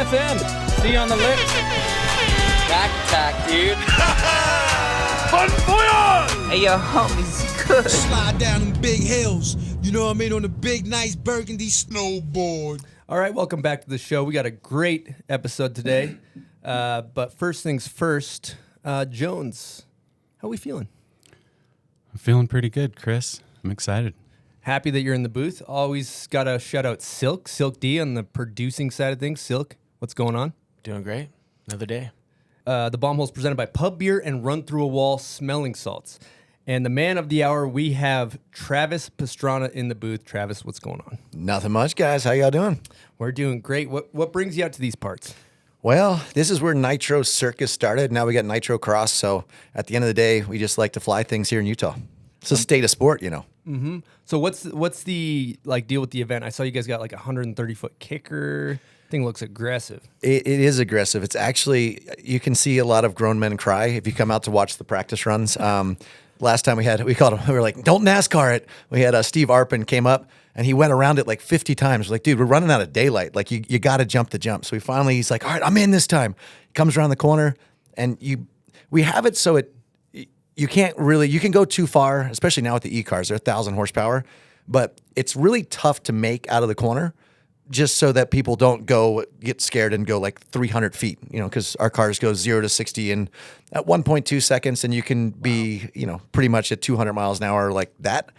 FM. See you on the lift. Back attack, dude. Bon voyage! Hey, yo, homies, good. Slide down them big hills, you know what I mean, on the big, nice burgundy snowboard. All right, welcome back to the show. We got a great episode today. But first things first, Jones, how are we feeling? I'm feeling pretty good, Chris. I'm excited. Happy that you're in the booth. Always got to shout out Silk D on the producing side of things. Silk, what's going on? Doing great. Another day. The bomb hole is presented by Pub Beer and Run Through a Wall Smelling Salts. And the man of the hour, we have Travis Pastrana in the booth. Travis, what's going on? Nothing much, guys. How y'all doing? We're doing great. What brings you out to these parts? Well, this is where Nitro Circus started. Now we got NitroCross. So at the end of the day, we just like to fly things here in Utah. It's a state of sport, you know. Mm-hmm. So what's the deal with the event? I saw you guys got like a 130-foot kicker. Thing looks aggressive. It is aggressive. It's actually, you can see a lot of grown men cry if you come out to watch the practice runs. Last time we were like, don't NASCAR it. We had Steve Arpin came up and he went around it like 50 times. We're like, dude, we're running out of daylight. Like you got to jump the jump. So he's like, all right, I'm in this time. He comes around the corner and we have it so you can't really, you can go too far, especially now with the e-cars. They're 1,000 horsepower, but it's really tough to make out of the corner just so that people don't get scared and go like 300 feet, you know, because our cars go 0 to 60 in at 1.2 seconds, and you can be, you know, pretty much at 200 miles an hour like that,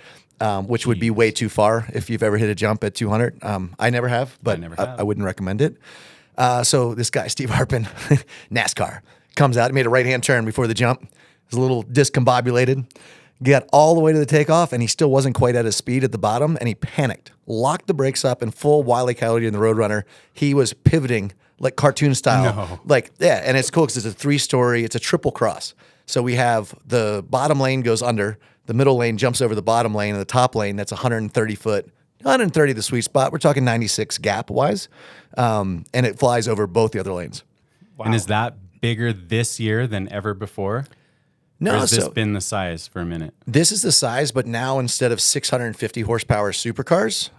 which would be way too far if you've ever hit a jump at 200. I never have, but I wouldn't recommend it. So this guy, Steve Harpin, NASCAR, comes out. He made a right-hand turn before the jump. He's a little discombobulated. Got all the way to the takeoff, and he still wasn't quite at his speed at the bottom, and he panicked, locked the brakes up in full Wile E. Coyote in the Roadrunner. He was pivoting like cartoon style. No. And it's cool because it's a 3-story, it's a triple cross. So we have the bottom lane goes under, the middle lane jumps over the bottom lane, and the top lane, that's 130 foot, 130 the sweet spot. We're talking 96 gap-wise, and it flies over both the other lanes. Wow. And is that bigger this year than ever before? No, or has this been the size for a minute? This is the size, but now instead of 650 horsepower supercars,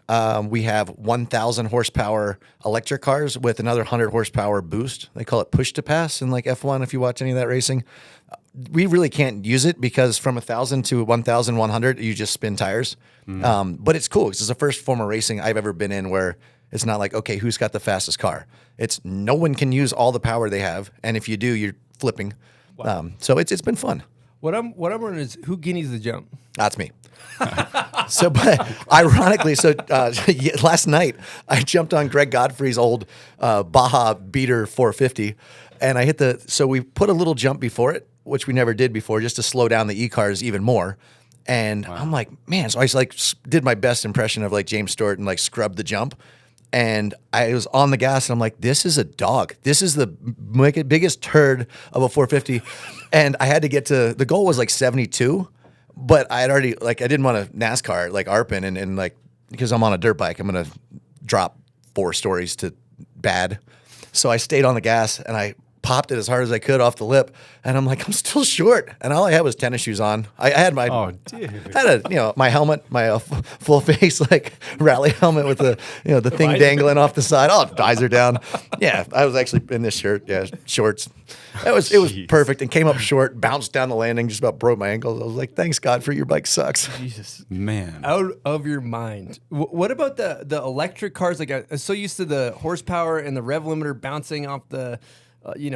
we have 1,000 horsepower electric cars with another 100 horsepower boost. They call it push to pass in like F1 if you watch any of that racing. We really can't use it because from 1,000 to 1,100, you just spin tires. But it's cool because it's the first form of racing I've ever been in where it's not like, okay, who's got the fastest car? It's no one can use all the power they have. And if you do, you're flipping. Wow. So it's been fun. What I'm wondering is who guineas the jump? That's me. But ironically, last night I jumped on Greg Godfrey's old Baja Beater 450, and I hit so we put a little jump before it, which we never did before, just to slow down the e-cars even more. And I'm like, man, so I just did my best impression of like James Stewart and like scrubbed the jump. And I was on the gas, and I'm like, this is a dog. This is the biggest turd of a 450. And I had to get to, the goal was like 72, but I had already, like, I didn't want to NASCAR like Arpin and like, because I'm on a dirt bike, I'm going to drop 4 stories to bad. So I stayed on the gas, and I popped it as hard as I could off the lip, and I'm like, I'm still short, and all I had was tennis shoes on. I had my, my helmet, my full face like rally helmet with the the thing dangling off the side. All the eyes are down. Yeah, I was actually in this shirt. Yeah, shorts. It was perfect, and came up short, bounced down the landing, just about broke my ankles. I was like, thanks God for your bike sucks. Jesus, man, out of your mind. What about the electric cars? Like I'm so used to the horsepower and the rev limiter bouncing off the.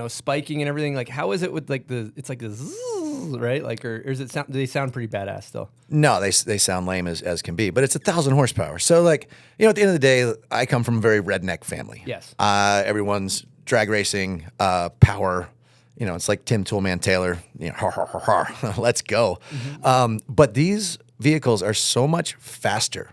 Spiking and everything. Like, how is it with like it's like the zzz, right? Like, or is it sound? Do they sound pretty badass still? No, they sound lame as can be, but it's 1,000 horsepower. So like, at the end of the day, I come from a very redneck family. Yes. Everyone's drag racing, power. It's like Tim Toolman Taylor. Let's go. Mm-hmm. But these vehicles are so much faster.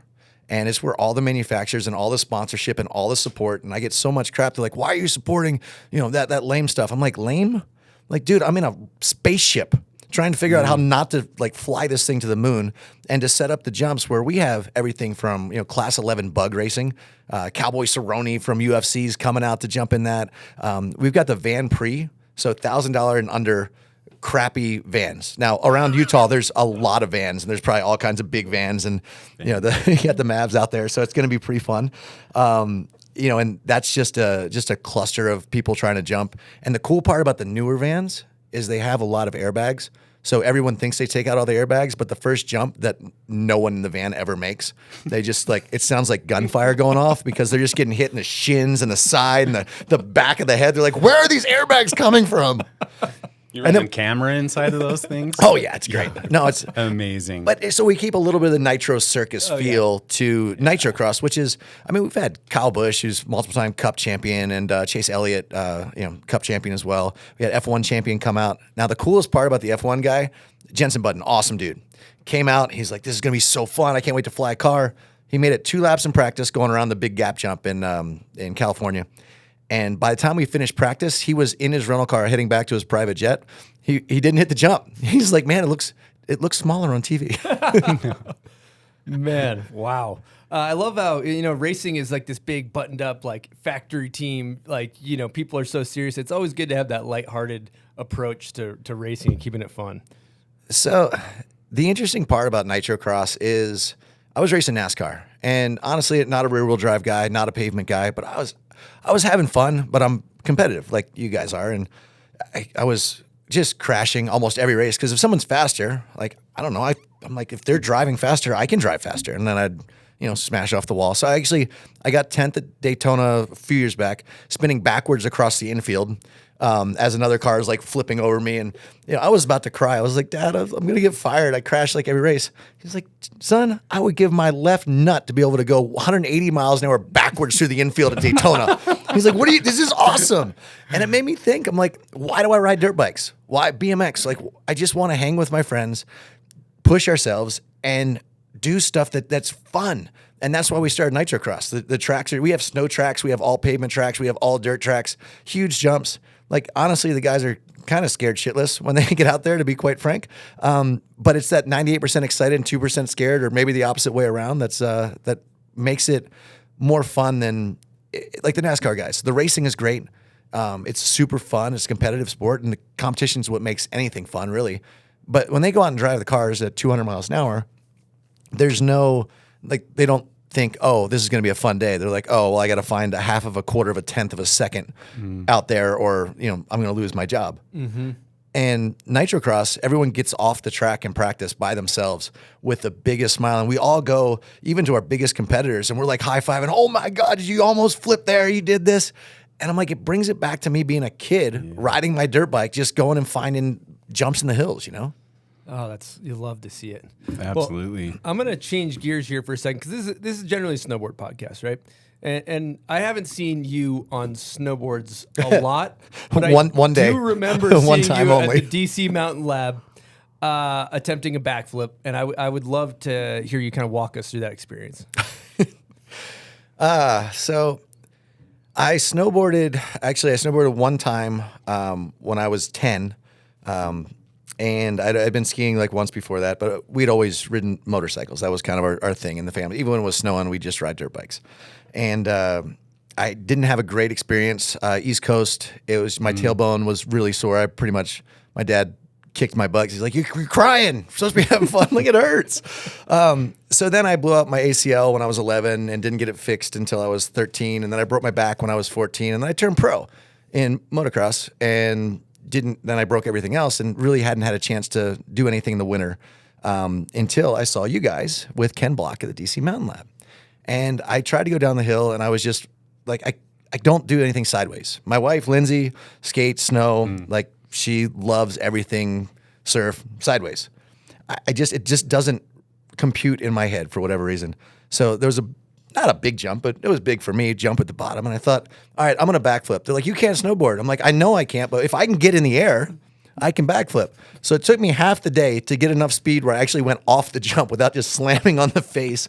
And it's where all the manufacturers and all the sponsorship and all the support, and I get so much crap. They're like, why are you supporting, that lame stuff? I'm like, lame? Like, dude, I'm in a spaceship trying to figure out how not to like fly this thing to the moon and to set up the jumps where we have everything from, class 11 bug racing, Cowboy Cerrone from UFC's coming out to jump in that. We've got the Van Prix, so $1,000 and under crappy vans. Now around Utah, there's a lot of vans, and there's probably all kinds of big vans, and you got the Mavs out there, so it's going to be pretty fun. you know, and that's just a cluster of people trying to jump. And the cool part about the newer vans is they have a lot of airbags. So everyone thinks they take out all the airbags, but the first jump that no one in the van ever makes, they just like, it sounds like gunfire going off because they're just getting hit in the shins and the side and the back of the head. They're like, where are these airbags coming from? You run a camera inside of those things? Oh yeah, it's great. No, it's amazing. But so we keep a little bit of the Nitro Circus feel to NitroCross, which is, I mean, we've had Kyle Busch, who's multiple-time Cup champion, and Chase Elliott, Cup champion as well. We had F1 champion come out. Now, the coolest part about the F1 guy, Jensen Button, awesome dude, came out. He's like, this is going to be so fun. I can't wait to fly a car. He made it 2 laps in practice going around the big gap jump in California. And by the time we finished practice, he was in his rental car heading back to his private jet. He didn't hit the jump. He's like, man, it looks smaller on TV. Man, wow. I love how, racing is like this big buttoned up, like factory team. Like, people are so serious. It's always good to have that lighthearted approach to racing and keeping it fun. So the interesting part about NitroCross is I was racing NASCAR, and honestly, not a rear wheel drive guy, not a pavement guy, but I was having fun, but I'm competitive like you guys are. And I was just crashing almost every race because if someone's faster, like, I don't know, I'm like, if they're driving faster, I can drive faster. And then I'd, smash off the wall. So I got 10th at Daytona a few years back, spinning backwards across the infield as another car is like flipping over me. And, I was about to cry. I was like, Dad, I'm going to get fired. I crashed like every race. He's like, son, I would give my left nut to be able to go 180 miles an hour backwards through the infield at Daytona. He's like, this is awesome. And it made me think, I'm like, why do I ride dirt bikes? Why BMX? Like, I just want to hang with my friends, push ourselves, and do stuff that's fun. And that's why we started NitroCross. The tracks we have snow tracks, we have all pavement tracks, we have all dirt tracks, huge jumps. Like, honestly, the guys are kind of scared shitless when they get out there, to be quite frank. But it's that 98% excited and 2% scared, or maybe the opposite way around. That makes it more fun than like the NASCAR guys. The racing is great. It's super fun. It's a competitive sport, and the competition is what makes anything fun, really. But when they go out and drive the cars at 200 miles an hour, there's no, like, they don't think, oh, this is going to be a fun day. They're like, oh, well, I got to find a half of a quarter of a tenth of a second out there, or, I'm going to lose my job. Mm-hmm. And NitroCross, everyone gets off the track and practice by themselves with the biggest smile. And we all go, even to our biggest competitors, and we're like high-fiving, oh my God, you almost flipped there, you did this. And I'm like, it brings it back to me being a kid, riding my dirt bike, just going and finding jumps in the hills, Oh, you love to see it. Absolutely. Well, I'm going to change gears here for a second because this is generally a snowboard podcast, right? And I haven't seen you on snowboards a lot. But one day. I do remember One seeing time you only. at the DC Mountain Lab attempting a backflip, and I would love to hear you kind of walk us through that experience. So I snowboarded one time when I was 10. And I'd been skiing like once before that, but we'd always ridden motorcycles. That was kind of our thing in the family. Even when it was snowing, we'd just ride dirt bikes. And I didn't have a great experience. East Coast, it was my tailbone was really sore. My dad kicked my butt. He's like, you're crying. You're supposed to be having fun. Like, it hurts. So then I blew out my ACL when I was 11 and didn't get it fixed until I was 13. And then I broke my back when I was 14. And then I turned pro in motocross and then I broke everything else and really hadn't had a chance to do anything in the winter until I saw you guys with Ken Block at the DC Mountain Lab. And I tried to go down the hill, and I was just like, I don't do anything sideways. My wife, Lindsay, skates, snow, like, she loves everything surf sideways. It just doesn't compute in my head for whatever reason. So there was not a big jump, but it was big for me, jump at the bottom. And I thought, all right, I'm going to backflip. They're like, you can't snowboard. I'm like, I know I can't, but if I can get in the air, I can backflip. So it took me half the day to get enough speed where I actually went off the jump without just slamming on the face.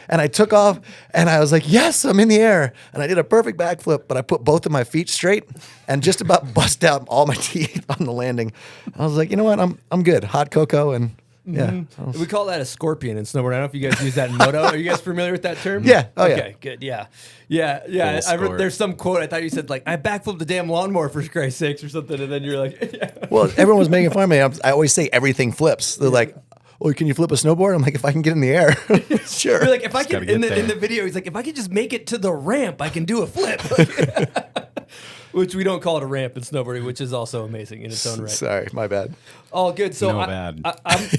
And I took off, and I was like, yes, I'm in the air. And I did a perfect backflip, but I put both of my feet straight and just about bust out all my teeth on the landing. I was like, you know what? I'm good. Hot cocoa and... Yeah, we call that a scorpion in snowboard. I don't know if you guys use that in moto. Are you guys familiar with that term? Yeah. Oh, yeah. Okay, good. Yeah. There's some quote. I thought you said, like, I backflipped the damn lawnmower for Christ's sakes or something, and then you're like, yeah. Well, everyone was making fun of me. I always say everything flips. They're like, well, can you flip a snowboard? I'm like, if I can get in the air, sure. You're like, if I can, gotta get in the there. video, he's like, if I could just make it to the ramp, I can do a flip. Which we don't call it a ramp in snowboarding, which is also amazing in its own right. Sorry, my bad. All good. So No bad.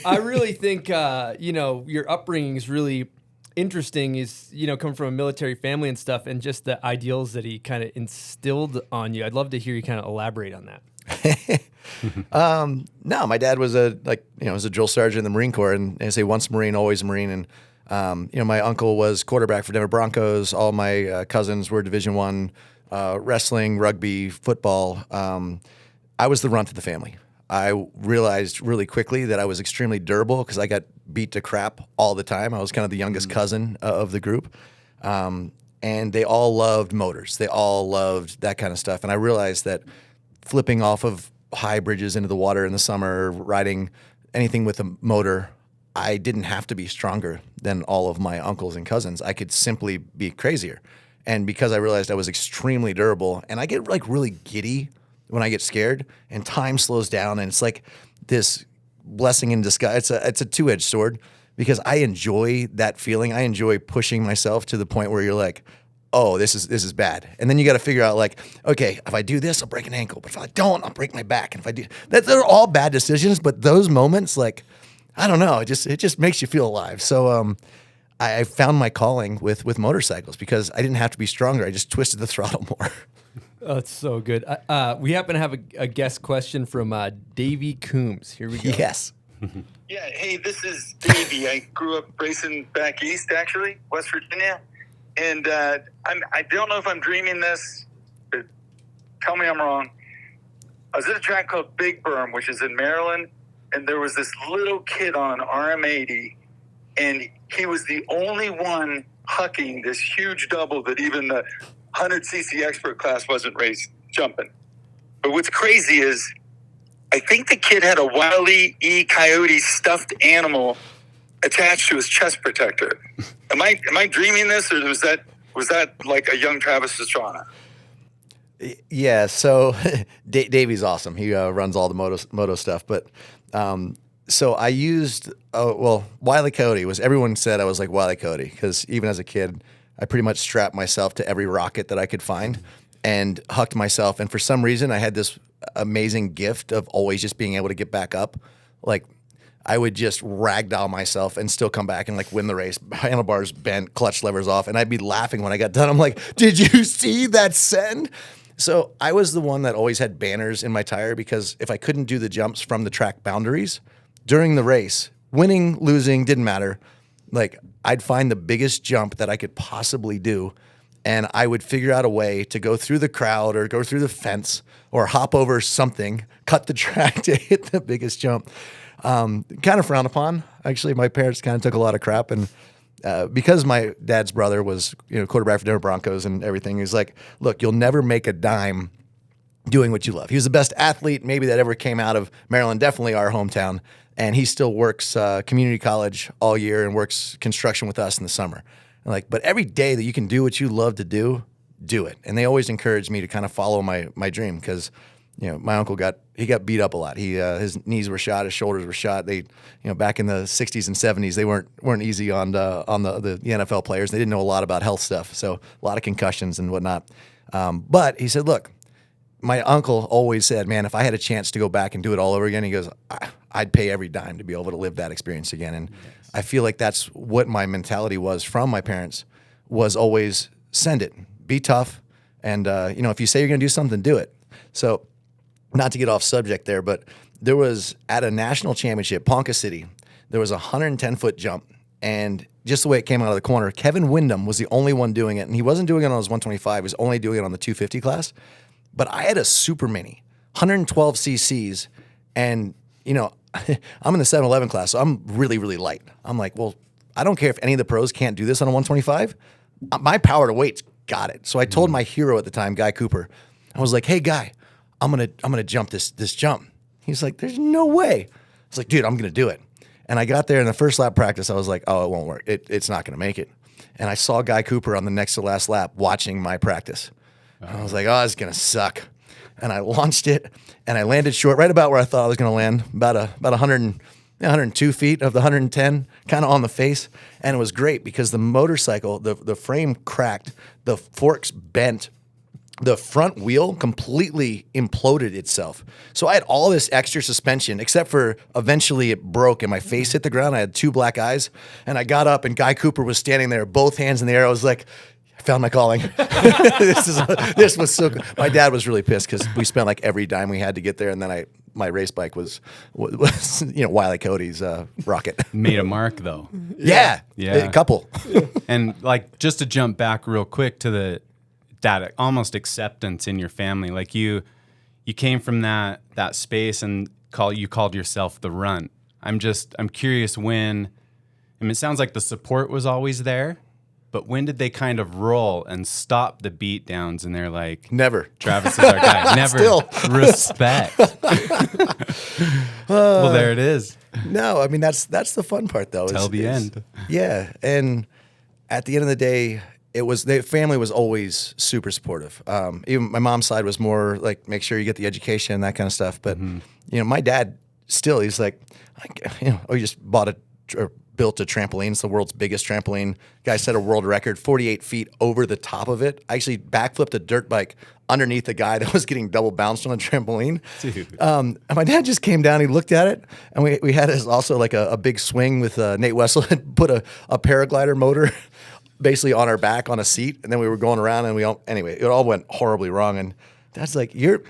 I really think, your upbringing is really interesting, is, coming from a military family and stuff, and just the ideals that he kind of instilled on you. I'd love to hear you kind of elaborate on that. No, my dad was a drill sergeant in the Marine Corps, and I say once Marine, always a Marine. And my uncle was quarterback for Denver Broncos. All my cousins were Division I, wrestling, rugby, football. I was the runt of the family. I realized really quickly that I was extremely durable because I got beat to crap all the time. I was kind of the youngest cousin of the group. And they all loved motors. They all loved that kind of stuff. And I realized that flipping off of high bridges into the water in the summer, riding anything with a motor, I didn't have to be stronger than all of my uncles and cousins. I could simply be crazier. And because I realized I was extremely durable, and I get like really giddy when I get scared, and time slows down, and it's like this blessing in disguise. It's a two-edged sword, because I enjoy that feeling. I enjoy pushing myself to the point where you're like, oh, this is bad. And then you got to figure out, like, okay, if I do this, I'll break an ankle. But if I don't, I'll break my back. And if I do that, they're all bad decisions. But those moments, like, I don't know, it just makes you feel alive. So I found my calling with motorcycles because I didn't have to be stronger. I just twisted the throttle more. Oh, that's so good. We happen to have a guest question from Davey Coombs. Here we go. Yes. Yeah, hey, this is Davey. I grew up racing back east, actually, West Virginia. And I don't know if I'm dreaming this, but tell me I'm wrong. I was at a track called Big Berm, which is in Maryland, and there was this little kid on RM80, and he was the only one hucking this huge double that even the 100cc expert class wasn't jumping. But what's crazy is I think the kid had a Wile E. Coyote stuffed animal attached to his chest protector. Am I dreaming this, or was that like a young Travis Pastrana? Yeah, so Davey's awesome. He runs all the moto stuff. But so I used, Wile E. Coyote was, everyone said I was like Wile E. Coyote, because even as a kid, I pretty much strapped myself to every rocket that I could find and hucked myself. And for some reason, I had this amazing gift of always just being able to get back up. Like, I would just ragdoll myself and still come back and like win the race. Handlebars bent, clutch levers off, and I'd be laughing when I got done. I'm like, did you see that send? So I was the one that always had banners in my tire, because if I couldn't do the jumps from the track boundaries during the race, winning, losing, didn't matter. Like, I'd find the biggest jump that I could possibly do, and I would figure out a way to go through the crowd or go through the fence or hop over something, cut the track to hit the biggest jump. Kind of frowned upon. Actually, my parents kind of took a lot of crap, and because my dad's brother was, quarterback for Denver Broncos and everything, he's like, look, you'll never make a dime doing what you love. He was the best athlete maybe that ever came out of Maryland, definitely our hometown, and he still works community college all year and works construction with us in the summer. And like, but every day that you can do what you love to do it. And they always encouraged me to kind of follow my dream, because my uncle got beat up a lot. His knees were shot, his shoulders were shot. They, back in the 60s and 70s, they weren't easy on the NFL players. They didn't know a lot about health stuff, so a lot of concussions and whatnot. But he said, look, my uncle always said, man, if I had a chance to go back and do it all over again, he goes, I'd pay every dime to be able to live that experience again. And I feel like that's what my mentality was from my parents, was always send it, be tough, and if you say you're going to do something, do it. So, not to get off subject there, but there was, at a national championship, Ponca City, there was a 110-foot jump, and just the way it came out of the corner, Kevin Windham was the only one doing it, and he wasn't doing it on his 125, he was only doing it on the 250 class. But I had a super mini, 112 cc's, and I'm in the 711 class, so I'm really, really light. I'm like, well, I don't care if any of the pros can't do this on a 125. My power to weight's got it. So I told my hero at the time, Guy Cooper, I was like, hey, Guy, I'm gonna jump this jump. He's like, there's no way. I was like, dude, I'm gonna do it. And I got there in the first lap practice. I was like, oh, it won't work. It's not gonna make it. And I saw Guy Cooper on the next to last lap watching my practice. And I was like, oh, it's gonna suck. And I launched it, and I landed short, right about where I thought I was gonna land, about 100 102 feet of the 110 kind of on the face. And it was great because the motorcycle, the frame cracked, the forks bent, the front wheel completely imploded itself. So I had all this extra suspension, except for eventually it broke and my face hit the ground. I had 2 black eyes, and I got up and Guy Cooper was standing there, both hands in the air. I was like, I found my calling. This was so good. My dad was really pissed because we spent like every dime we had to get there, and then my race bike was Wile E. Cody's Rocket. Made a mark though. Yeah, Yeah. a couple. And like, just to jump back real quick to that almost acceptance in your family, like you came from that space and you called yourself the Runt. I'm curious when. I mean, it sounds like the support was always there, but when did they kind of roll and stop the beat downs and they're like, Never. Travis is our guy. Never. Still. Respect. Well, there it is. No, I mean that's the fun part though. Till the end. Yeah, and at the end of the day, the family was always super supportive. Even my mom's side was more like, make sure you get the education and that kind of stuff. But my dad still, he's like, we just built a trampoline. It's the world's biggest trampoline. Guy set a world record, 48 feet over the top of it. I actually backflipped a dirt bike underneath a guy that was getting double bounced on a trampoline. Dude. And my dad just came down, he looked at it, and we had also like a big swing with Nate Wessel had put a paraglider motor basically on our back on a seat, and then we were going around, and it all went horribly wrong. And Dad's like, you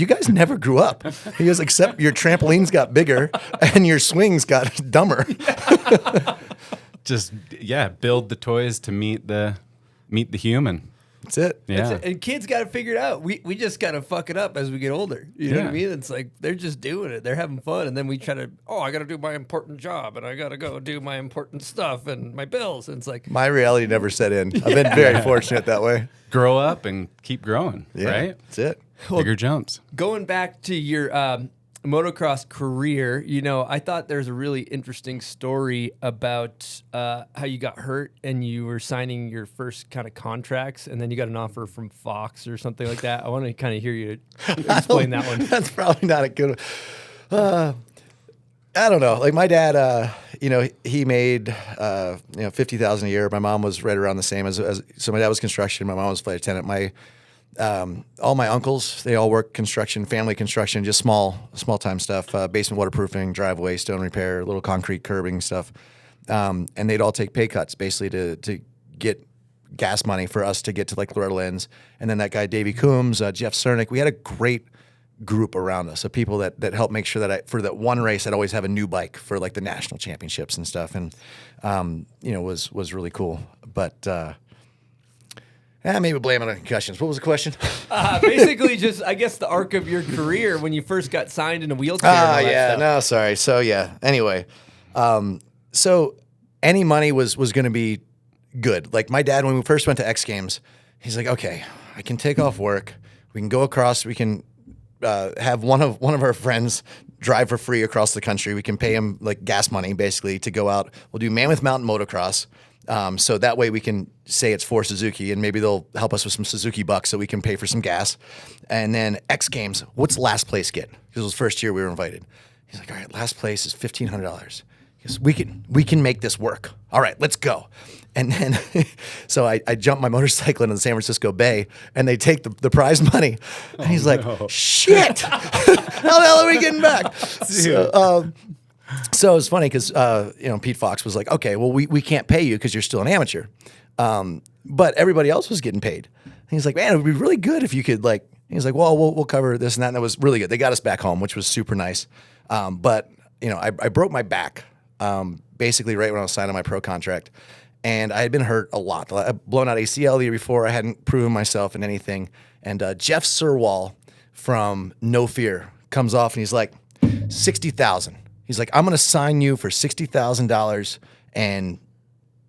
guys never grew up. He goes, except your trampolines got bigger and your swings got dumber. Just build the toys to meet the human. That's it. Yeah. That's it. And kids got to figure it out. We just got to fuck it up as we get older. You know what I mean? It's like they're just doing it. They're having fun. And then we try to, I got to do my important job and I got to go do my important stuff and my bills. And it's like, My reality never set in. I've been very fortunate that way. Grow up and keep growing, Yeah, right? That's it. Bigger jumps. going back to your motocross career, I thought there's a really interesting story about how you got hurt and you were signing your first kind of contracts, and then you got an offer from Fox or something like that. I want to kind of hear you explain that one. That's probably not a good one. I don't know. Like my dad, he made $50,000 a year. My mom was right around the same so my dad was construction. My mom was flight attendant. All my uncles, they all work construction, family construction, just small time stuff, basement waterproofing, driveway, stone repair, little concrete curbing stuff. And they'd all take pay cuts basically to get gas money for us to get to like Loretta Lynn's. And then that guy, Davey Coombs, Jeff Cernick, we had a great group around us of people that helped make sure that for that one race, I'd always have a new bike for like the national championships and stuff. And, was really cool. But, maybe blame it on concussions. What was the question? Basically, just I guess the arc of your career when you first got signed in a wheelchair. And all that stuff. No, sorry. So anyway, so any money was going to be good. Like my dad, when we first went to X Games, he's like, okay, I can take off work. We can go across. We can have one of our friends drive for free across the country. We can pay him like gas money basically to go out. We'll do Mammoth Mountain motocross. So that way we can say it's for Suzuki, and maybe they'll help us with some Suzuki bucks so we can pay for some gas. And then X Games, what's last place get? Because it was the first year we were invited. He's like, all right, last place is $1,500. He goes, we can make this work. All right, let's go. And then, so I jumped my motorcycle into the San Francisco Bay, and they take the prize money. And he's like, shit, how the hell are we getting back? So it was funny because, Pete Fox was like, okay, well, we can't pay you because you're still an amateur. But everybody else was getting paid. And he's like, man, it would be really good if you could he's like, well, we'll cover this and that. And that was really good. They got us back home, which was super nice. But I broke my back basically right when I was signing my pro contract. And I had been hurt a lot. I'd blown out ACL the year before. I hadn't proven myself in anything. And Jeff Sirwall from No Fear comes off and he's like, $60,000. He's like, I'm going to sign you for $60,000. And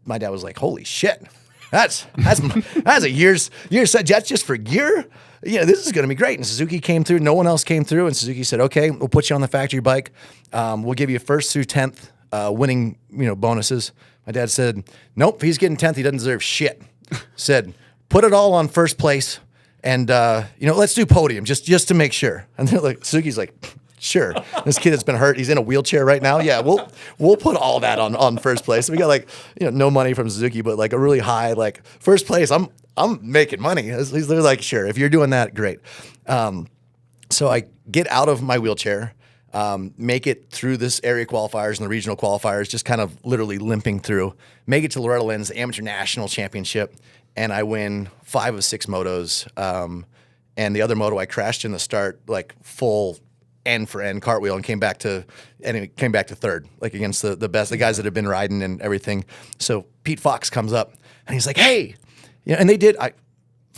my dad was like, holy shit. That's a year's set. That's just for gear. This is going to be great. And Suzuki came through. No one else came through. And Suzuki said, okay, we'll put you on the factory bike. We'll give you 1st through 10th winning, bonuses. My dad said, nope, if he's getting 10th, he doesn't deserve shit. Said, put it all on 1st place. And, let's do podium just to make sure. And they're like, Suzuki's like, sure. This kid that's been hurt, he's in a wheelchair right now. Yeah, we'll put all that on first place. We got like, no money from Suzuki, but like a really high, like first place. I'm making money. They're like, sure, if you're doing that, great. So I get out of my wheelchair, make it through this area qualifiers and the regional qualifiers, just kind of literally limping through, make it to Loretta Lynn's Amateur National Championship, and I win 5 of 6 motos. And the other moto, I crashed in the start, like full end for end cartwheel, and came back to third, like against the best, the guys that have been riding and everything. So Pete Fox comes up and he's like, hey, and they did.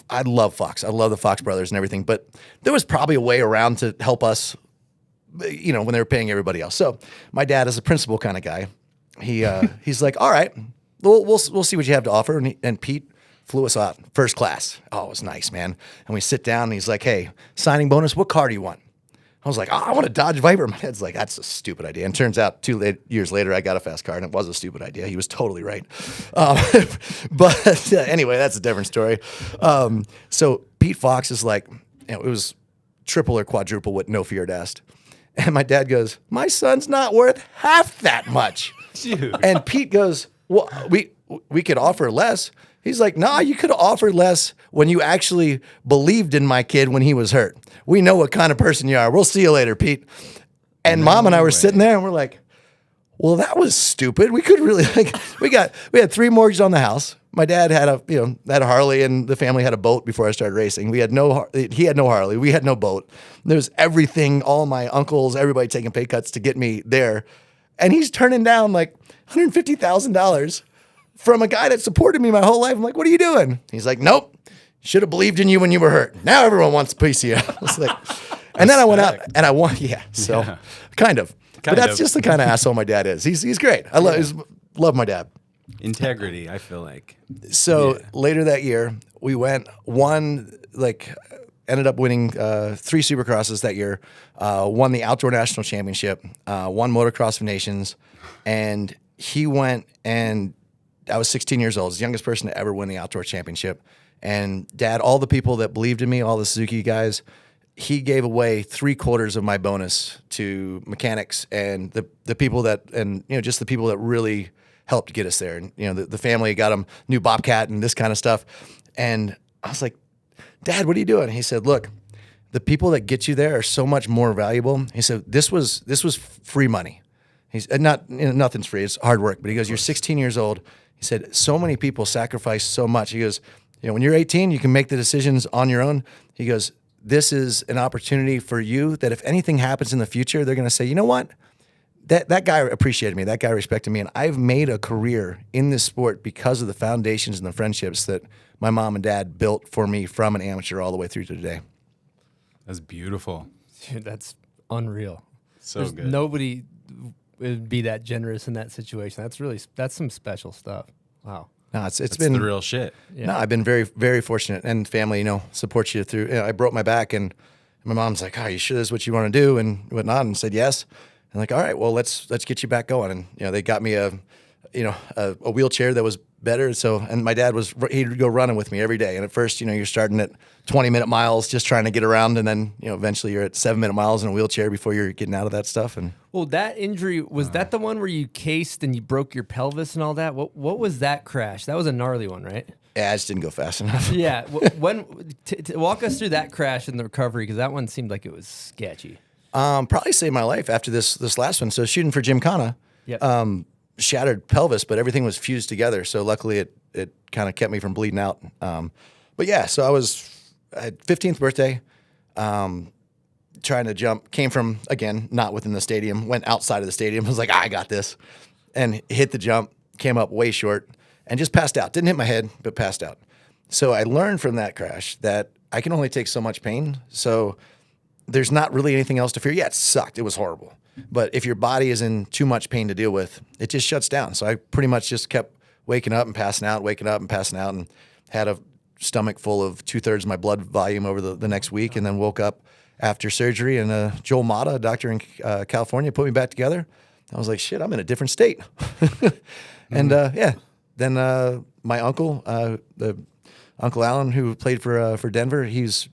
I love Fox. I love the Fox brothers and everything, but there was probably a way around to help us, when they were paying everybody else. So my dad is a principal kind of guy. He's like, all right, we'll see what you have to offer. And Pete flew us out first class. Oh, it was nice, man. And we sit down and he's like, hey, signing bonus, what car do you want? I was like, I want a Dodge Viper. My dad's like, that's a stupid idea. And turns out 2 years later, I got a fast car, and it was a stupid idea. He was totally right. But anyway, that's a different story. So Pete Fox is like, it was triple or quadruple what No Fear had asked. And my dad goes, my son's not worth half that much. Dude. And Pete goes, well, we could offer less. He's like, nah, you could have offered less when you actually believed in my kid when he was hurt. We know what kind of person you are. We'll see you later, Pete. And Mom and I were sitting there and we're like, well, that was stupid. We could really, we had 3 mortgages on the house. My dad had a Harley, and the family had a boat before I started racing. He had no Harley. We had no boat. There was everything, all my uncles, everybody taking pay cuts to get me there. And he's turning down like $150,000 from a guy that supported me my whole life. I'm like, what are you doing? He's like, nope. Should have believed in you when you were hurt. Now everyone wants a piece of you. I was like, and then I went out and I won. Yeah. So kind of. But that's just the kind of asshole my dad is. He's great. I love my dad. Integrity, I feel like. So later that year, we ended up winning 3 Supercrosses that year, won the Outdoor National Championship, won Motocross of Nations, and he went, and I was 16 years old, the youngest person to ever win the Outdoor Championship. And Dad, all the people that believed in me, all the Suzuki guys, he gave away 3/4 of my bonus to mechanics and the people that, and just the people that really helped get us there. And the family got him new Bobcat and this kind of stuff. And I was like, Dad, what are you doing? He said, look, the people that get you there are so much more valuable. He said, this was free money. He's nothing's free. It's hard work. But he goes, you're 16 years old. He said, so many people sacrifice so much. He goes, when you're 18, you can make the decisions on your own. He goes, this is an opportunity for you that if anything happens in the future, they're going to say, you know what? That guy appreciated me. That guy respected me. And I've made a career in this sport because of the foundations and the friendships that my mom and dad built for me from an amateur all the way through to today. That's beautiful. Dude, that's unreal. So good. Nobody would be that generous in that situation. That's some special stuff. Wow. No, it's That's been the real shit. Yeah. No, I've been very, very fortunate, and family, supports you through. I broke my back, and my mom's like, "Oh, you sure this is what you want to do?" and whatnot, and said yes. And like, all right, well, let's get you back going. And they got me a wheelchair that was better. So, and my dad he'd go running with me every day. And at first, you're starting at 20-minute miles, just trying to get around, and then eventually you're at 7-minute miles in a wheelchair before you're getting out of that stuff. And well, that injury was that the one where you cased and you broke your pelvis and all that? What was that crash? That was a gnarly one, right? Yeah, I just didn't go fast enough. Yeah. Walk us through that crash and the recovery, because that one seemed like it was sketchy. Probably saved my life after this last one. So shooting for Gymkhana, shattered pelvis, but everything was fused together. So luckily it kind of kept me from bleeding out. But yeah, so I had 15th birthday, trying to jump, came from, again, not within the stadium, went outside of the stadium. I was like, I got this, and hit the jump, came up way short, and just passed out. Didn't hit my head, but passed out. So I learned from that crash that I can only take so much pain. So there's not really anything else to fear. Yeah, it sucked. It was horrible. But if your body is in too much pain to deal with, it just shuts down. So I pretty much just kept waking up and passing out, and had a stomach full of 2/3 of my blood volume over the next week, and then woke up after surgery, and Joel Mata, a doctor in California, put me back together. I was like, shit, I'm in a different state. And then my uncle, Uncle Alan, who played for Denver, he's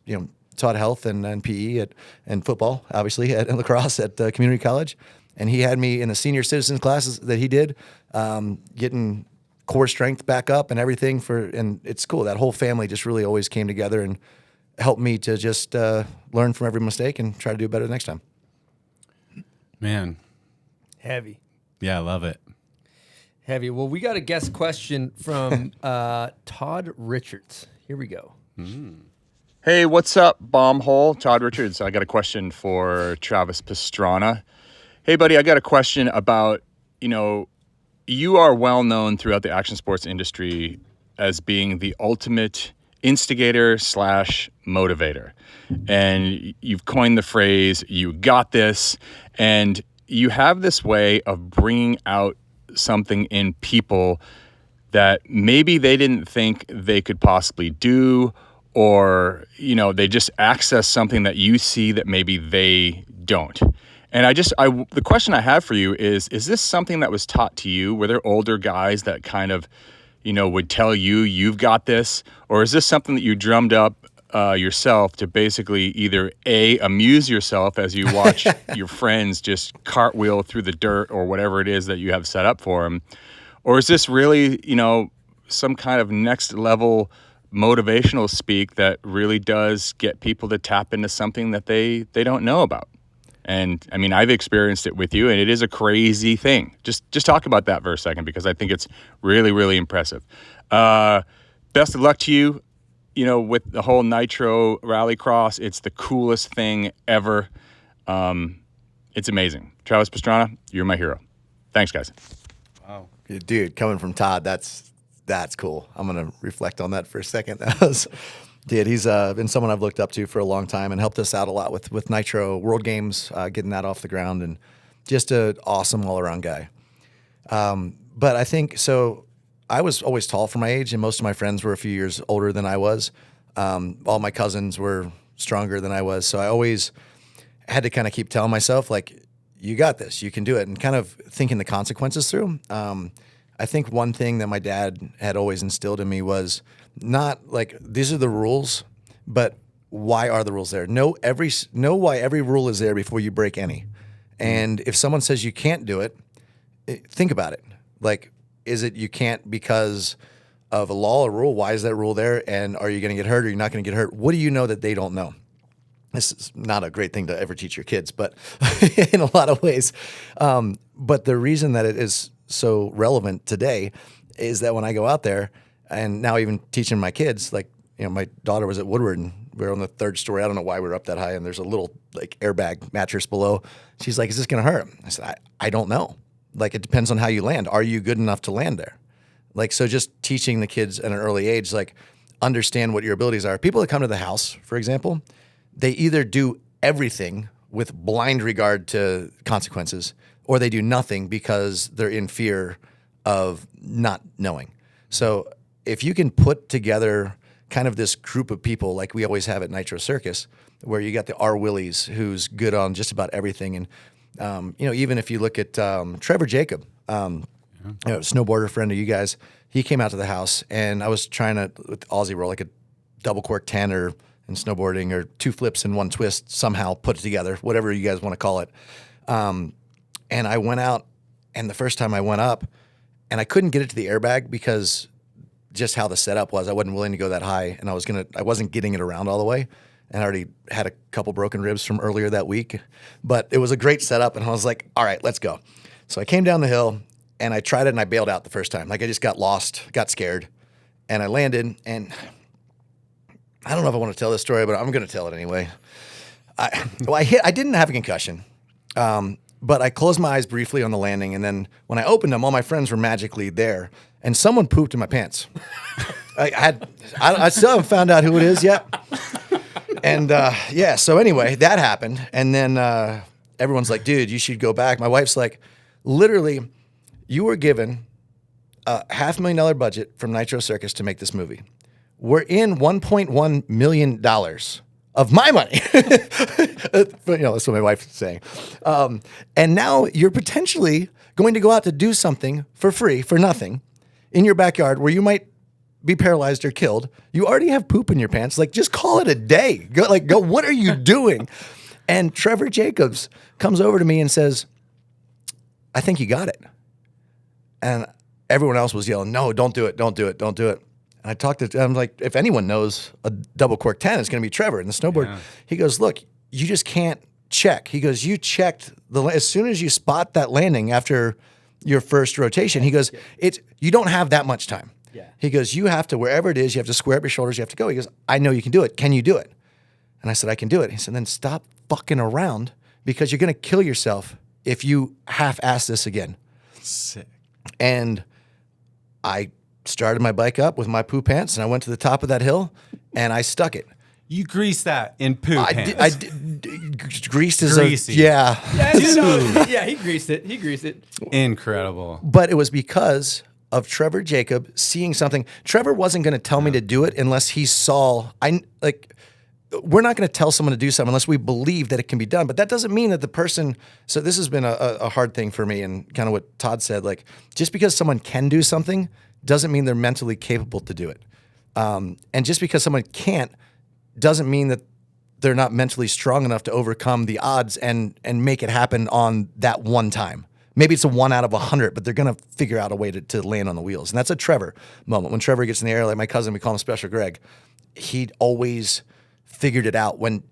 taught health and PE and football, obviously, and lacrosse at community college. And he had me in the senior citizens classes that he did, getting core strength back up and everything and it's cool. That whole family just really always came together and helped me to just learn from every mistake and try to do better the next time. Man. Heavy. Yeah, I love it. Heavy. Well, we got a guest question from Todd Richards. Here we go. Hey, what's up, Bombhole? Todd Richards. I got a question for Travis Pastrana. Hey, buddy, I got a question about, you are well known throughout the action sports industry as being the ultimate instigator / motivator. And you've coined the phrase, you got this. And you have this way of bringing out something in people that maybe they didn't think they could possibly do, or, they just access something that you see that maybe they don't. And the question I have for you is this something that was taught to you? Were there older guys that kind of, would tell you, you've got this? Or is this something that you drummed up yourself to basically either A, amuse yourself as you watch your friends just cartwheel through the dirt or whatever it is that you have set up for them? Or is this really, some kind of next level motivational speak that really does get people to tap into something that they don't know about? And I mean, I've experienced it with you, and it is a crazy thing. Just talk about that for a second, because I think it's really, really impressive. Best of luck to you, with the whole Nitro Rallycross. It's the coolest thing ever. It's amazing. Travis Pastrana, you're my hero. Thanks, guys. Wow. Dude, coming from Todd, that's cool. I'm going to reflect on that for a second. Dude, he's been someone I've looked up to for a long time and helped us out a lot with Nitro World Games, getting that off the ground, and just an awesome all-around guy. But I think, so I was always tall for my age, and most of my friends were a few years older than I was. All my cousins were stronger than I was, so I always had to kind of keep telling myself, like, you got this, you can do it, and kind of thinking the consequences through. I think one thing that my dad had always instilled in me was not like, these are the rules, but why are the rules there? Know why every rule is there before you break any. And if someone says you can't do it, think about it. Like, is it you can't because of a law or rule? Why is that rule there? And are you going to get hurt or you're not going to get hurt? What do you know that they don't know? This is not a great thing to ever teach your kids, but in a lot of ways. But the reason that it is so relevant today is that when I go out there, and now even teaching my kids, like, my daughter was at Woodward and we were on the 3rd story. I don't know why we were up that high, and there's a little like airbag mattress below. She's like, is this going to hurt? I said, I don't know. Like, it depends on how you land. Are you good enough to land there? Like, so just teaching the kids at an early age, like, understand what your abilities are. People that come to the house, for example, they either do everything with blind regard to consequences, or they do nothing because they're in fear of not knowing. So if you can put together kind of this group of people like we always have at Nitro Circus, where you got the R. Willies, who's good on just about everything. And, even if you look at Trevor Jacob, snowboarder friend of you guys, he came out to the house, and I was trying to, with Aussie roll, like a double cork 10 or in snowboarding, or 2 flips and 1 twist, somehow put it together, whatever you guys want to call it. And I went out, and the first time I went up, and I couldn't get it to the airbag because just how the setup was, I wasn't willing to go that high, and I wasn't getting it around all the way. And I already had a couple broken ribs from earlier that week, but it was a great setup, and I was like, all right, let's go. So I came down the hill, and I tried it, and I bailed out the first time. Like, I just got lost, got scared, and I landed, and I don't know if I want to tell this story, but I'm going to tell it anyway. I didn't have a concussion, but I closed my eyes briefly on the landing, and then when I opened them, all my friends were magically there, and someone pooped in my pants. I still haven't found out who it is yet. And so anyway, that happened, and then everyone's like, dude, you should go back. My wife's like, literally, you were given a $500,000 budget from Nitro Circus to make this movie. We're in $1.1 million of my money. That's what my wife's saying. And now you're potentially going to go out to do something for free, for nothing, in your backyard where you might be paralyzed or killed. You already have poop in your pants. Like, just call it a day. Go. What are you doing? And Trevor Jacobs comes over to me and says, I think you got it. And everyone else was yelling, no, don't do it. Don't do it. Don't do it. And I talked to, I'm like, if anyone knows a double cork 10, it's going to be Trevor in the snowboard. Yeah. He goes, look, you just can't check. He goes, you checked as soon as you spot that landing after your first rotation, he goes, you don't have that much time. Yeah. He goes, you have to, wherever it is, you have to square up your shoulders, you have to go. He goes, I know you can do it. Can you do it? And I said, I can do it. He said, then stop fucking around because you're going to kill yourself if you half-ass this again. Sick. And I started my bike up with my poo pants and I went to the top of that hill and I stuck it. You greased that in poo pants. I did, greased is Greasy. Yeah, Yeah, he greased it. He greased it. Incredible. But it was because of Trevor Jacob seeing something. Trevor wasn't going to tell me to do it unless he saw. We're not going to tell someone to do something unless we believe that it can be done. But that doesn't mean that the person. So this has been a hard thing for me, and kind of what Todd said. Like, just because someone can do something doesn't mean they're mentally capable to do it. And just because someone can't doesn't mean that they're not mentally strong enough to overcome the odds and make it happen on that one time. Maybe it's a 1 out of 100, but they're going to figure out a way to land on the wheels. And that's a Trevor moment. When Trevor gets in the air, like my cousin, we call him Special Greg, he'd always figured it out. When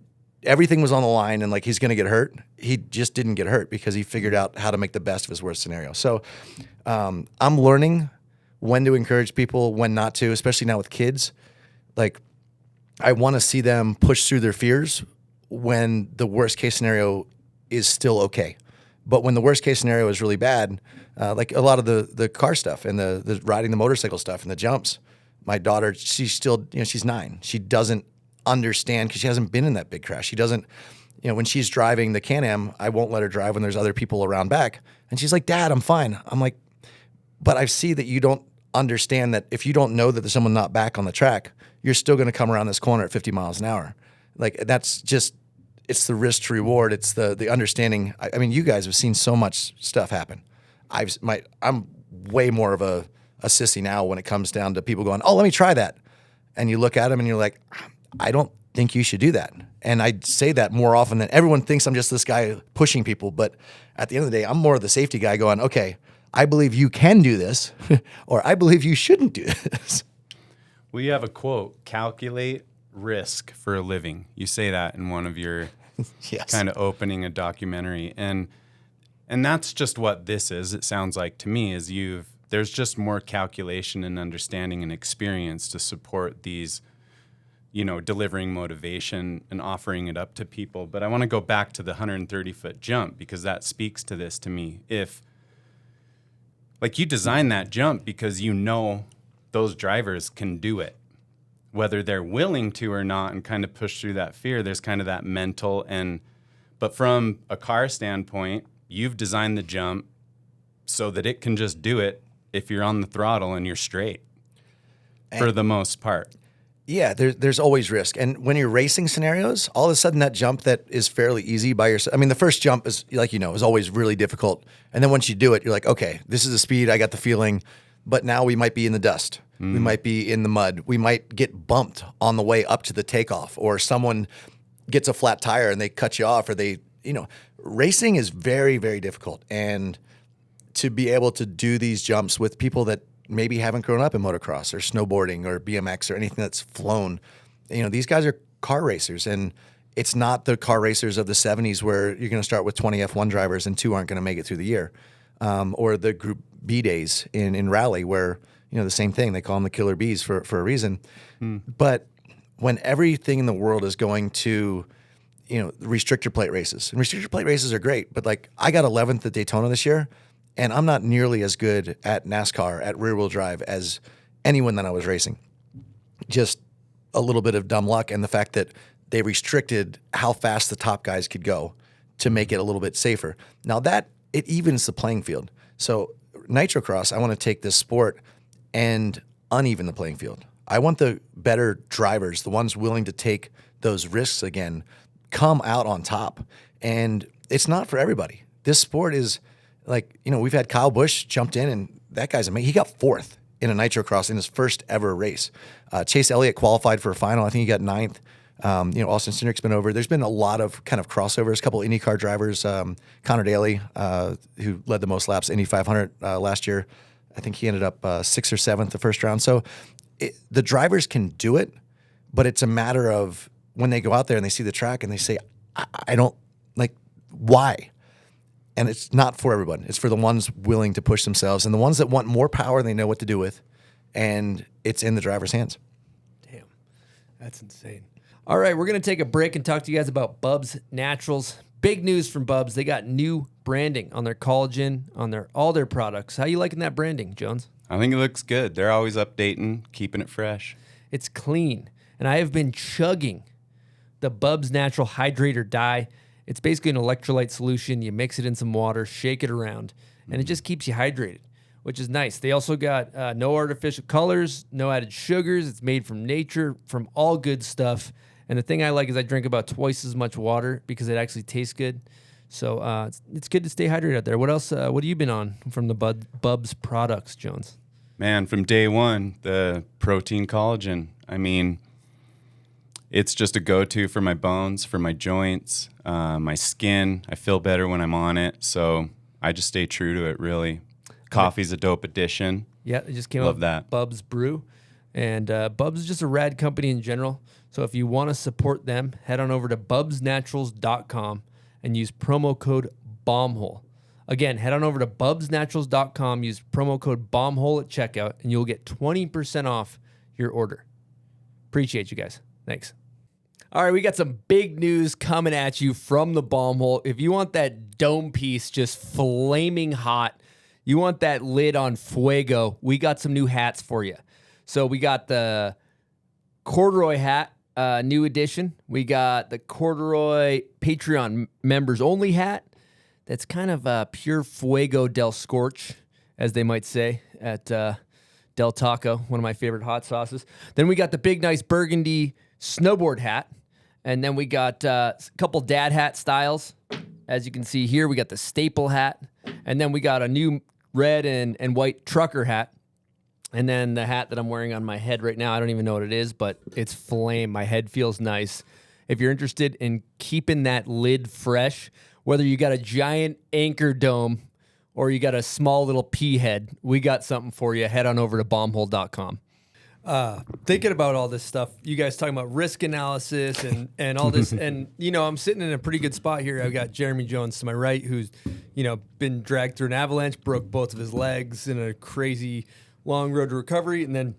everything was on the line and like he's going to get hurt, he just didn't get hurt because he figured out how to make the best of his worst scenario. So I'm learning when to encourage people, when not to, especially now with kids. Like, I want to see them push through their fears when the worst case scenario is still okay. But when the worst case scenario is really bad, like a lot of the car stuff and the riding the motorcycle stuff and the jumps, my daughter, she's still, she's 9. She doesn't understand because she hasn't been in that big crash. She doesn't, when she's driving the Can-Am, I won't let her drive when there's other people around back. And she's like, Dad, I'm fine. I'm like, but I see that you don't understand that if you don't know that there's someone not back on the track, you're still going to come around this corner at 50 miles an hour. Like, that's just, it's the risk to reward. It's the understanding. I mean, you guys have seen so much stuff happen. I'm way more of a sissy now when it comes down to people going, oh, let me try that. And you look at them and you're like, I don't think you should do that. And I say that more often than everyone thinks I'm just this guy pushing people. But at the end of the day, I'm more of the safety guy going, okay, I believe you can do this, or I believe you shouldn't do this. We have a quote, calculate risk for a living. You say that in one of your yes. kind of opening a documentary. And that's just what this is. It sounds like to me is there's just more calculation and understanding and experience to support these, delivering motivation and offering it up to people. But I want to go back to the 130-foot jump because that speaks to this to me. If, like, you designed that jump because those drivers can do it, whether they're willing to or not, and kind of push through that fear. There's kind of that mental but from a car standpoint, you've designed the jump so that it can just do it if you're on the throttle and you're straight for the most part. Yeah, there's always risk. And when you're racing scenarios, all of a sudden that jump that is fairly easy by yourself. I mean, the first jump is, like, is always really difficult. And then once you do it, you're like, okay, this is the speed. I got the feeling. But now we might be in the dust. We might be in the mud. We might get bumped on the way up to the takeoff, or someone gets a flat tire and they cut you off, or racing is very, very difficult. And to be able to do these jumps with people that maybe haven't grown up in motocross or snowboarding or BMX or anything that's flown, these guys are car racers. And it's not the car racers of the 70s where you're going to start with 20 F1 drivers and 2 aren't going to make it through the year. Or the Group B days in rally where, the same thing. They call them the killer bees for a reason. But when everything in the world is going to, restrictor plate races. And restrictor plate races are great, but like I got 11th at Daytona this year, and I'm not nearly as good at NASCAR at rear-wheel drive as anyone that I was racing. Just a little bit of dumb luck and the fact that they restricted how fast the top guys could go to make it a little bit safer. Now that it evens the playing field. So NitroCross, I want to take this sport and uneven the playing field. I want the better drivers, the ones willing to take those risks again, come out on top. And it's not for everybody. This sport is like, we've had Kyle Busch jumped in, and that guy's amazing. He got 4th in a NitroCross in his first ever race. Chase Elliott qualified for a final. I think he got 9th. Austin Cindric's been over. There's been a lot of kind of crossovers. A couple of IndyCar drivers. Connor Daly, who led the most laps Indy 500 last year. I think he ended up 6th or 7th the first round. So the drivers can do it, but it's a matter of when they go out there and they see the track and they say, I don't, like, why? And it's not for everyone. It's for the ones willing to push themselves and the ones that want more power they know what to do with. And it's in the driver's hands. Damn, that's insane. All right, we're going to take a break and talk to you guys about Bubs Naturals. Big news from Bubs. They got new branding on their collagen, on all their products. How you liking that branding, Jones? I think it looks good. They're always updating, keeping it fresh. It's clean. And I have been chugging the Bubs Natural Hydrator Dye. It's basically an electrolyte solution. You mix it in some water, shake it around, and it just keeps you hydrated, which is nice. They also got no artificial colors, no added sugars. It's made from nature, from all good stuff. And the thing I like is I drink about twice as much water because it actually tastes good. So it's good to stay hydrated out there. What else? What have you been on from the Bubs products, Jones? Man, from day one, the protein collagen. I mean, it's just a go-to for my bones, for my joints, my skin. I feel better when I'm on it. So I just stay true to it, really. Coffee's a dope addition. Yeah, it just came Love out. that. Bubs Brew. And Bubs is just a rad company in general. So if you want to support them, head on over to bubsnaturals.com and use promo code BOMBHOLE. Again, head on over to bubsnaturals.com, use promo code BOMBHOLE at checkout, and you'll get 20% off your order. Appreciate you guys. Thanks. All right, we got some big news coming at you from the Bomb Hole. If you want that dome piece just flaming hot, you want that lid on fuego, we got some new hats for you. So we got the corduroy hat, new edition. We got the corduroy Patreon members only hat. That's kind of a pure fuego del scorch, as they might say at Del Taco, one of my favorite hot sauces. Then we got the big, nice burgundy snowboard hat. And then we got a couple dad hat styles. As you can see here, we got the staple hat. And then we got a new red and white trucker hat. And then the hat that I'm wearing on my head right now, I don't even know what it is, but it's flame. My head feels nice. If you're interested in keeping that lid fresh, whether you got a giant anchor dome or you got a small little pea head, we got something for you. Head on over to bombhole.com. Thinking about all this stuff, you guys talking about risk analysis and all this, and I'm sitting in a pretty good spot here. I've got Jeremy Jones to my right, who's been dragged through an avalanche, broke both of his legs in a crazy long road to recovery, and then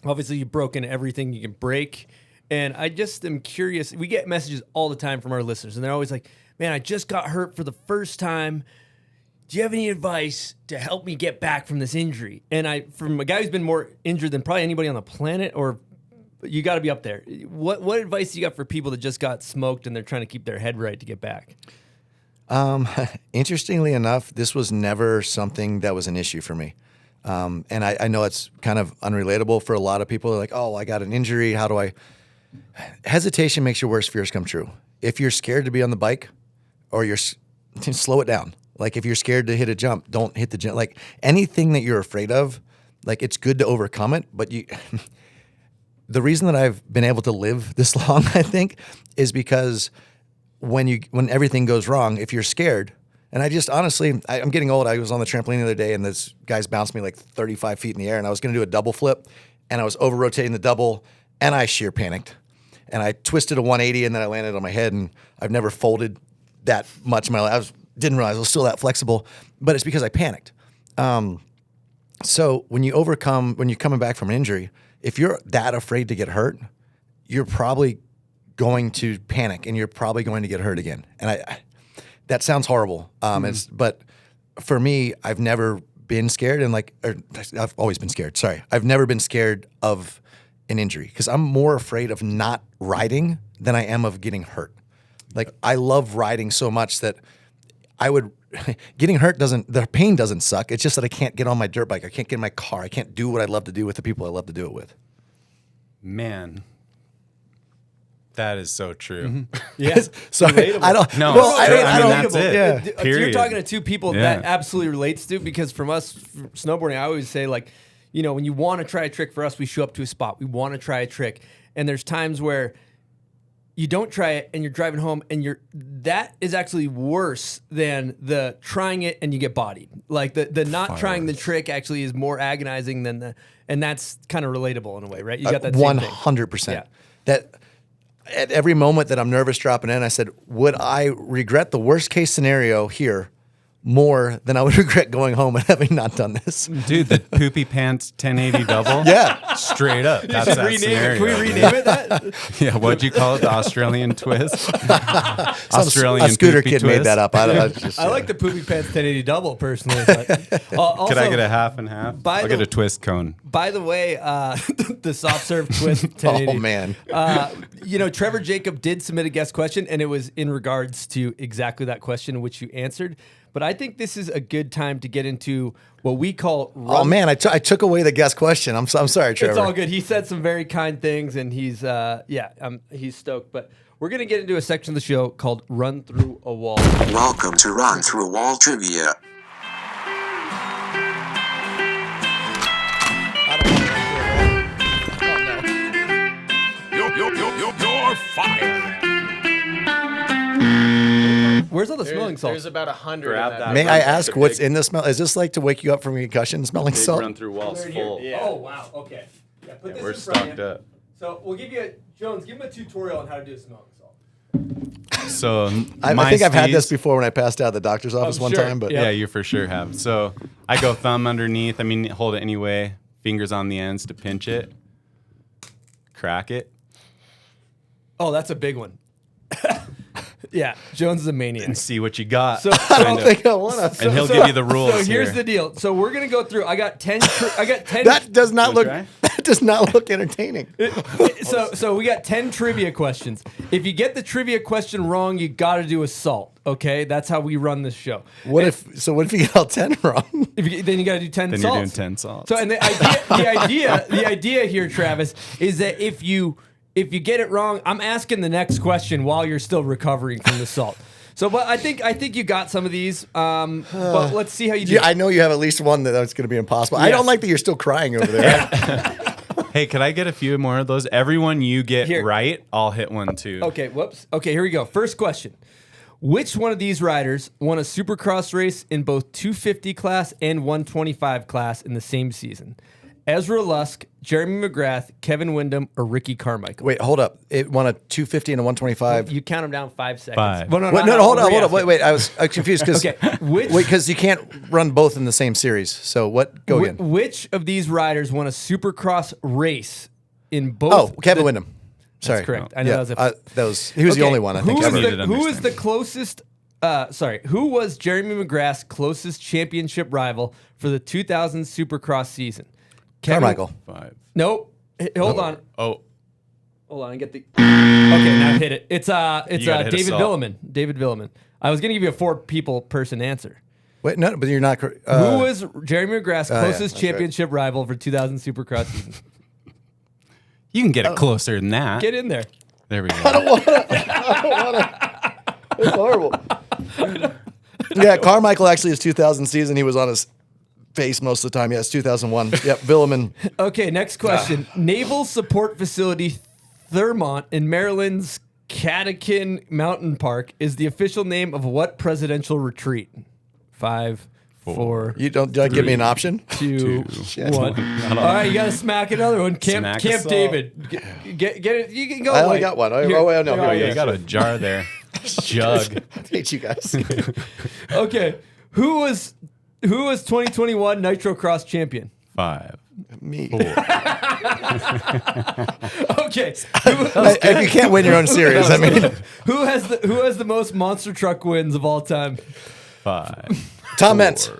obviously you've broken everything you can break. And I just am curious. We get messages all the time from our listeners, and they're always like, "Man, I just got hurt for the first time. Do you have any advice to help me get back from this injury?" And from a guy who's been more injured than probably anybody on the planet, or you got to be up there. What advice do you got for people that just got smoked and they're trying to keep their head right to get back? Interestingly enough, this was never something that was an issue for me. And I know it's kind of unrelatable for a lot of people. They're like, "Oh, I got an injury. How do I?" Hesitation makes your worst fears come true. If you're scared to be on the bike, or slow it down. Like if you're scared to hit a jump, don't hit the jump. Like anything that you're afraid of, like it's good to overcome it. But the reason that I've been able to live this long, I think, is because when everything goes wrong, if you're scared, and I just honestly, I'm getting old. I was on the trampoline the other day, and this guy's bounced me like 35 feet in the air, and I was going to do a double flip, and I was over rotating the double, and I sheer panicked, and I twisted a 180, and then I landed on my head, and I've never folded that much in my life. Didn't realize I was still that flexible, but it's because I panicked. So when you're coming back from an injury, if you're that afraid to get hurt, you're probably going to panic and you're probably going to get hurt again. And that sounds horrible. But for me, I've never been scared I've always been scared. Sorry. I've never been scared of an injury because I'm more afraid of not riding than I am of getting hurt. Like I love riding so much that getting hurt the pain doesn't suck. It's just that I can't get on my dirt bike. I can't get in my car. I can't do what I love to do with the people I love to do it with. Man, that is so true. Mm-hmm. Yeah. Sorry, I don't. No, well, I don't. that's it. Yeah. You're Period. talking to two people Yeah. that absolutely relates to, because from us snowboarding, I always say, like, you know, when you want to try a trick for us, we show up to a spot. We want to try a trick. And there's times where you don't try it and you're driving home and that is actually worse than the trying it and you get bodied. Like the not trying the trick actually is more agonizing than and that's kind of relatable in a way, right? You got that 100%. Yeah. That at every moment that I'm nervous dropping in, I said, would I regret the worst case scenario here more than I would regret going home and having not done this? Dude, the poopy pants 1080 double. Yeah. Straight up. That's that scenario. Can we rename it that? Yeah, what'd you call it? The Australian twist? Australian a scooter poopy kid twist? made that up. I like the poopy pants 1080 double personally. But, also, Could I get a half and half? I'll get a twist cone. By the way, the soft serve twist 1080. Oh, man. You know, Trevor Jacob did submit a guest question, and it was in regards to exactly that question, which you answered. But I think this is a good time to get into what we call. Oh man, I took away the guest question. I'm sorry, Trevor. It's all good. He said some very kind things, and he's stoked. But we're gonna get into a section of the show called "Run Through a Wall." Welcome to Run Through a Wall Trivia. You're fired. Where's all the smelling salts? There's about 100. Grab in that. May Run I through ask the what's big- in the smell? Is this like to wake you up from a concussion, smelling Big salt? run through walls They're here. full. Yeah. Oh wow. Okay. Yeah. Put this We're in front of stocked you. up. So we'll give you Jones. Give him a tutorial on how to do a smelling salt. So I think I've had this Steez- before when I passed out at the doctor's office one sure. time. But Yeah, you for sure have. So I go thumb underneath. I mean, hold it anyway. Fingers on the ends to pinch it. Crack it. Oh, that's a big one. Yeah, Jones is a maniac. And see what you got. So- I don't think I want to. and he'll give you the rules. So here's here. the deal. So we're gonna go through. I got 10. That does not Wanna look. try? That does not look entertaining. So we got 10 trivia questions. If you get the trivia question wrong, you got to do a salt. Okay, that's how we run this show. What if you get all 10 wrong? Then you got to do 10 Then salts. you're doing 10 salts. So and the idea here, Travis, is that if you get it wrong, I'm asking the next question while you're still recovering from the salt. So, but I think you got some of these. But let's see how you do. Yeah, I know you have at least one that's going to be impossible. I Yes. don't like that you're still crying over there. Hey, could I get a few more of those? Everyone you get Here. right, I'll hit one too. Okay, whoops. Okay, here we go. First question. Which one of these riders won a Supercross race in both 250 class and 125 class in the same season? Ezra Lusk, Jeremy McGrath, Kevin Windham, or Ricky Carmichael? Wait, hold up. It won a 250 and a 125. You count them down 5 seconds. 5. Well, Wait, no, hold up. Wait. I was confused because Okay, which- because you can't run both in the same series. So what? Go again. Which of these riders won a Supercross race in both? Oh, Kevin Wyndham. Sorry, correct. I know Yeah, that was he was the Okay, only one I think who ever. was Needed the, who was the understanding. closest? Who was Jeremy McGrath's closest championship rival for the 2000 Supercross season? Carmichael. 5. Nope. Hold on. Oh, Hold on. I get the. Okay, now hit it. It's gotta hit a David salt. Villeman. David Villeman. I was gonna give you a 4 people person answer. Wait, no, but you're not. Who was Jeremy McGrath's yeah, closest that's right. championship rival for 2000 Supercross season? you can get it closer than that. Get in there. There we go. It's horrible. Yeah, Carmichael actually is 2000 season. He was on his face most of the time. Yeah, it's 2001. Yep, Villeman. Okay, next question. Naval Support Facility Thurmont in Maryland's Catoctin Mountain Park is the official name of what presidential retreat? 5, 4, You don't give me an option. 2, Shit. 1. All right, you got to smack another one. Camp Smack Camp assault. David. Get it. You can go. I only White. got one. Oh, Here. wait, no. Here, Oh, here. yeah, you got a jar there. Jug. I hate you guys. Okay, who was 2021 NitroCross champion? 5. Me. 4. Okay, If you can't win your own series, I mean, who has the most monster truck wins of all time? 5. Tom Mentz.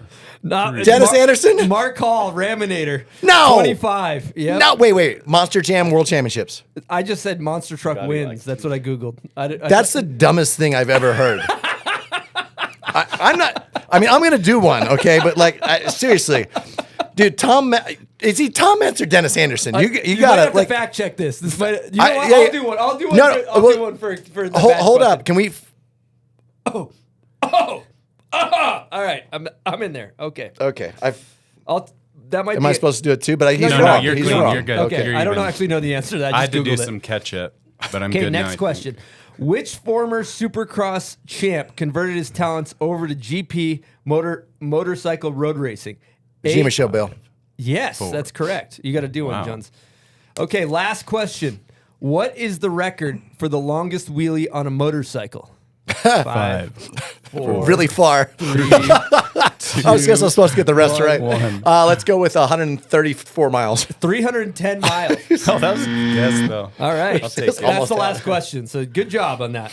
Not Dennis Anderson? Mark Hall, Raminator. No! 25. Yeah. No, wait. Monster Jam World Championships. I just said monster truck wins. That's what I googled. That's the dumbest thing I've ever heard. I'm not. I mean, I'm gonna do one, okay? But like, seriously, dude, is he Tom Mentz or Dennis Anderson? You might gotta have like to fact check this. This might. You know I- what? yeah, I'll yeah. do one. I'll do one. No, I'll well, do one for the hold bad up. question. Can we? All right, I'm in there. Okay. Okay, that might Am be I supposed to do it too? But he's No, wrong. you're He's clean. wrong. You're good. Okay, You're I don't even. actually know the answer to that. I had to do Googled it. some catch up, but I'm Okay, good now. next question. Which former Supercross champ converted his talents over to GP motorcycle road racing? G. Michelle Bill. Yes, that's correct. You got to do one, Wow. Jones. Okay, last question. What is the record for the longest wheelie on a motorcycle? 5, 4, Really far. 3, I was guess I'm supposed to get the rest right. 1. Let's go with 134 miles. 310 miles. Oh, that was a guess though. All right. I'll take That's it. the Almost last out. question. So good job on that.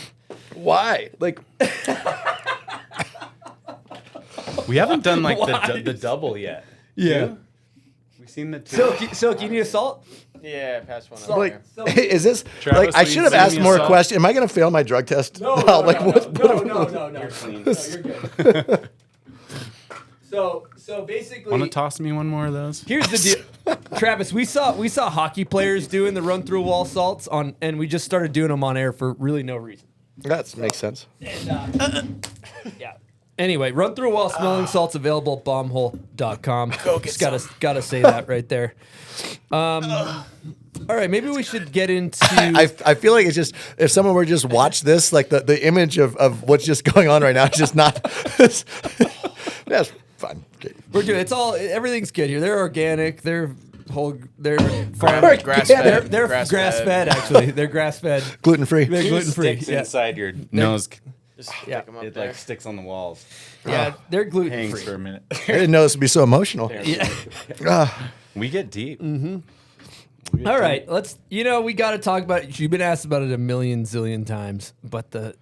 Why? Like, We haven't done like the double yet. Yeah. We've seen the two. Silk, you need a salt? Yeah, pass one. like, is this Travis, like? I will should you have send asked me a more salt? questions. Am I going to fail my drug test? No, Like, no, what- no, no. You're clean. No, you're good. So basically, Want to toss me one more of those? here's the deal, Travis. We saw hockey players doing the run through wall salts on, and we just started doing them on air for really no reason. That makes sense. Yeah. Anyway, run through wall smelling salts available at bombhole.com. Just gotta say that right there. All right, maybe we should get into. I feel like it's just if someone were to just watch this, like the image of what's just going on right now, is just not. That's fine. Okay. We're doing everything's good here. They're organic. They're farm Grass fed. They're grass fed actually. They're grass fed. Gluten free. They're gluten free. Sticks Yeah. inside your nose. Just Yeah. stick 'em up It there. like sticks on the walls. Yeah, they're gluten Hangs free. for a minute. I didn't know this would be so emotional. Yeah. We get deep. All right, we got to talk about. You've been asked about it a million zillion times, but the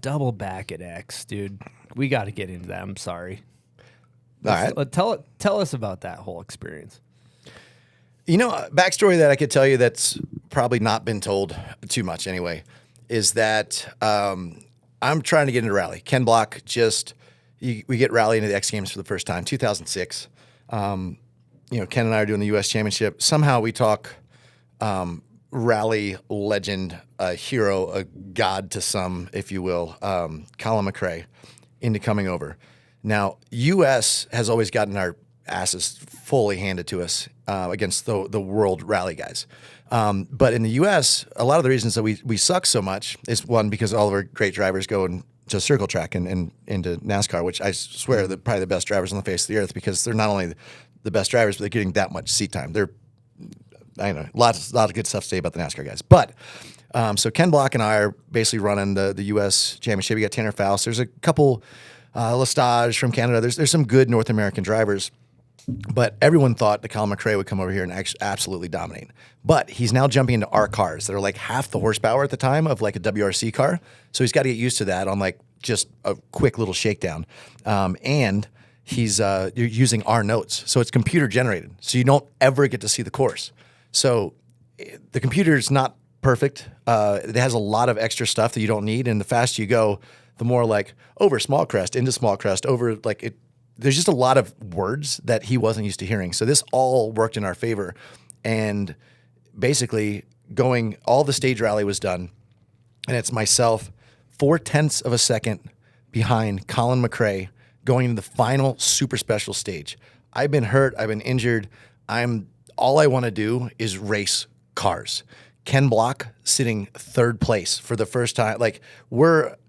double back at X, dude. We got to get into that. I'm sorry. All right. Tell us about that whole experience. You know, a backstory that I could tell you that's probably not been told too much anyway is that I'm trying to get into rally. Ken Block we get rally into the X Games for the first time, 2006. Ken and I are doing the U.S. Championship. Somehow we talk rally legend, a hero, a god to some, if you will, Colin McRae, into coming over. Now, U.S. has always gotten our asses fully handed to us against the world rally guys. But in the U.S., a lot of the reasons that we suck so much is, one, because all of our great drivers go into circle track and into NASCAR, which I swear they're probably the best drivers on the face of the earth because they're not only the best drivers, but they're getting that much seat time. I know, lot of good stuff to say about the NASCAR guys. But so Ken Block and I are basically running the U.S. Championship. We got Tanner Faust. There's a couple Lestage from Canada. There's some good North American drivers. But everyone thought that Colin McRae would come over here and absolutely dominate. But he's now jumping into our cars that are like half the horsepower at the time of like a WRC car. So he's got to get used to that on like just a quick little shakedown. And he's you're using our notes. So it's computer generated. So you don't ever get to see the course. So the computer is not perfect. It has a lot of extra stuff that you don't need. And the faster you go, the more like over small crest, into small crest, over like it. There's just a lot of words that he wasn't used to hearing. So this all worked in our favor. And basically all the stage rally was done. And it's myself 0.4 of a second behind Colin McRae going into the final super special stage. I've been hurt. I've been injured. All I want to do is race cars. Ken Block sitting third place for the first time. Like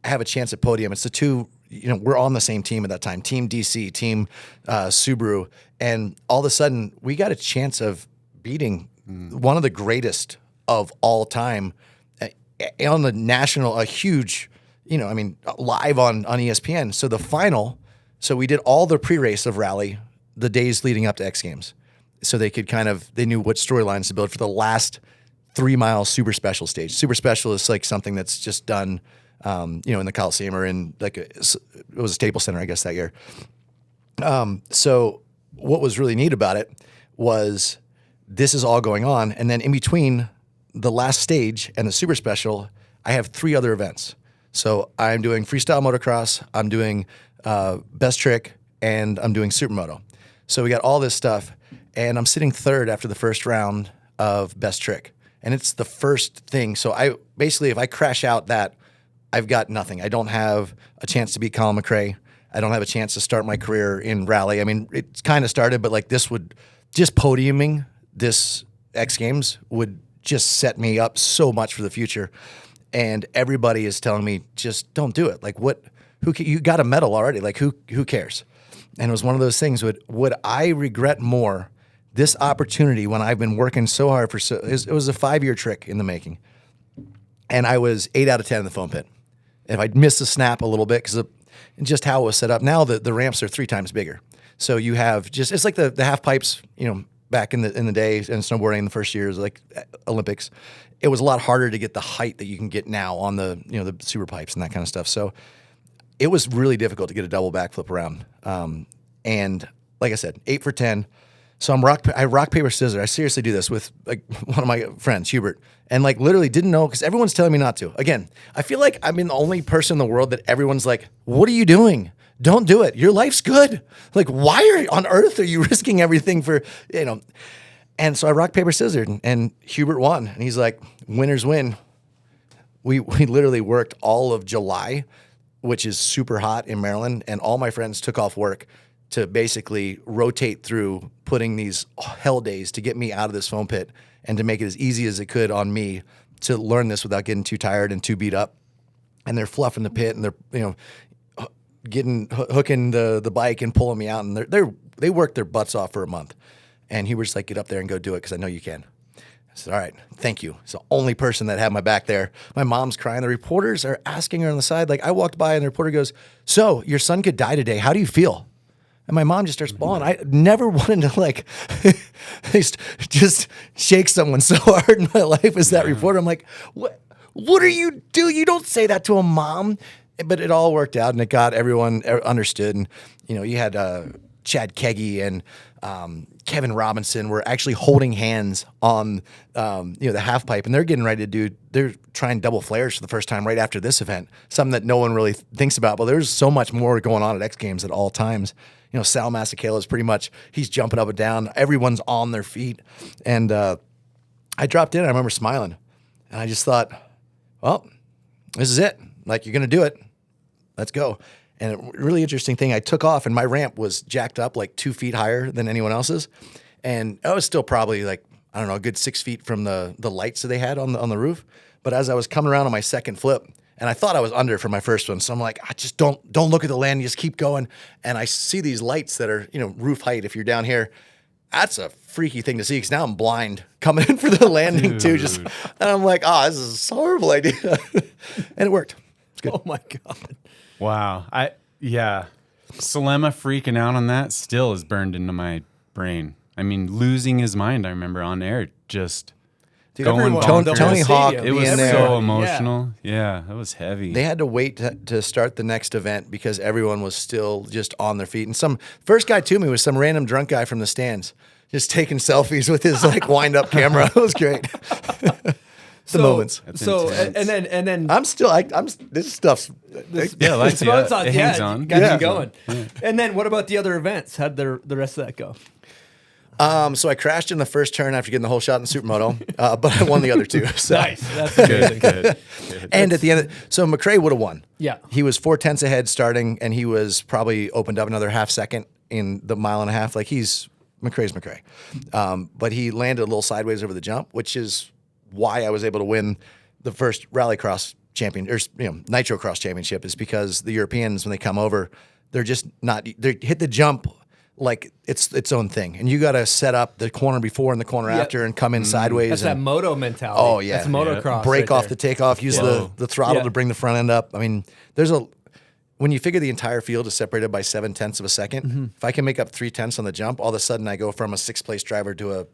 have a chance at podium. It's the two, we're on the same team at that time, Team DC, Team Subaru. And all of a sudden we got a chance of beating one of the greatest of all time on the national, a huge, live on ESPN. So the final, we did all the pre-race of rally the days leading up to X Games. So they knew what storylines to build for the last 3 mile super special stage. Super special is like something that's just done, in the Coliseum or in it was a Staples Center, I guess, that year. So what was really neat about it was this is all going on. And then in between the last stage and the super special, I have 3 other events. So I'm doing freestyle motocross, I'm doing best trick, and I'm doing supermoto. So we got all this stuff, and I'm sitting third after the first round of best trick. And it's the first thing. So if I crash out that, I've got nothing. I don't have a chance to beat Colin McRae. I don't have a chance to start my career in rally. I mean, it's kind of started, but like this would just podiuming this X Games would just set me up so much for the future. And everybody is telling me, just don't do it. Like you got a medal already. Like who cares? And it was one of those things. Would I regret more this opportunity when I've been working so hard for it was a 5-year trick in the making. And I was 8 out of 10 in the foam pit. If I'd missed a snap a little bit because just how it was set up, now the ramps are 3 times bigger. So you have it's like the half pipes, back in the day in snowboarding in the first years, like Olympics, it was a lot harder to get the height that you can get now on the the super pipes and that kind of stuff. So it was really difficult to get a double backflip around. And like I said, 8 for 10. So I rock, paper, scissors. I seriously do this with like one of my friends, Hubert, and like literally didn't know because everyone's telling me not to. Again, I feel like I'm the only person in the world that everyone's like, what are you doing? Don't do it. Your life's good. Like, why on earth are you risking everything for, And so I rock, paper, scissors, and Hubert won. And he's like, winners win. We literally worked all of July, which is super hot in Maryland, and all my friends took off work to basically rotate through putting these hell days to get me out of this foam pit and to make it as easy as it could on me to learn this without getting too tired and too beat up. And they're fluffing the pit and they're, hooking the bike and pulling me out. And they worked their butts off for a month. And he was just like, get up there and go do it because I know you can. I said, all right, thank you. It's the only person that had my back there. My mom's crying. The reporters are asking her on the side. Like I walked by and the reporter goes, so your son could die today. How do you feel? And my mom just starts bawling. I never wanted to like just shake someone so hard in my life as that reporter. I'm like, what are you doing? You don't say that to a mom. But it all worked out and it got everyone understood. And, you had Chad Keggy and Kevin Robinson were actually holding hands on, the half pipe. And they're getting ready they're trying double flares for the first time right after this event. Something that no one really thinks about. But there's so much more going on at X Games at all times. Sal Masakela is pretty much, he's jumping up and down. Everyone's on their feet. And I dropped in. I remember smiling. And I just thought, well, this is it. Like, you're going to do it. Let's go. And a really interesting thing, I took off and my ramp was jacked up like 2 feet higher than anyone else's. And I was still probably like, I don't know, a good 6 feet from the lights that they had on the roof. But as I was coming around on my second flip, and I thought I was under for my first one. So I'm like, I just don't look at the land, just keep going. And I see these lights that are, roof height if you're down here. That's a freaky thing to see because now I'm blind coming in for the landing too. And I'm like, this is a horrible idea. And it worked. It's good. Oh my God. Wow. Salema freaking out on that still is burned into my brain. I mean, losing his mind, I remember on air, just going bonkers. Tony Hawk, it was so emotional. Yeah, that was heavy. They had to wait to start the next event because everyone was still just on their feet. And first guy to me was some random drunk guy from the stands, just taking selfies with his like wind up camera. It was great. Moments. And then I'm still this stuff's it hangs on. Got you going. Yeah. And then what about the other events? How'd the rest of that go? So I crashed in the first turn after getting the whole shot in Supermoto, but I won the other 2. So. Nice. That's good. And at the end, so McRae would have won. Yeah. He was 4/10 ahead starting, and he was probably opened up another half second in the mile and a half. Like McRae's McRae. But he landed a little sideways over the jump, which is why I was able to win the first rallycross NitroCross championship is because the Europeans, when they come over, they're just not, they hit the jump like it's its own thing. And you got to set up the corner before and the corner after and come in sideways. That's that moto mentality. Oh, yeah. That's motocross. Break off the takeoff, use the throttle to bring the front end up. I mean, when you figure the entire field is separated by 7/10 of a second, if I can make up 3/10 on the jump, all of a sudden I go from a 6th place driver to a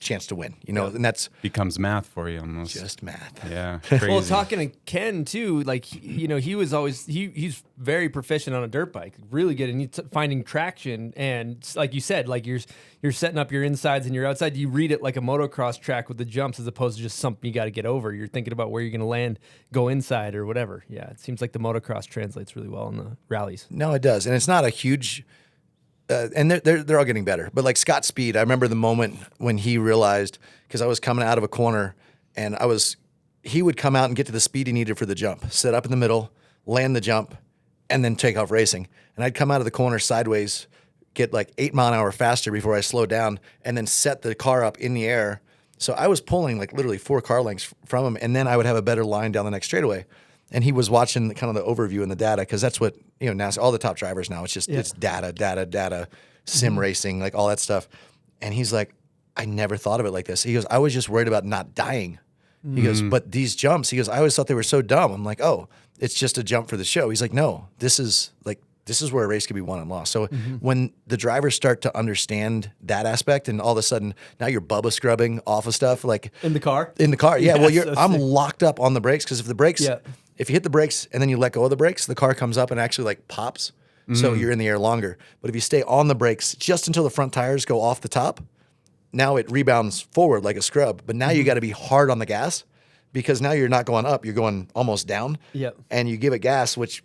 chance to win, and that's becomes math for you almost. Just math. Yeah. Crazy. Well, talking to Ken too, like he was always he's very proficient on a dirt bike, really good, and he's finding traction. And like you said, like you're setting up your insides and your outside. You read it like a motocross track with the jumps as opposed to just something you got to get over. You're thinking about where you're going to land, go inside or whatever. Yeah, it seems like the motocross translates really well in the rallies. No, it does, and it's not a huge. And they're all getting better. But like Scott Speed, I remember the moment when he realized, because I was coming out of a corner and he would come out and get to the speed he needed for the jump, sit up in the middle, land the jump, and then take off racing. And I'd come out of the corner sideways, get like 8 mile an hour faster before I slowed down, and then set the car up in the air. So I was pulling like literally 4 car lengths from him, and then I would have a better line down the next straightaway. And he was watching kind of the overview and the data, because that's what, NASCAR, all the top drivers now, it's just, it's data, sim racing, like all that stuff. And he's like, I never thought of it like this. He goes, I was just worried about not dying. He goes, but these jumps, he goes, I always thought they were so dumb. I'm like, oh, it's just a jump for the show. He's like, no, this is where a race can be won and lost. So when the drivers start to understand that aspect, and all of a sudden now you're Bubba scrubbing off of stuff, like In the car? Yeah. Well, so I'm sick. locked up on the brakes, because if the brakes, if you hit the brakes and then you let go of the brakes, the car comes up and actually like pops. So you're in the air longer. But if you stay on the brakes just until the front tires go off the top, now it rebounds forward like a scrub. But now you got to be hard on the gas, because now you're not going up, you're going almost down. Yep. And you give it gas, which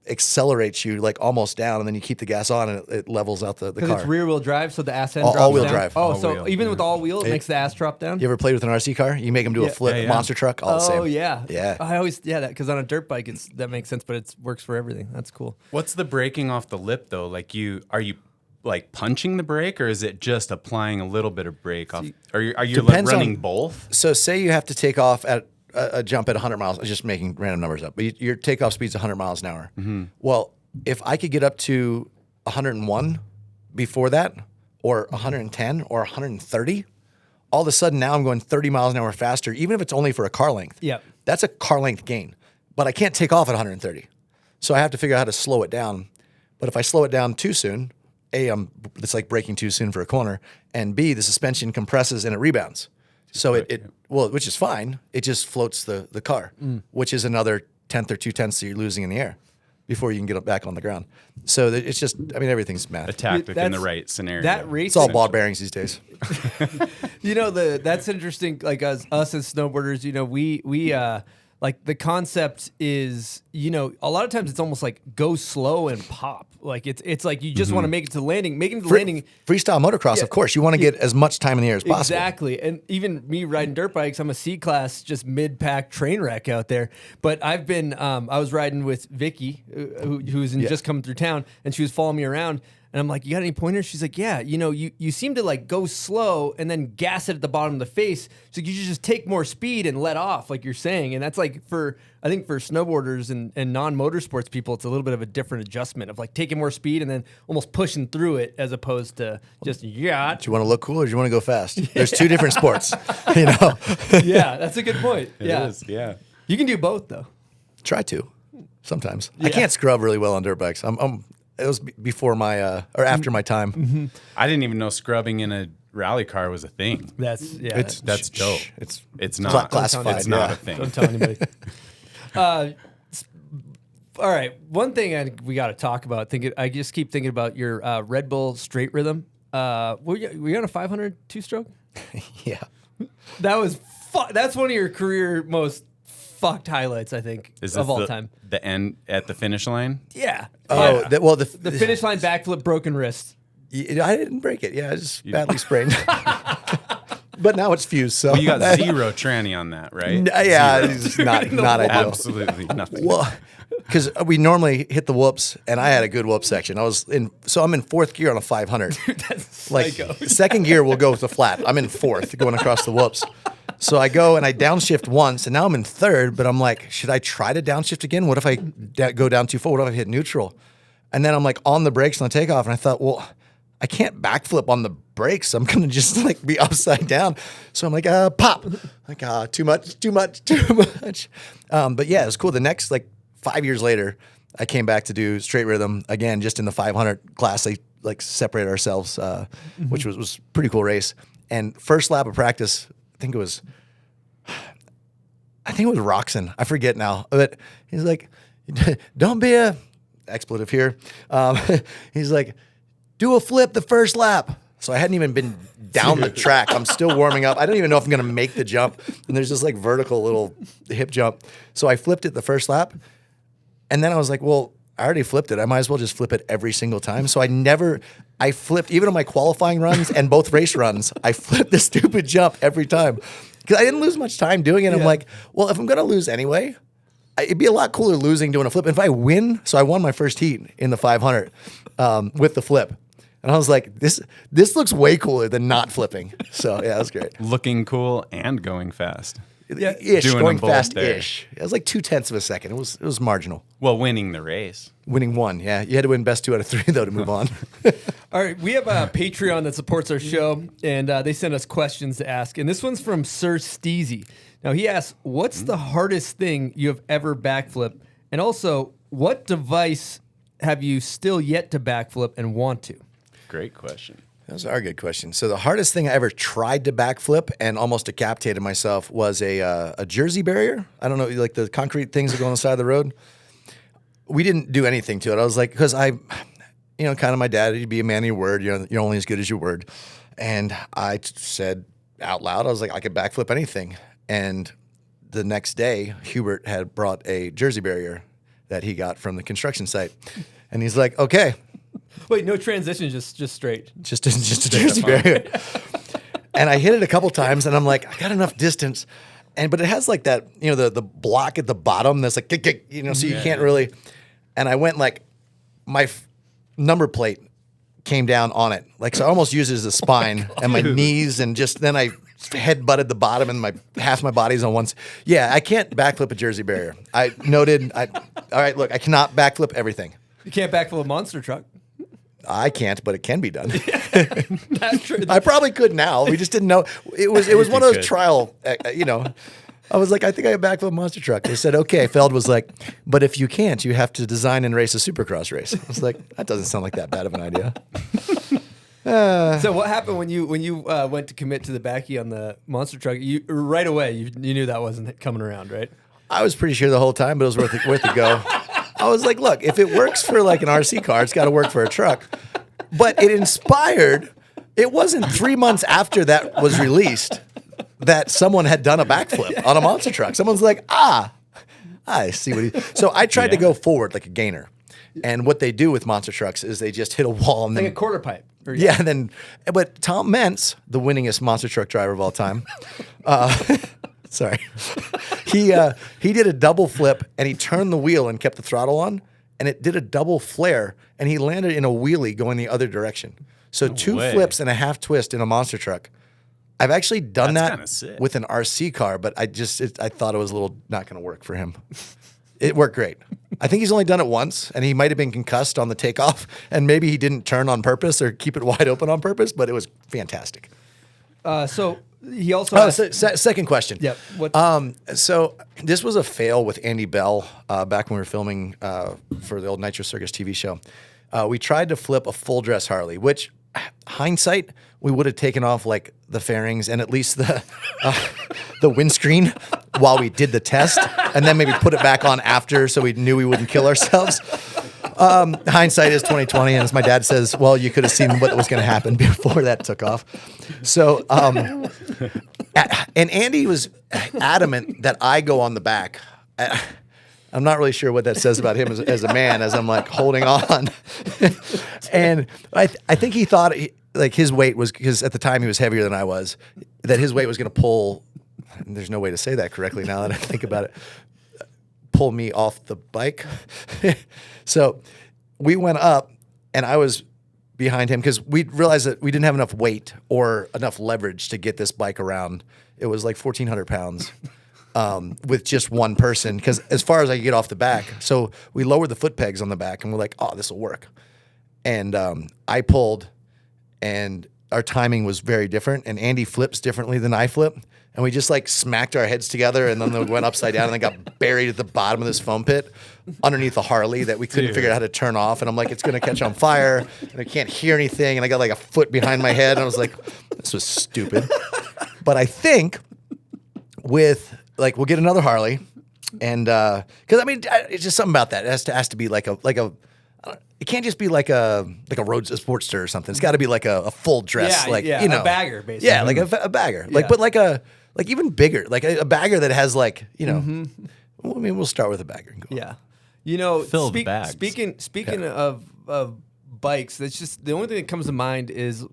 accelerates you like almost down, and then you keep the gas on, and it levels out the Because car. it's rear wheel drive, so the ass end All- drops all-wheel down. drive. Oh, All so wheel, even with all wheel, it makes the ass drop down? You ever played with an RC car? You make them do a flip, Yeah. monster truck, all the same. Oh, yeah. Yeah. I always, that, because on a dirt bike, that makes sense, but it works for everything. That's cool. What's the braking off the lip though? Like are you like punching the brake, or is it just applying a little bit of brake off? Are you like Depends running on- both? So say you have to take off at a jump at 100 miles. I'm just making random numbers up, but your takeoff speed's 100 miles an hour. Well, if I could get up to 101 before that, or 110 or 130, all of a sudden now I'm going 30 miles an hour faster, even if it's only for a car length. Yep. That's a car length gain, but I can't take off at 130. So I have to figure out how to slow it down. But if I slow it down too soon, A, it's like braking too soon for a corner, and B, the suspension compresses and it rebounds. So which is fine. It just floats the car, which is another 1/10 or 2/10 that you're losing in the air before you can get it back on the ground. So it's just, everything's math. A tactic in the That's- right scenario. That race, It's all ball bearings these days. that's interesting. Like us as snowboarders, we like the concept is, a lot of times it's almost like go slow and pop. Like it's like you just want to make it to landing, making the landing. Freestyle motocross, of course, you want to get as much time in the air as possible. Exactly. And even me riding dirt bikes, I'm a C class, just mid-pack train wreck out there. But I've been, I was riding with Vicky, who's just coming through town, and she was following me around. And I'm like, you got any pointers? She's like, yeah, you seem to like go slow and then gas it at the bottom of the face. So you should just take more speed and let off, like you're saying. And that's like I think for snowboarders and non-motorsports people, it's a little bit of a different adjustment of like taking more speed and then almost pushing through it, as opposed to just, Do you want to look cool, or do you want to go fast? There's two different sports, Yeah, that's a good point. It is, yeah. You can do both though. Try to, sometimes. I can't scrub really well on dirt bikes. It was before my, or after my time. I didn't even know scrubbing in a rally car was a thing. That's That's dope. It's not classified. It's not a thing. Don't tell anybody. All right, one thing we got to talk about. I just keep thinking about your Red Bull straight rhythm. Were you on a 500 two-stroke? Yeah. That was that's one of your career most fucked highlights, I think, of all time. The end at the finish line? Yeah. Oh, Yeah. the The finish line backflip, broken wrist. I didn't break it. Yeah, I just badly sprained. But now it's fused. So Well, you got zero tranny on that, right? Yeah, Zero. it's not ideal. Absolutely nothing. Well, because we normally hit the whoops, and I had a good whoop section. I'm in fourth gear on a 500. That's Like psycho. second gear, we'll go with the flat. I'm in fourth, going across the whoops. So I go and I downshift once, and now I'm in third. But I'm like, should I try to downshift again? What if I go down too far? What if I hit neutral? And then I'm like on the brakes on the takeoff, and I thought, well, I can't backflip on the brakes. I'm gonna just like be upside down. So I'm like, pop. Like, too much. But yeah, it was cool. The next 5 years later, I came back to do straight rhythm again, just in the 500 class. They separate ourselves, which was a pretty cool race. And first lap of practice, I think it was Roxon. I forget now, but he's like, don't be a expletive here. He's like, do a flip the first lap. So I hadn't even been down the track. I'm still warming up. I don't even know if I'm going to make the jump. And there's this vertical little hip jump. So I flipped it the first lap. And then I was like, well, I already flipped it. I might as well just flip it every single time. So I flipped, even on my qualifying runs and both race runs, I flipped the stupid jump every time. Because I didn't lose much time doing it. I'm like, well, if I'm going to lose anyway, it'd be a lot cooler losing doing a flip. And if I win, so I won my first heat in the 500 with the flip. And I was like, this looks way cooler than not flipping. So yeah, that was great. Looking cool and going fast. Yeah, Doing them going both fast-ish. It was like 0.2 of a second. It was marginal. Well, winning the race. Winning one, yeah. You had to win best 2 out of 3 though to move on. All right, we have a Patreon that supports our show, and they send us questions to ask. And this one's from Sir Steezy. Now he asks, "What's the hardest thing you have ever backflipped? And also, what device have you still yet to backflip and want to?" Great question. Those are good questions. So the hardest thing I ever tried to backflip and almost decapitated myself was a jersey barrier. I don't know, like the concrete things that go on the side of the road. We didn't do anything to it. I was like, because kind of my dad, you'd be a man of your word. You're only as good as your word. And I said out loud, I was like, I could backflip anything. And the next day, Hubert had brought a jersey barrier that he got from the construction site. And he's like, okay. Wait, no transition, just straight. Just a jersey barrier. And I hit it a couple times, and I'm like, I got enough distance. But it has like that, the block at the bottom that's like, so you can't really. And I went like, my number plate came down on it. Like, so I almost used it as a spine and my knees, and then I head butted the bottom, and half my body's on one. Yeah, I can't backflip a jersey barrier. All right, look, I cannot backflip everything. You can't backflip a monster truck. I can't, but it can be done. That's true. I probably could now. We just didn't know. It was one of those trial, I was like, I think I can backflip a monster truck. They said, okay. Feld was like, but if you can't, you have to design and race a supercross race. I was like, that doesn't sound like that bad of an idea. So what happened when you went to commit to the backy on the monster truck? You right away you knew that wasn't coming around, right? I was pretty sure the whole time, but it was worth a go. I was like, look, if it works for like an RC car, it's got to work for a truck. But it inspired. It wasn't 3 months after that was released that someone had done a backflip on a monster truck. Someone's like, I see what he. So I tried to go forward like a gainer. And what they do with monster trucks is they just hit a wall and like then a quarter pipe. But Tom Mentz, the winningest monster truck driver of all time, sorry, he did a double flip and he turned the wheel and kept the throttle on, and it did a double flare and he landed in a wheelie going the other direction. So two flips and a half twist in a monster truck. I've actually done that with an RC car, but I thought it was a little not going to work for him. It worked great. I think he's only done it once, and he might have been concussed on the takeoff, and maybe he didn't turn on purpose or keep it wide open on purpose, but it was fantastic. So he also second question. Yep. So this was a fail with Andy Bell back when we were filming for the old Nitro Circus TV show. We tried to flip a full dress Harley, which hindsight, we would have taken off like the fairings and at least the windscreen while we did the test, and then maybe put it back on after so we knew we wouldn't kill ourselves. Hindsight is 2020, and as my dad says, well, you could have seen what was going to happen before that took off. So, and Andy was adamant that I go on the back. I'm not really sure what that says about him as a man, as I'm like holding on. And I think he thought like his weight was, because at the time he was heavier than I was, that his weight was going to pull, and there's no way to say that correctly now that I think about it, pull me off the bike. So we went up and I was behind him because we realized that we didn't have enough weight or enough leverage to get this bike around. It was like 1,400 pounds. With just one person, because as far as I could get off the back. So we lowered the foot pegs on the back and we're like, oh, this will work. And I pulled, and our timing was very different, and Andy flips differently than I flip. And we just like smacked our heads together, and then they went upside down and then got buried at the bottom of this foam pit underneath a Harley that we couldn't figure out how to turn off. And I'm like, it's going to catch on fire, and I can't hear anything. And I got like a foot behind my head, and I was like, this was stupid. But I think we'll get another Harley, and because I mean, it's just something about that. It has to be like a. It can't just be like a road Sportster or something. It's got to be like a full dress, a bagger, basically. Yeah, like a bagger, but like even bigger, like a bagger that has like Well, I mean, we'll start with a bagger. And go Yeah, fill the bags. Speaking of bikes, that's just the only thing that comes to mind is.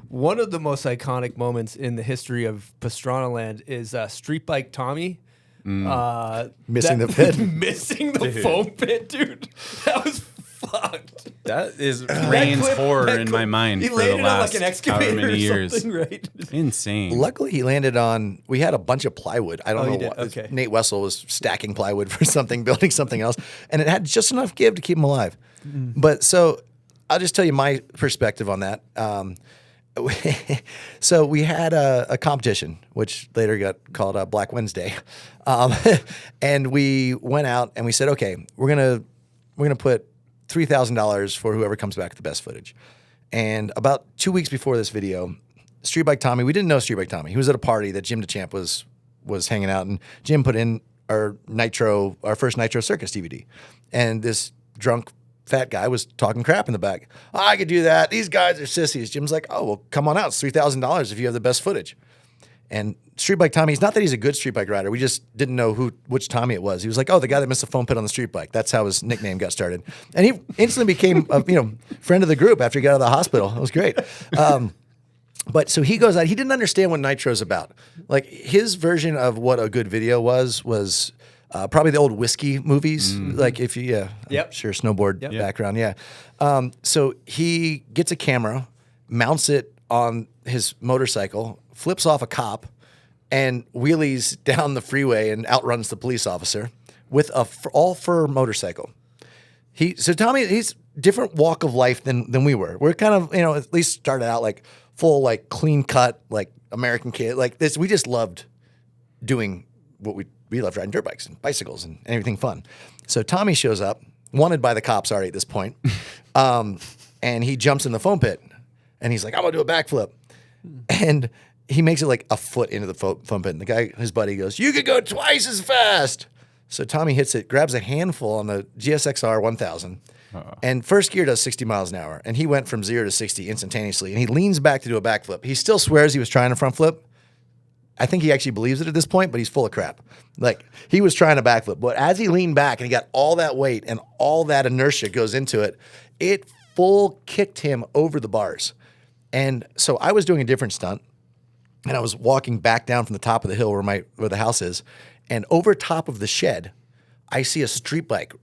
One of the most iconic moments in the history of Pastrana Land is Street Bike Tommy Missing the pit. Missing the foam pit, dude. That was fucked. That is reigns horror in my mind He for the landed on last like an excavator however many or years. something, right? Insane. Luckily, he landed on. We had a bunch of plywood. I don't Oh, know you did? what. Okay. Nate Wessel was stacking plywood for something, building something else, and it had just enough give to keep him alive. But so, I'll just tell you my perspective on that. So we had a competition, which later got called Black Wednesday, and we went out and we said, okay, we're gonna put $3,000 for whoever comes back with the best footage. And about 2 weeks before this video, Dirtbike Tommy, we didn't know Dirtbike Tommy. He was at a party that Jim DeChamp was hanging out, and Jim put in our first Nitro Circus DVD. And this drunk fat guy was talking crap in the back. Oh, I could do that. These guys are sissies. Jim's like, oh, well, come on out. It's $3,000 if you have the best footage. And Dirtbike Tommy, it's not that he's a good street bike rider. We just didn't know which Tommy it was. He was like, oh, the guy that missed a foam pit on the street bike. That's how his nickname got started. And he instantly became a friend of the group after he got out of the hospital. It was great. But so he goes out. He didn't understand what Nitro's about. Like his version of what a good video was probably the old whiskey movies. Like if you, Yep. sure, snowboard background, yeah. So he gets a camera, mounts it on his motorcycle, flips off a cop, and wheelies down the freeway and outruns the police officer with a all fur motorcycle. So Tommy, he's different walk of life than we were. We're kind of, at least started out like full, like clean cut, like American kid, like this. We just loved doing what we loved, riding dirt bikes and bicycles and everything fun. So Tommy shows up, wanted by the cops already at this point, and he jumps in the foam pit, and he's like, I'm gonna do a backflip. And he makes it like a foot into the foam pit. And the guy, his buddy, goes, you could go twice as fast. So Tommy hits it, grabs a handful on the GSXR 1000, and first gear does 60 miles an hour. And he went from 0 to 60 instantaneously. And he leans back to do a backflip. He still swears he was trying a front flip. I think he actually believes it at this point, but he's full of crap. Like, he was trying a backflip. But as he leaned back and he got all that weight and all that inertia goes into it, it full kicked him over the bars. And so I was doing a different stunt. And I was walking back down from the top of the hill where the house is. And over top of the shed, I see a street bike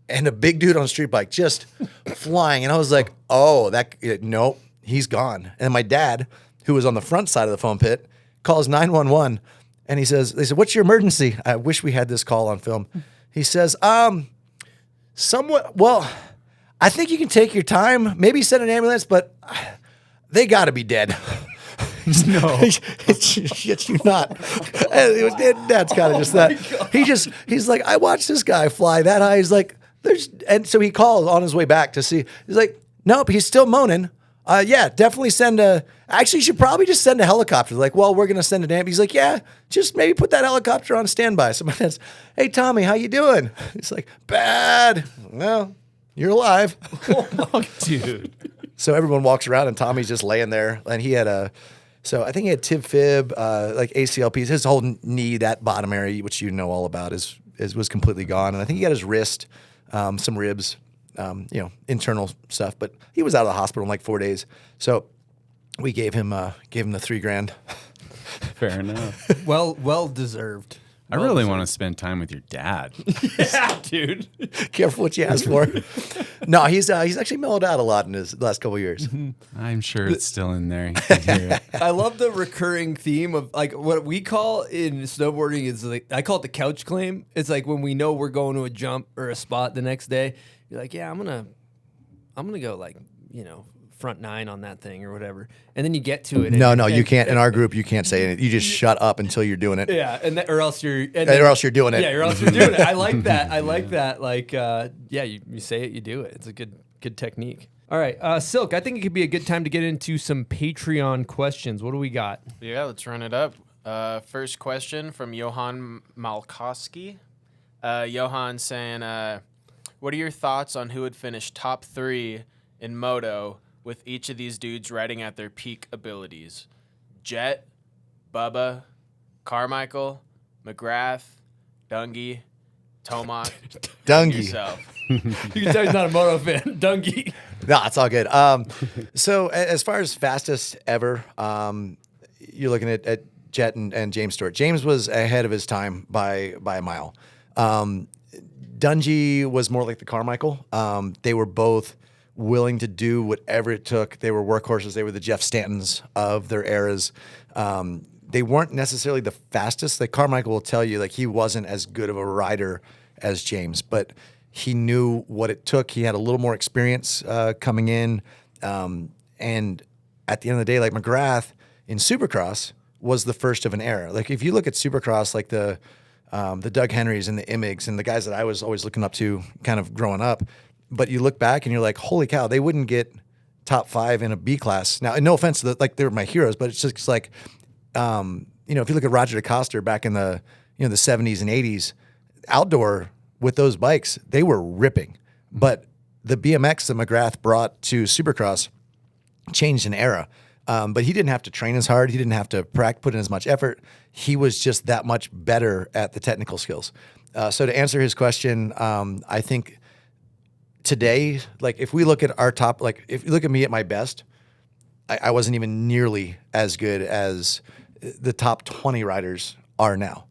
and a big dude on a street bike just flying. And I was like, oh, nope, he's gone. And my dad, who was on the front side of the foam pit, calls 911. And they said, what's your emergency? I wish we had this call on film. He says, I think you can take your time, maybe send an ambulance, but they got to be dead. No, shit, you not. Dad's kind of just that. He's like, I watched this guy fly that high. He's like, and so he calls on his way back to see. He's like, nope, he's still moaning. Yeah, definitely actually, you should probably just send a helicopter. Like, well, we're gonna send an ambulance. He's like, yeah, just maybe put that helicopter on standby. Somebody says, hey, Tommy, how you doing? He's like, bad. Well, you're alive. Oh, dude. So everyone walks around and Tommy's just laying there, and he had so I think he had tib fib, like ACLPs. His whole knee, that bottom area, which you know all about, was completely gone. And I think he got his wrist, some ribs, internal stuff. But he was out of the hospital in like 4 days. So we gave him the $3,000. Fair enough. Well deserved. I really want to spend time with your dad. Yeah, dude. Careful what you ask for. No, he's actually mellowed out a lot in his last couple of years. I'm sure it's still in there. You can hear it. I love the recurring theme of like what we call in snowboarding is like, I call it the couch claim. It's like when we know we're going to a jump or a spot the next day, you're like, yeah, I'm gonna go like, front 9 on that thing or whatever. And then you get to it. No, you can't. In our group, you can't say anything. You just shut up until you're doing it. Yeah, or else you're doing it. Yeah, or else you're doing it. I like that. I like that. Like, you say it, you do it. It's a good technique. All right, Silk, I think it could be a good time to get into some Patreon questions. What do we got? Yeah, let's run it up. First question from Johan Malkowski. Johan saying, what are your thoughts on who would finish top 3 in Moto with each of these dudes riding at their peak abilities? Jet, Bubba, Carmichael, McGrath, Dungy, Tomac, Dungy. yourself. You can tell he's not a Moto fan. Dungy. No, it's all good. So as far as fastest ever, you're looking at Jet and James Stewart. James was ahead of his time by a mile. Dungy was more like the Carmichael. They were both willing to do whatever it took. They were workhorses. They were the Jeff Stantons of their eras. They weren't necessarily the fastest. Like Carmichael will tell you, like he wasn't as good of a rider as James, but he knew what it took. He had a little more experience coming in. And at the end of the day, like McGrath in Supercross was the first of an era. Like if you look at Supercross, like the Doug Henrys and the Immigs and the guys that I was always looking up to kind of growing up, but you look back and you're like, holy cow, they wouldn't get top 5 in a B class. Now, no offense to like they're my heroes, but it's just like, if you look at Roger DeCoster back in the the 70s and 80s, outdoor with those bikes, they were ripping. But the BMX that McGrath brought to Supercross changed an era. But he didn't have to train as hard. He didn't have to put in as much effort. He was just that much better at the technical skills. So to answer his question, I think today, like if we look at our top, like if you look at me at my best, I wasn't even nearly as good as the top 20 riders are now.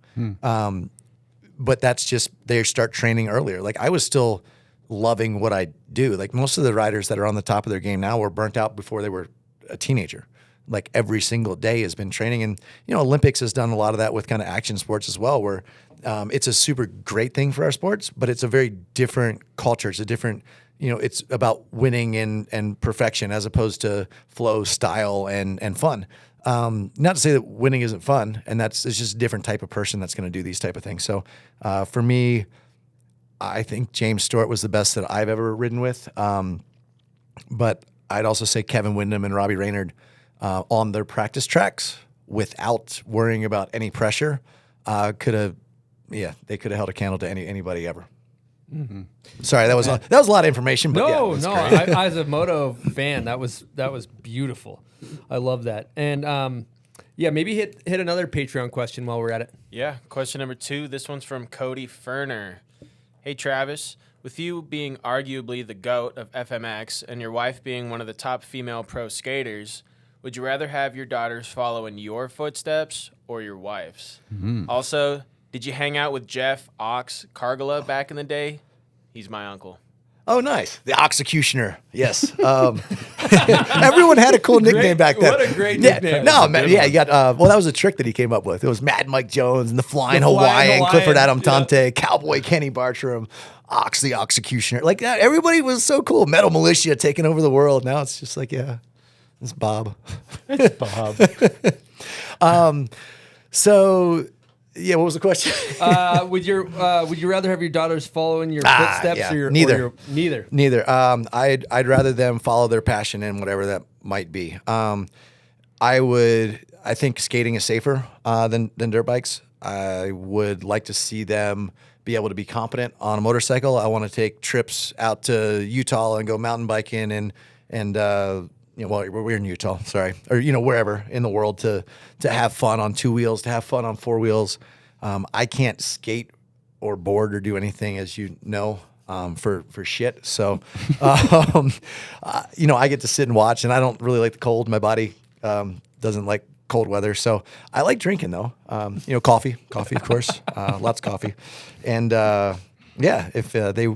But that's just, they start training earlier. Like I was still loving what I do. Like most of the riders that are on the top of their game now were burnt out before they were a teenager. Like every single day has been training. And, Olympics has done a lot of that with kind of action sports as well, where it's a super great thing for our sports, but it's a very different culture. It's a different, it's about winning and perfection as opposed to flow, style, and fun. Not to say that winning isn't fun, and it's just a different type of person that's going to do these type of things. So for me, I think James Stewart was the best that I've ever ridden with. But I'd also say Kevin Windham and Robbie Reynard on their practice tracks without worrying about any pressure they could have held a candle to anybody ever. Mm-hmm. Sorry, that was a lot of information. But no, great. I as a moto fan, that was beautiful. I love that. And maybe hit another Patreon question while we're at it. Yeah, question number 2. This one's from Cody Ferner. Hey, Travis. With you being arguably the GOAT of FMX and your wife being one of the top female pro skaters, would you rather have your daughters follow in your footsteps or your wife's? Mm-hmm. Also, did you hang out with Jeff Ox Cargala back in the day? He's my uncle. Oh, nice. The Executioner. Yes. Everyone had a cool nickname back then. What a great nickname. No, man. Yeah, you got, that was a trick that he came up with. It was Mad Mike Jones and the Flying Hawaiian, Clifford Adam Tante, Cowboy Kenny Bartram, Ox the Executioner. Like, everybody was so cool. Metal Militia taking over the world. Now it's just like, it's Bob. It's Bob. So... Yeah, what was the question? Would you rather have your daughters follow in your footsteps or neither? Neither. I'd rather them follow their passion in whatever that might be. I think skating is safer than dirt bikes. I would like to see them be able to be competent on a motorcycle. I want to take trips out to Utah and go mountain biking and we're in Utah, sorry, or wherever in the world to have fun on 2 wheels, to have fun on 4 wheels. I can't skate or board or do anything, as you know, for shit. So, I get to sit and watch, and I don't really like the cold. My body doesn't like cold weather, so I like drinking though. Coffee, of course, lots of coffee, and if they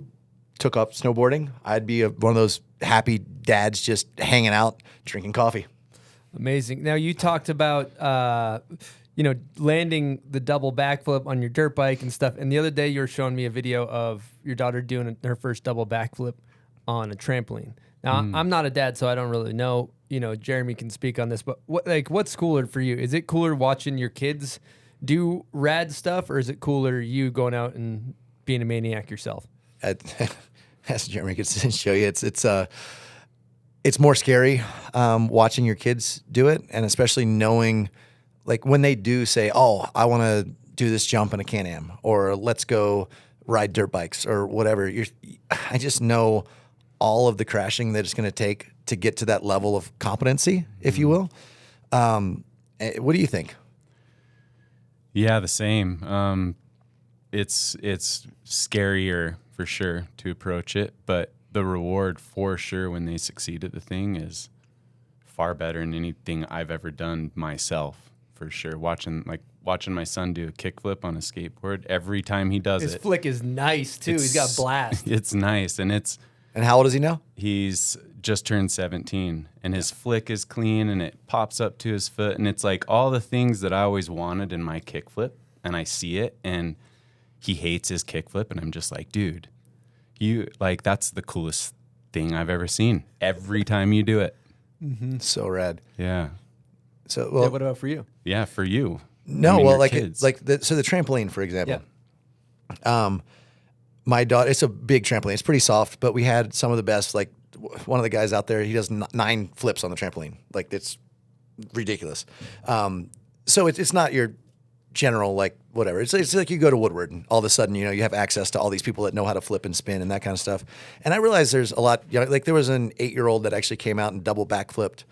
took up snowboarding, I'd be one of those happy dads just hanging out, drinking coffee. Amazing. Now, you talked about, landing the double backflip on your dirt bike and stuff. And the other day you were showing me a video of your daughter doing her first double backflip on a trampoline. Now, I'm not a dad, so I don't really know. Jeremy can speak on this, but what's cooler for you? Is it cooler watching your kids do rad stuff, or is it cooler you going out and being a maniac yourself? As Jeremy could show you, it's more scary watching your kids do it, and especially knowing, like when they do say, "Oh, I want to do this jump in a Can-Am," or "Let's go ride dirt bikes," or whatever. I just know all of the crashing that it's going to take to get to that level of competency, if you will. What do you think? Yeah, the same. It's scarier for sure to approach it, but the reward for sure when they succeed at the thing is far better than anything I've ever done myself for sure. Watching my son do a kickflip on a skateboard every time he does His it. flick is nice too. He's got blast. It's nice, and And how old is he now? he's just turned 17, and his flick is clean, and it pops up to his foot, and it's like all the things that I always wanted in my kickflip, and I see it, and he hates his kickflip, and I'm just like, dude, you like that's the coolest thing I've ever seen. Every time you do it, So rad. yeah, So Yeah, well, what about for you? yeah, for you. no, I mean, well, your like kids. so the trampoline, for example. My daughter, it's a big trampoline. It's pretty soft, but we had some of the best. Like one of the guys out there, he does 9 flips on the trampoline. Like it's ridiculous. So it's not your general like whatever. It's like you go to Woodward and all of a sudden you have access to all these people that know how to flip and spin and that kind of stuff. And I realized there's a lot. Like there was an 8-year-old that actually came out and double backflipped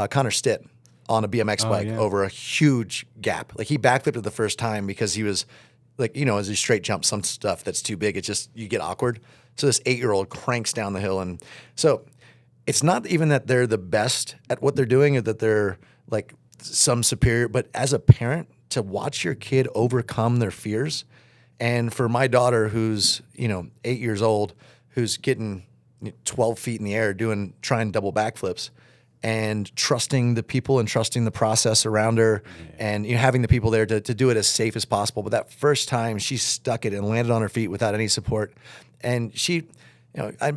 Connor Stitt on a BMX bike over a huge gap. Like he backflipped it the first time because he was like, as you straight jump some stuff that's too big, it's just, you get awkward. So this 8-year-old cranks down the hill. And so it's not even that they're the best at what they're doing or that they're like some superior, but as a parent, to watch your kid overcome their fears. And for my daughter, who's, 8 years old, who's getting 12 feet in the air trying double backflips, and trusting the people and trusting the process around her, and having the people there to do it as safe as possible. But that first time, she stuck it and landed on her feet without any support. And she,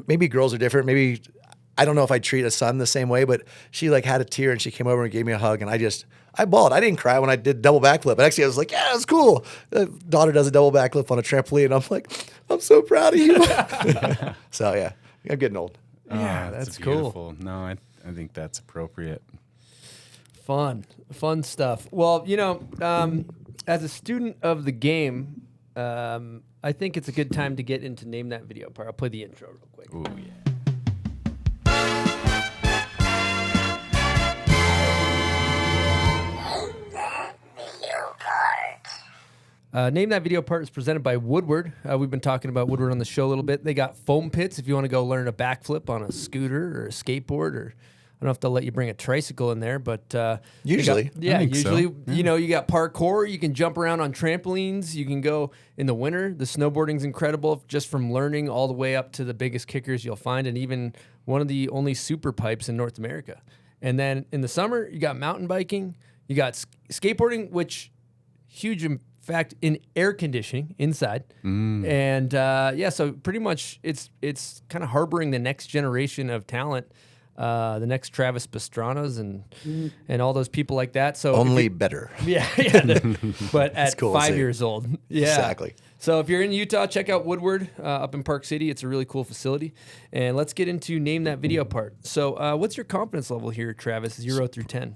maybe girls are different. Maybe I don't know if I treat a son the same way, but she like had a tear and she came over and gave me a hug, and I bawled. I didn't cry when I did double backflip. But actually, I was like, yeah, it's cool. Daughter does a double backflip on a trampoline, and I'm like, I'm so proud of you. So yeah, I'm getting old. Yeah, that's that's cool. beautiful. No, I think that's appropriate. Fun stuff. Well, as a student of the game, I think it's a good time to get into Name That Video part. I'll play the intro real quick. Ooh, yeah. Name That Video part is presented by Woodward. We've been talking about Woodward on the show a little bit. They got foam pits if you want to go learn a backflip on a scooter or a skateboard, or I don't know if they'll let you bring a tricycle in there, but Usually. I think so. usually, you got parkour. You can jump around on trampolines. You can go in the winter. The snowboarding's incredible, just from learning all the way up to the biggest kickers you'll find, and even one of the only super pipes in North America. And then in the summer, you got mountain biking. You got skateboarding, which huge fact in air conditioning inside, and so pretty much it's kind of harboring the next generation of talent, the next Travis Pastranas and all those people like that. So Only better. but at cool, 5 see. years old, Exactly. So if you're in Utah, check out Woodward up in Park City. It's a really cool facility. And let's get into Name That Video part. So what's your confidence level here, Travis? 0 through 10.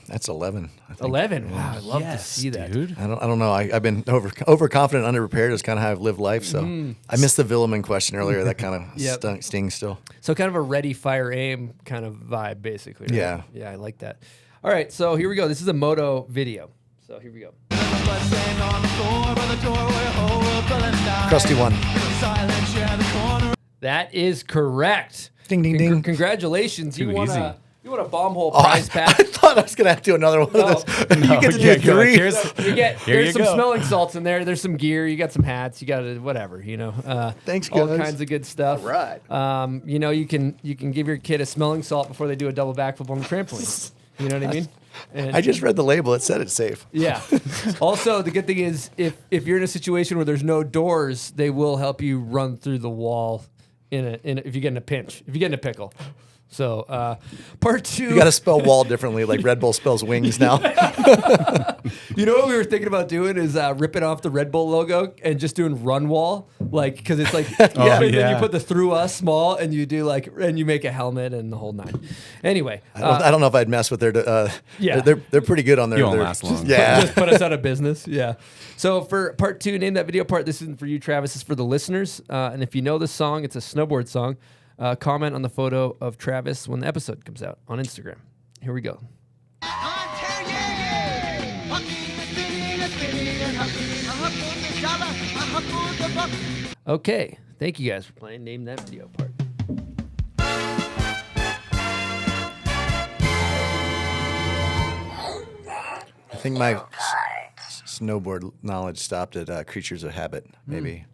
That's 11. I think. 11. Wow, I love to see that, dude. I don't know. I've been overconfident, underprepared is kind of how I've lived life. So I missed the Villeman question earlier. That kind of stings still. So kind of a ready, fire, aim kind of vibe, basically. Right? Yeah. Yeah, I like that. All right, so here we go. This is a moto video. So here we go. Crusty one. That is correct. Ding, ding, ding. Congratulations. Too You won easy. You want a bomb hole prize I pack. thought I was going to have to do another one of this. You get to do yeah, go. 3. There's you some go. smelling salts in there. There's some gear. You got some hats. You got whatever. Thanks, all guys. kinds of good stuff. All right. You can give your kid a smelling salt before they do a double backflip on the trampoline. You know what I mean? And I just read the label. It said it's safe. yeah. Also, the good thing is if you're in a situation where there's no doors, they will help you run through the wall if you get in a pinch, if you get in a pickle. So, part 2. You got to spell wall differently, like Red Bull spells wings now. You know what we were thinking about doing is ripping off the Red Bull logo and just doing run wall, like because it's like and then you put the through us small and you do and you make a helmet and the whole 9. Anyway, I don't know if I'd mess with their. They're pretty good on their. You won't their- last long. Yeah. just put us out of business. Yeah. So for part 2, Name That Video part. This isn't for you, Travis. This is for the listeners. And if you know this song, it's a snowboard song. Comment on the photo of Travis when the episode comes out on Instagram. Here we go. Okay. Thank you guys for playing Name That Video part. think my snowboard knowledge stopped at Creatures of Habit. Maybe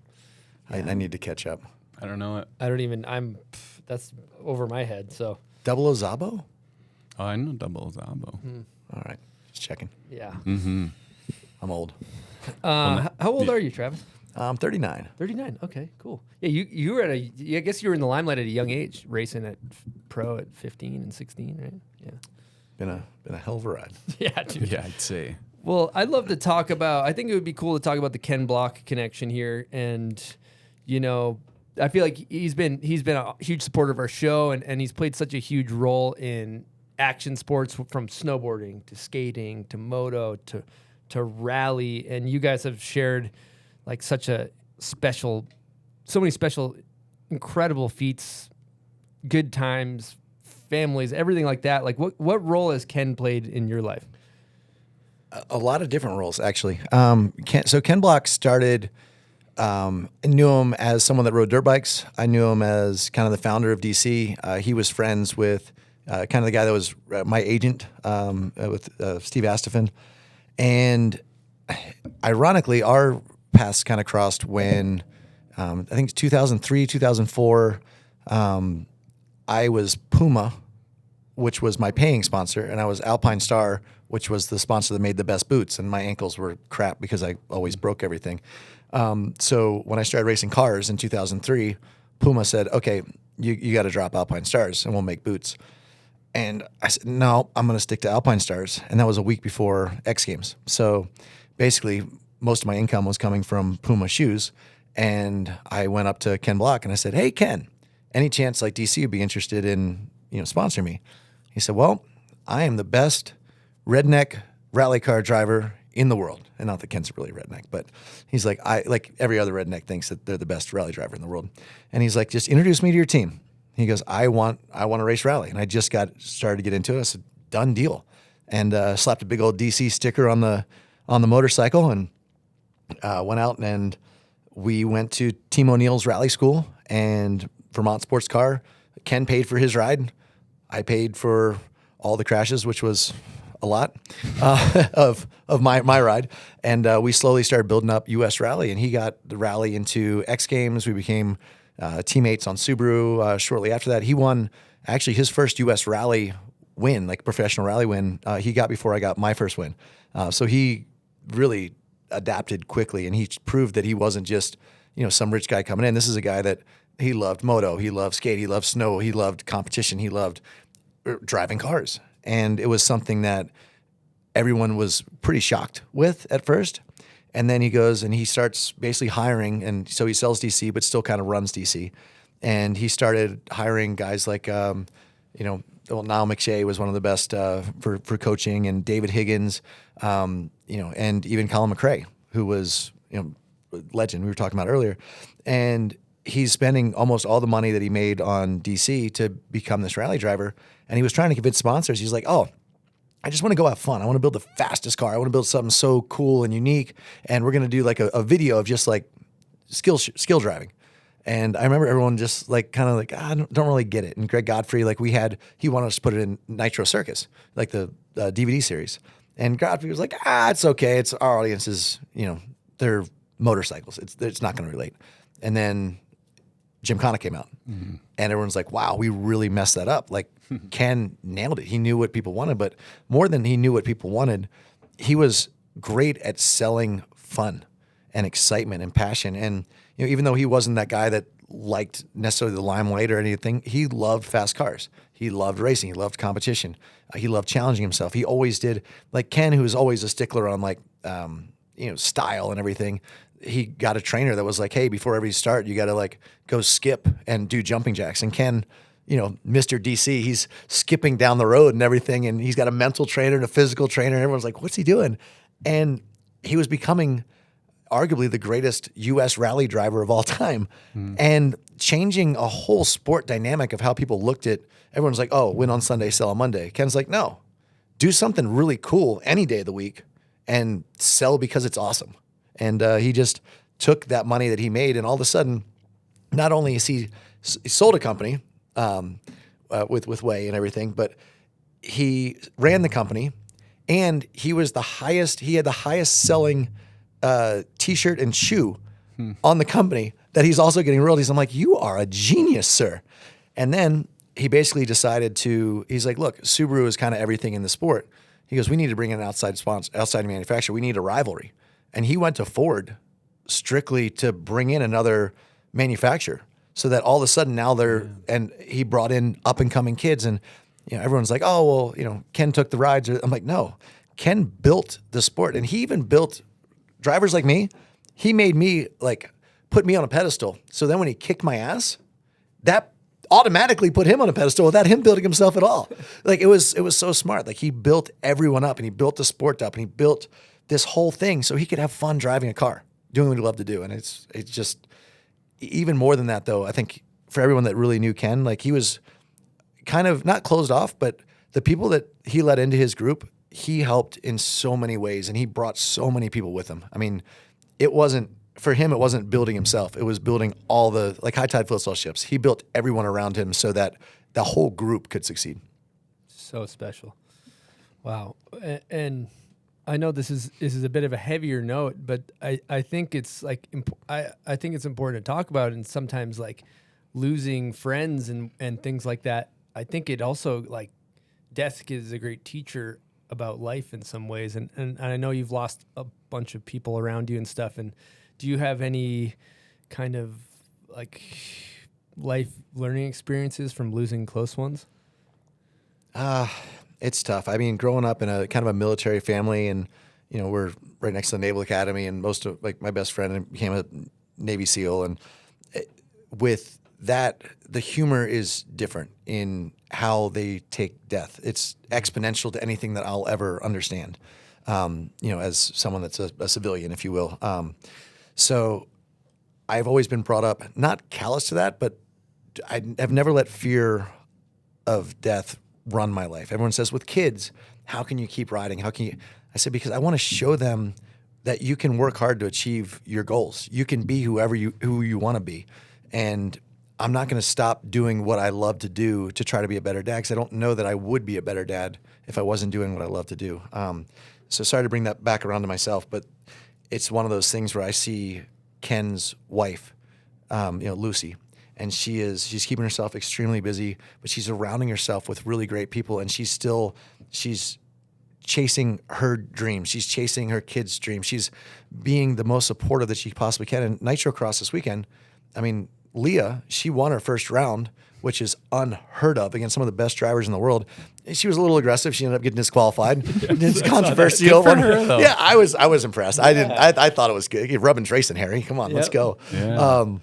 I need to catch up. I don't know it. I don't even. That's over my head. So Double O Zabo? Oh, I know Double Zabo. All right, just checking. yeah. I'm old. How old are you, Travis? I'm 39. 39. Okay, cool. Yeah, you were I guess you were in the limelight at a young age, racing at pro at 15 and 16, right? Yeah. Been a hell of a ride. Yeah, dude. Yeah, I'd say. Well, I'd love to talk about. I think it would be cool to talk about the Ken Block connection here, and I feel like he's been a huge supporter of our show, and he's played such a huge role in action sports from snowboarding to skating to moto to rally, and you guys have shared like so many special, incredible feats, good times, families, everything like that. Like what role has Ken played in your life? A lot of different roles, actually. Ken Block started. I knew him as someone that rode dirt bikes. I knew him as kind of the founder of DC. He was friends with kind of the guy that was my agent with Steve Astafin. And ironically, our paths kind of crossed when I think 2003, 2004, I was Puma, which was my paying sponsor, and I was Alpine Star, which was the sponsor that made the best boots, and my ankles were crap because I always broke everything. So when I started racing cars in 2003, Puma said, okay, you got to drop Alpine Stars and we'll make boots. And I said, no, I'm going to stick to Alpine Stars. And that was a week before X Games. So basically most of my income was coming from Puma shoes. And I went up to Ken Block and I said, hey, Ken, any chance like DC would be interested in, sponsoring me? He said, well, I am the best redneck rally car driver in the world. And not that Ken's really redneck, but he's like, like every other redneck thinks that they're the best rally driver in the world. And he's like, just introduce me to your team. He goes, I want to race rally. And I just started to get into it. I said, done deal. And slapped a big old DC sticker on the motorcycle and went out and we went to Team O'Neill's rally school and Vermont Sports Car. Ken paid for his ride. I paid for all the crashes, which was a lot of my ride. And we slowly started building up US Rally, and he got the rally into X Games. We became teammates on Subaru. Shortly after that, he won actually his first US Rally win, like professional rally win. He got before I got my first win. So he really adapted quickly, and he proved that he wasn't just, some rich guy coming in. This is a guy that he loved moto, he loved skate, he loved snow, he loved competition, he loved driving cars. And it was something that everyone was pretty shocked with at first. And then he goes and he starts basically hiring. And so he sells DC, but still kind of runs DC. And he started hiring guys like, Niall McShay was one of the best for coaching, and David Higgins, and even Colin McRae, who was, legend we were talking about earlier. And he's spending almost all the money that he made on DC to become this rally driver. And he was trying to convince sponsors. He's like, oh, I just want to go have fun. I want to build the fastest car. I want to build something so cool and unique. And we're going to do like a video of just like skill driving. And I remember everyone just like kind of like, I don't really get it. And Greg Godfrey, he wanted us to put it in Nitro Circus, like the DVD series. And Godfrey was like, it's okay. It's our audience is, they're motorcycles. It's not going to relate. And then Gymkhana came out, and everyone's like, wow, we really messed that up. Like Ken nailed it. He knew what people wanted, but more than he knew what people wanted, he was great at selling fun and excitement and passion. And even though he wasn't that guy that liked necessarily the limelight or anything, he loved fast cars. He loved racing. He loved competition. He loved challenging himself. He always did. Like Ken, who was always a stickler on style and everything, he got a trainer that was like, hey, before every start, you got to go skip and do jumping jacks. And Ken, Mr. DC, he's skipping down the road and everything. And he's got a mental trainer and a physical trainer. And everyone's like, what's he doing? And he was becoming arguably the greatest U.S. rally driver of all time, and changing a whole sport dynamic of how people looked at. Everyone's like, oh, win on Sunday, sell on Monday. Ken's like, no, do something really cool any day of the week and sell because it's awesome. And he just took that money that he made, and all of a sudden, not only is he sold a company with Way and everything, but he ran the company, And he was he had the highest selling t-shirt and shoe on the company that he's also getting royalties. I'm like, you are a genius, sir. And then he basically decided he's like, look, Subaru is kind of everything in the sport. He goes, we need to bring in an outside manufacturer. We need a rivalry. And he went to Ford strictly to bring in another manufacturer so that all of a sudden now and he brought in up and coming kids, and everyone's like, oh, well, Ken took the rides. I'm like, no, Ken built the sport, and he even built drivers like me. He made me put me on a pedestal. So then when he kicked my ass, that automatically put him on a pedestal without him building himself at all. It was so smart. He built everyone up, and he built the sport up, and he built this whole thing so he could have fun driving a car, doing what he loved to do. And it's just even more than that, though. I think for everyone that really knew Ken, he was kind of not closed off, but the people that he let into his group, he helped in so many ways, and he brought so many people with him. I mean, for him, it wasn't building himself. It was building all the, high tide floats all ships. He built everyone around him so that the whole group could succeed. So special. Wow. And I know this is a bit of a heavier note, but I think it's I think it's important to talk about, and sometimes losing friends and things like that. I think it also death is a great teacher about life in some ways. And I know you've lost a bunch of people around you and stuff. And do you have any kind of life learning experiences from losing close ones? It's tough. I mean, growing up in a kind of a military family, and we're right next to the Naval Academy, and most of my best friend became a Navy SEAL, and with that, the humor is different in how they take death. It's exponential to anything that I'll ever understand. As someone that's a civilian, if you will. So I've always been brought up, not callous to that, but I have never let fear of death run my life. Everyone says, with kids, how can you keep riding? How can you? I said, because I want to show them that you can work hard to achieve your goals. You can be who you want to be. And I'm not going to stop doing what I love to do to try to be a better dad, because I don't know that I would be a better dad if I wasn't doing what I love to do. So sorry to bring that back around to myself, but it's one of those things where I see Ken's wife, Lucy, and she's keeping herself extremely busy, but she's surrounding herself with really great people, and she's chasing her dreams. She's chasing her kids' dreams. She's being the most supportive that she possibly can. And NitroCross this weekend, I mean, Leah, she won her first round, which is unheard of, against some of the best drivers in the world. She was a little aggressive. She ended up getting disqualified. It's controversial. Good for her, though. Yeah, I was impressed. I thought it was good. Rubbing's racing, Harry. Come on, let's go. Yeah.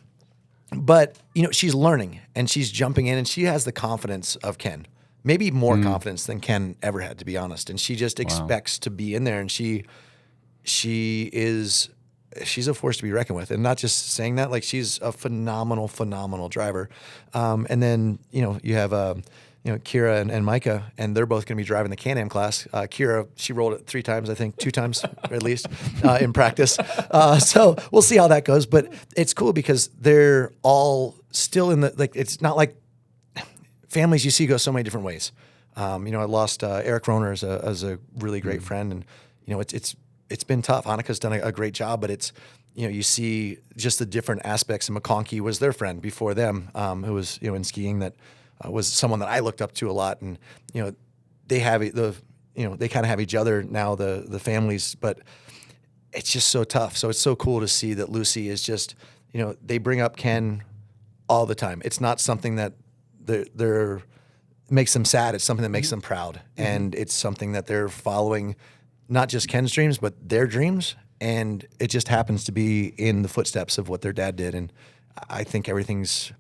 But she's learning, and she's jumping in, and she has the confidence of Ken. Maybe more confidence than Ken ever had, to be honest. And she just expects to be in there, and she's a force to be reckoned with. And not just saying that, she's a phenomenal, phenomenal driver. And then, you have, Kira and Micah, and they're both going to be driving the Can-Am class. Kira, she rolled it 3 times, I think, 2 times at least in practice. So we'll see how that goes. But it's cool because they're all still in the, it's not like families you see go so many different ways. I lost Eric Roner as a really great friend, and it's been tough. Hannike's done a great job, but it's you see just the different aspects. And McConkey was their friend before them, who was in skiing, that was someone that I looked up to a lot. And they have they kind of have each other now, the families, but it's just so tough. So it's so cool to see that Lucy is just they bring up Ken all the time. It's not something that they're makes them sad. It's something that makes them proud. And it's something that they're following, not just Ken's dreams, but their dreams. And it just happens to be in the footsteps of what their dad did. And I think it's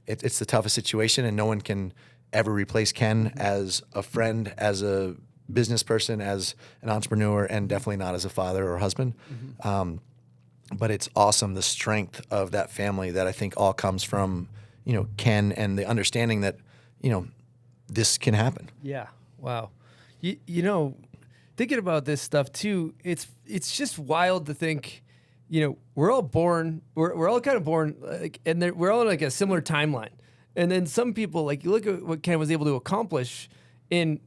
the toughest situation, and no one can ever replace Ken as a friend, as a business person, as an entrepreneur, and definitely not as a father or husband. But it's awesome, the strength of that family, that I think all comes from, Ken, and the understanding that, this can happen. Yeah. Wow. Thinking about this stuff too, it's just wild to think, we're all born, we're all kind of born, and we're all in a similar timeline. And then some people, you look at what Ken was able to accomplish in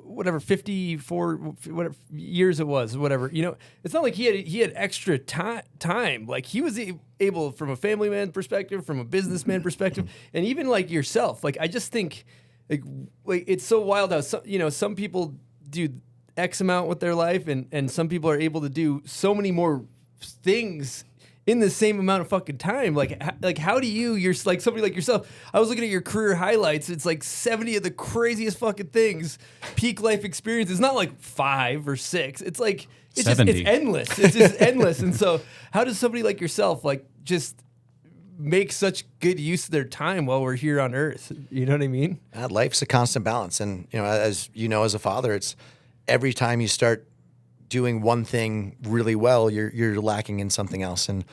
whatever 54 whatever years it was, whatever. You know, it's not like he had extra time. Like he was able, from a family man perspective, from a businessman perspective, and even like yourself. Like I just think like it's so wild how some people do X amount with their life, and some people are able to do so many more things in the same amount of fucking time. Like how do you're like somebody like yourself. I was looking at your career highlights. It's like 70 of the craziest fucking things, peak life experience. It's not like 5 or 6. It's like, it's 70. just, it's endless. It's just endless. And so how does somebody like yourself, like just make such good use of their time while we're here on earth? You know what I mean? Life's a constant balance. And, as you know, as a father, it's every time you start doing one thing really well, you're lacking in something else. And,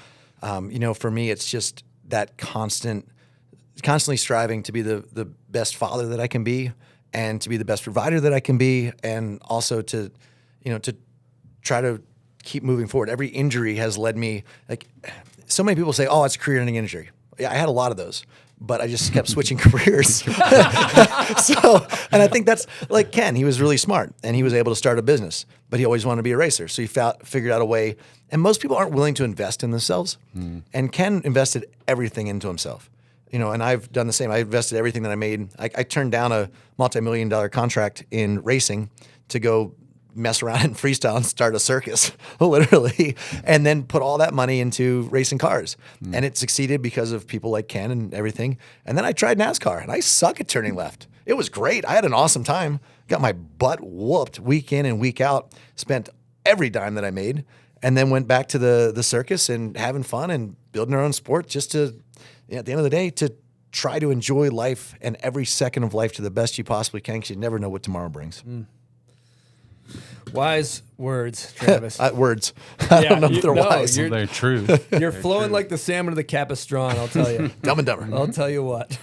for me, it's just that constantly striving to be the best father that I can be, and to be the best provider that I can be. And also to try to keep moving forward. Every injury has led me, like so many people say, oh, it's a career-ending injury. Yeah, I had a lot of those, but I just kept switching careers. And I think that's like Ken. He was really smart, and he was able to start a business, but he always wanted to be a racer. So he figured out a way. And most people aren't willing to invest in themselves. And Ken invested everything into himself. And I've done the same. I invested everything that I made. I turned down a multi-million-dollar contract in racing to go mess around in freestyle and start a circus, literally, and then put all that money into racing cars. And it succeeded because of people like Ken and everything. And then I tried NASCAR, and I suck at turning left. It was great. I had an awesome time. Got my butt whooped week in and week out. Spent every dime that I made, and then went back to the circus and having fun and building our own sport, just to, at the end of the day, to try to enjoy life and every second of life to the best you possibly can, because you never know what tomorrow brings. Wise words, Travis. Words. I don't know if they're wise. They're true. You're flowing like the salmon of the Capistrano, I'll tell you. Dumb and Dumber. I'll tell you what.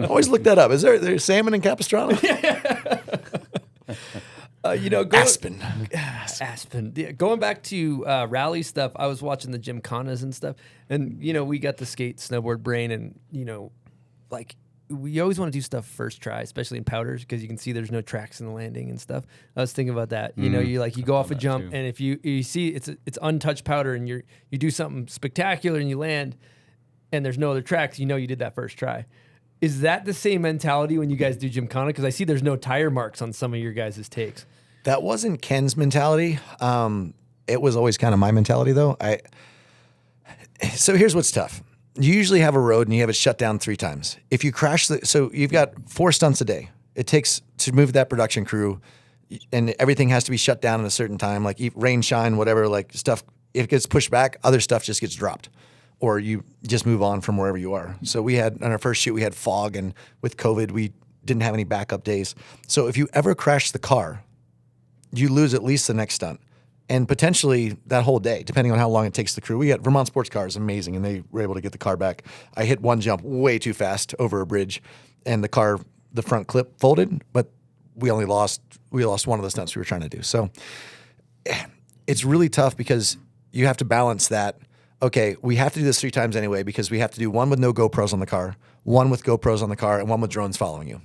Always look that up. Is there salmon in Capistrano? Aspen. Aspen. Yeah, going back to rally stuff, I was watching the Gymkhanas and stuff, and we got the skate snowboard brain, and like we always want to do stuff first try, especially in powders, because you can see there's no tracks in the landing and stuff. I was thinking about that. You go off a jump, and if you see it's untouched powder, and you do something spectacular and you land, and there's no other tracks, you did that first try. Is that the same mentality when you guys do Gymkhana? Because I see there's no tire marks on some of your guys' takes. That wasn't Ken's mentality. It was always kind of my mentality, though. So here's what's tough. You usually have a road and you have it shut down 3 times. If you crash so you've got 4 stunts a day. It takes to move that production crew, and everything has to be shut down at a certain time, like rain, shine, whatever, like stuff. If it gets pushed back, other stuff just gets dropped, or you just move on from wherever you are. So we had, on our first shoot, we had fog, and with COVID, we didn't have any backup days. So if you ever crash the car, you lose at least the next stunt, and potentially that whole day, depending on how long it takes the crew. We got Vermont Sports Car is amazing, and they were able to get the car back. I hit one jump way too fast over a bridge, and the front clip folded, but we lost one of the stunts we were trying to do. So it's really tough, because you have to balance that. Okay, we have to do this 3 times anyway, because we have to do one with no GoPros on the car, one with GoPros on the car, and one with drones following you.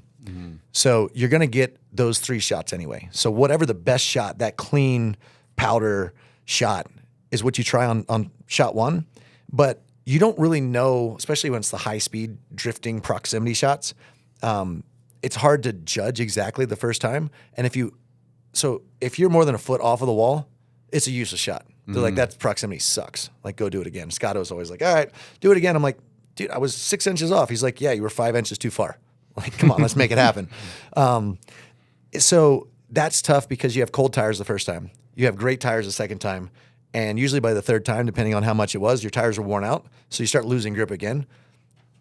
So you're going to get those 3 shots anyway. So whatever the best shot, that clean powder shot, is what you try on shot 1. But you don't really know, especially when it's the high speed drifting proximity shots. It's hard to judge exactly the first time. And if you're more than a foot off of the wall, it's a useless shot. They're like, that proximity sucks. Like, go do it again. Scotto's always like, all right, do it again. I'm like, dude, I was 6 inches off. He's like, yeah, you were 5 inches too far. Like, come on, let's make it happen. So that's tough, because you have cold tires the first time. You have great tires the second time. And usually by the 3rd time, depending on how much it was, your tires are worn out. So you start losing grip again.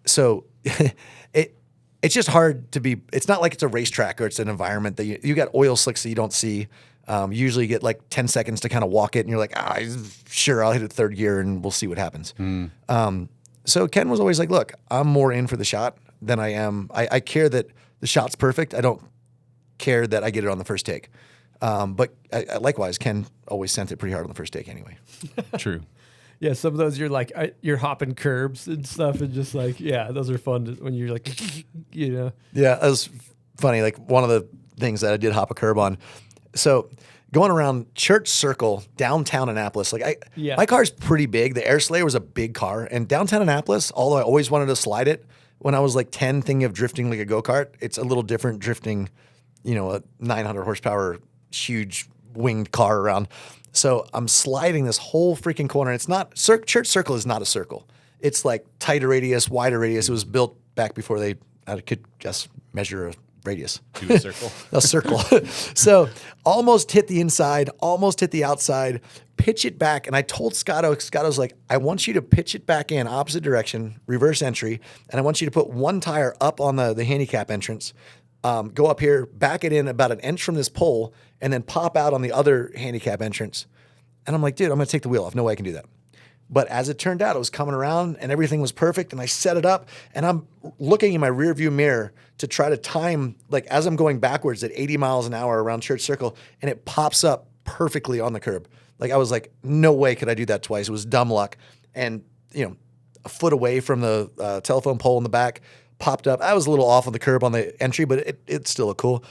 So it's just hard to be, it's not like it's a racetrack or it's an environment that you got oil slicks that you don't see. You usually get like 10 seconds to kind of walk it, and you're like, sure, I'll hit it 3rd gear and we'll see what happens. So Ken was always like, look, I'm more in for the shot than I am. I care that the shot's perfect. I don't care that I get it on the first take. But likewise, Ken always sent it pretty hard on the first take anyway. True. Yeah, some of those you're hopping curbs and stuff, and just like, yeah, those are fun when you're like, Yeah, it was funny. Like one of things that I did hop a curb on. So going around Church Circle, downtown Annapolis, my car's pretty big. The Air Slayer was a big car. And downtown Annapolis, although I always wanted to slide it, when I was like 10 thinking of drifting like a go-kart, it's a little different drifting, a 900 horsepower, huge winged car around. So I'm sliding this whole freaking corner. It's not, Church Circle is not a circle. It's like tighter radius, wider radius. It was built back before I could just measure a radius. Do a circle. A circle. So almost hit the inside, almost hit the outside, pitch it back. And I told Scotto's like, I want you to pitch it back in opposite direction, reverse entry. And I want you to put one tire up on the handicap entrance, go up here, back it in about an inch from this pole, and then pop out on the other handicap entrance. And I'm like, dude, I'm going to take the wheel off. No way I can do that. But as it turned out, it was coming around and everything was perfect. And I set it up and I'm looking in my rear view mirror to try to time, like as I'm going backwards at 80 miles an hour around Church Circle, and it pops up perfectly on the curb. Like I was like, no way could I do that twice. It was dumb luck. And, a foot away from the telephone pole in the back, popped up. I was a little off on the curb on the entry, but it's still a cool.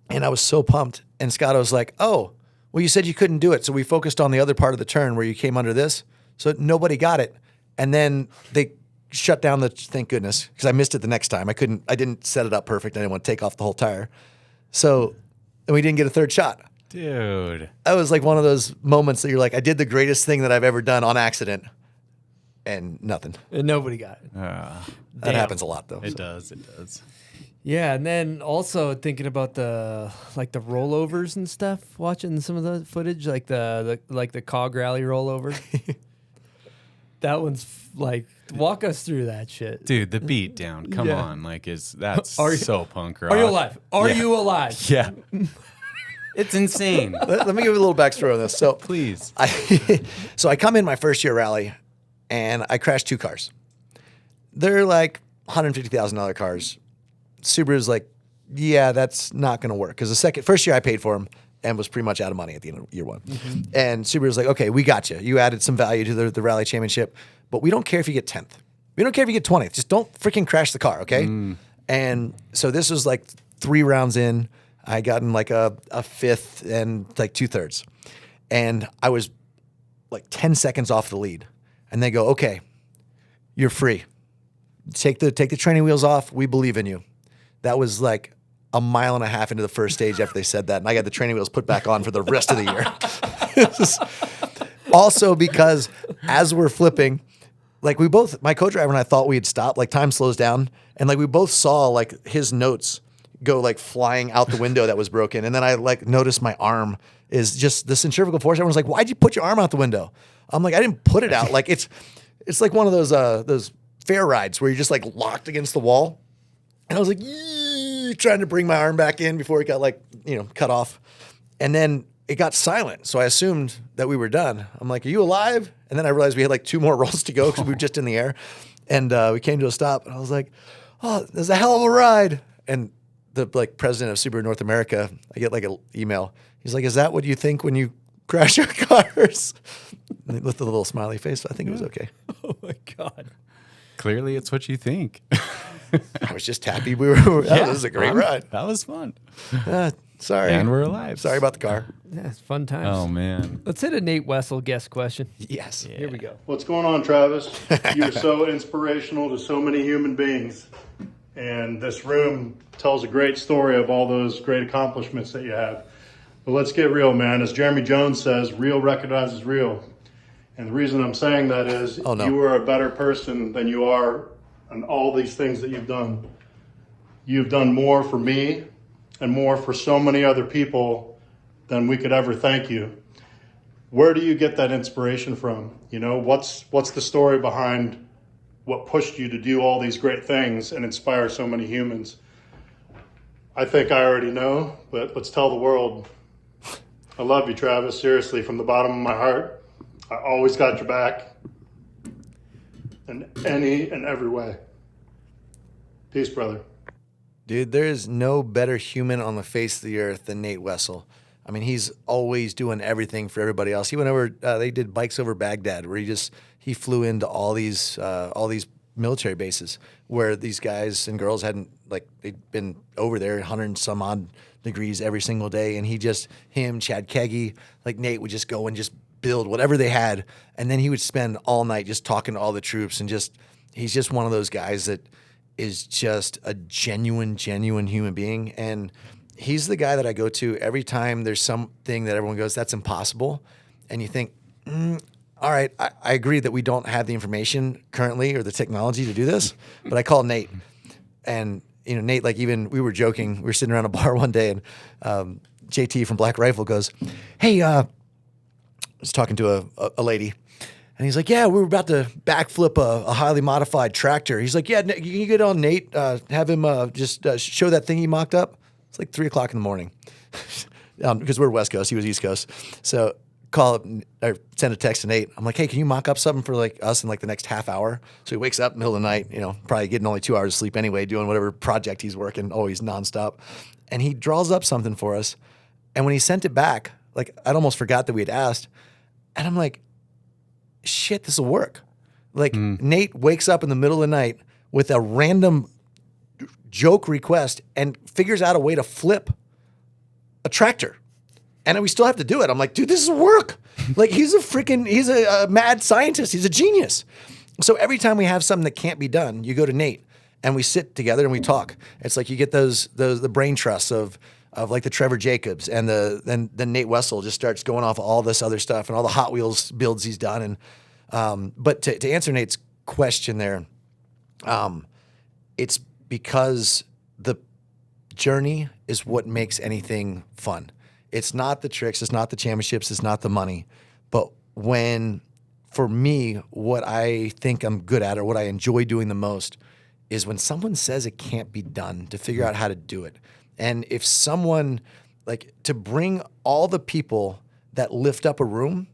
And I was so pumped. And Scotto was like, oh, well, you said you couldn't do it. So we focused on the other part of the turn where you came under this. So nobody got it. And then they shut down thank goodness, because I missed it the next time. I didn't set it up perfect. I didn't want to take off the whole tire. So, and we didn't get a third shot. Dude. That was like one of those moments that you're like, I did the greatest thing that I've ever done on accident. And nothing. And nobody got it. That happens a lot though. It does. Yeah, and then also thinking about the rollovers and stuff, watching some of the footage, like the Cog Rally rollover. That one's like, walk us through that shit, dude. The beat down, come on, that's so punk rock. Are you alive? Are you alive? Yeah, it's insane. Let me give you a little backstory on this. So please, I come in my first year rally, and I crashed 2 cars. They're like $150,000 cars. Subaru's like, yeah, that's not going to work. Because first year I paid for them and was pretty much out of money at the end of year 1. Mm-hmm. And Subaru's like, okay, we got you. You added some value to the rally championship, but we don't care if you get 10th. We don't care if you get 20th. Just don't freaking crash the car, okay? And so this was like 3 rounds in. I got in like a 5th and like 2/3. And I was like 10 seconds off the lead. And they go, okay, you're free. Take the training wheels off. We believe in you. That was like a mile and a half into the first stage after they said that. And I got the training wheels put back on for the rest of the year. Also because as we're flipping, like my co-driver and I thought we had stopped, like time slows down. And like we both saw like his notes go like flying out the window that was broken. And then I like noticed my arm is just the centrifugal force. Everyone's like, why'd you put your arm out the window? I'm like, I didn't put it out. Like it's like one of those fair rides where you're just like locked against the wall. And I was like, trying to bring my arm back in before it got like, cut off. And then it got silent. So I assumed that we were done. I'm like, are you alive? And then I realized we had like 2 more rolls to go because we were just in the air. And we came to a stop and I was like, oh, there's a hell of a ride. And the like president of Subaru North America, I get like an email. He's like, is that what you think when you crash your cars? With a little smiley face. I think it was okay. Oh my God. Clearly it's what you think. I was just happy that was a great ride. That was fun. Sorry. And we're alive. Sorry about the car. Yeah, it's fun times. Oh, man. Let's hit a Nate Wessel guest question. Yes. Yeah. Here we go. What's going on, Travis? You're so inspirational to so many human beings. And this room tells a great story of all those great accomplishments that you have. But let's get real, man. As Jeremy Jones says, real recognizes real. And the reason I'm saying that is you are a better person than you are on all these things that you've done. You've done more for me and more for so many other people than we could ever thank you. Where do you get that inspiration from? What's the story behind what pushed you to do all these great things and inspire so many humans? I think I already know, but let's tell the world. I love you, Travis, seriously, from the bottom of my heart. I always got your back in any and every way. Peace, brother. Dude, there's no better human on the face of the earth than Nate Wessel. I mean, he's always doing everything for everybody else. He went over, they did Bikes Over Baghdad, where he flew into all these military bases where these guys and girls hadn't, like, they'd been over there 100 and some odd degrees every single day. And him, Chad Keggy, like Nate would just go and just build whatever they had. And then he would spend all night just talking to all the troops, and he's just one of those guys that is just a genuine human being. And he's the guy that I go to every time there's something that everyone goes, that's impossible. And you think, all right, I agree that we don't have the information currently or the technology to do this, but I call Nate. And, Nate, like, even we were joking, we were sitting around a bar one day, and JT from Black Rifle goes, hey, I was talking to a lady, and he's like, yeah, we were about to backflip a highly modified tractor. He's like, yeah, can you get on Nate, have him just show that thing he mocked up? It's like 3 o'clock in the morning because we're West Coast. He was East Coast. So call up or send a text to Nate. I'm like, hey, can you mock up something for like us in like the next half hour? So he wakes up in the middle of the night, probably getting only 2 hours of sleep anyway, doing whatever project he's working, always nonstop. And he draws up something for us. And when he sent it back, like, I'd almost forgot that we had asked. And I'm like, shit, this will work. Like, Nate wakes up in the middle of the night with a random joke request and figures out a way to flip a tractor. And we still have to do it. I'm like, dude, this is work. Like, he's a mad scientist. He's a genius. So every time we have something that can't be done, you go to Nate and we sit together and we talk. It's like you get the brain trusts of like the Trevor Jacobs, and then Nate Wessel just starts going off all this other stuff and all the Hot Wheels builds he's done. And but to answer Nate's question there, it's because the journey is what makes anything fun. It's not the tricks, it's not the championships, it's not the money. But for me, what I think I'm good at or what I enjoy doing the most is when someone says it can't be done, to figure out how to do it. And if someone, like, to bring all the people that lift up a room,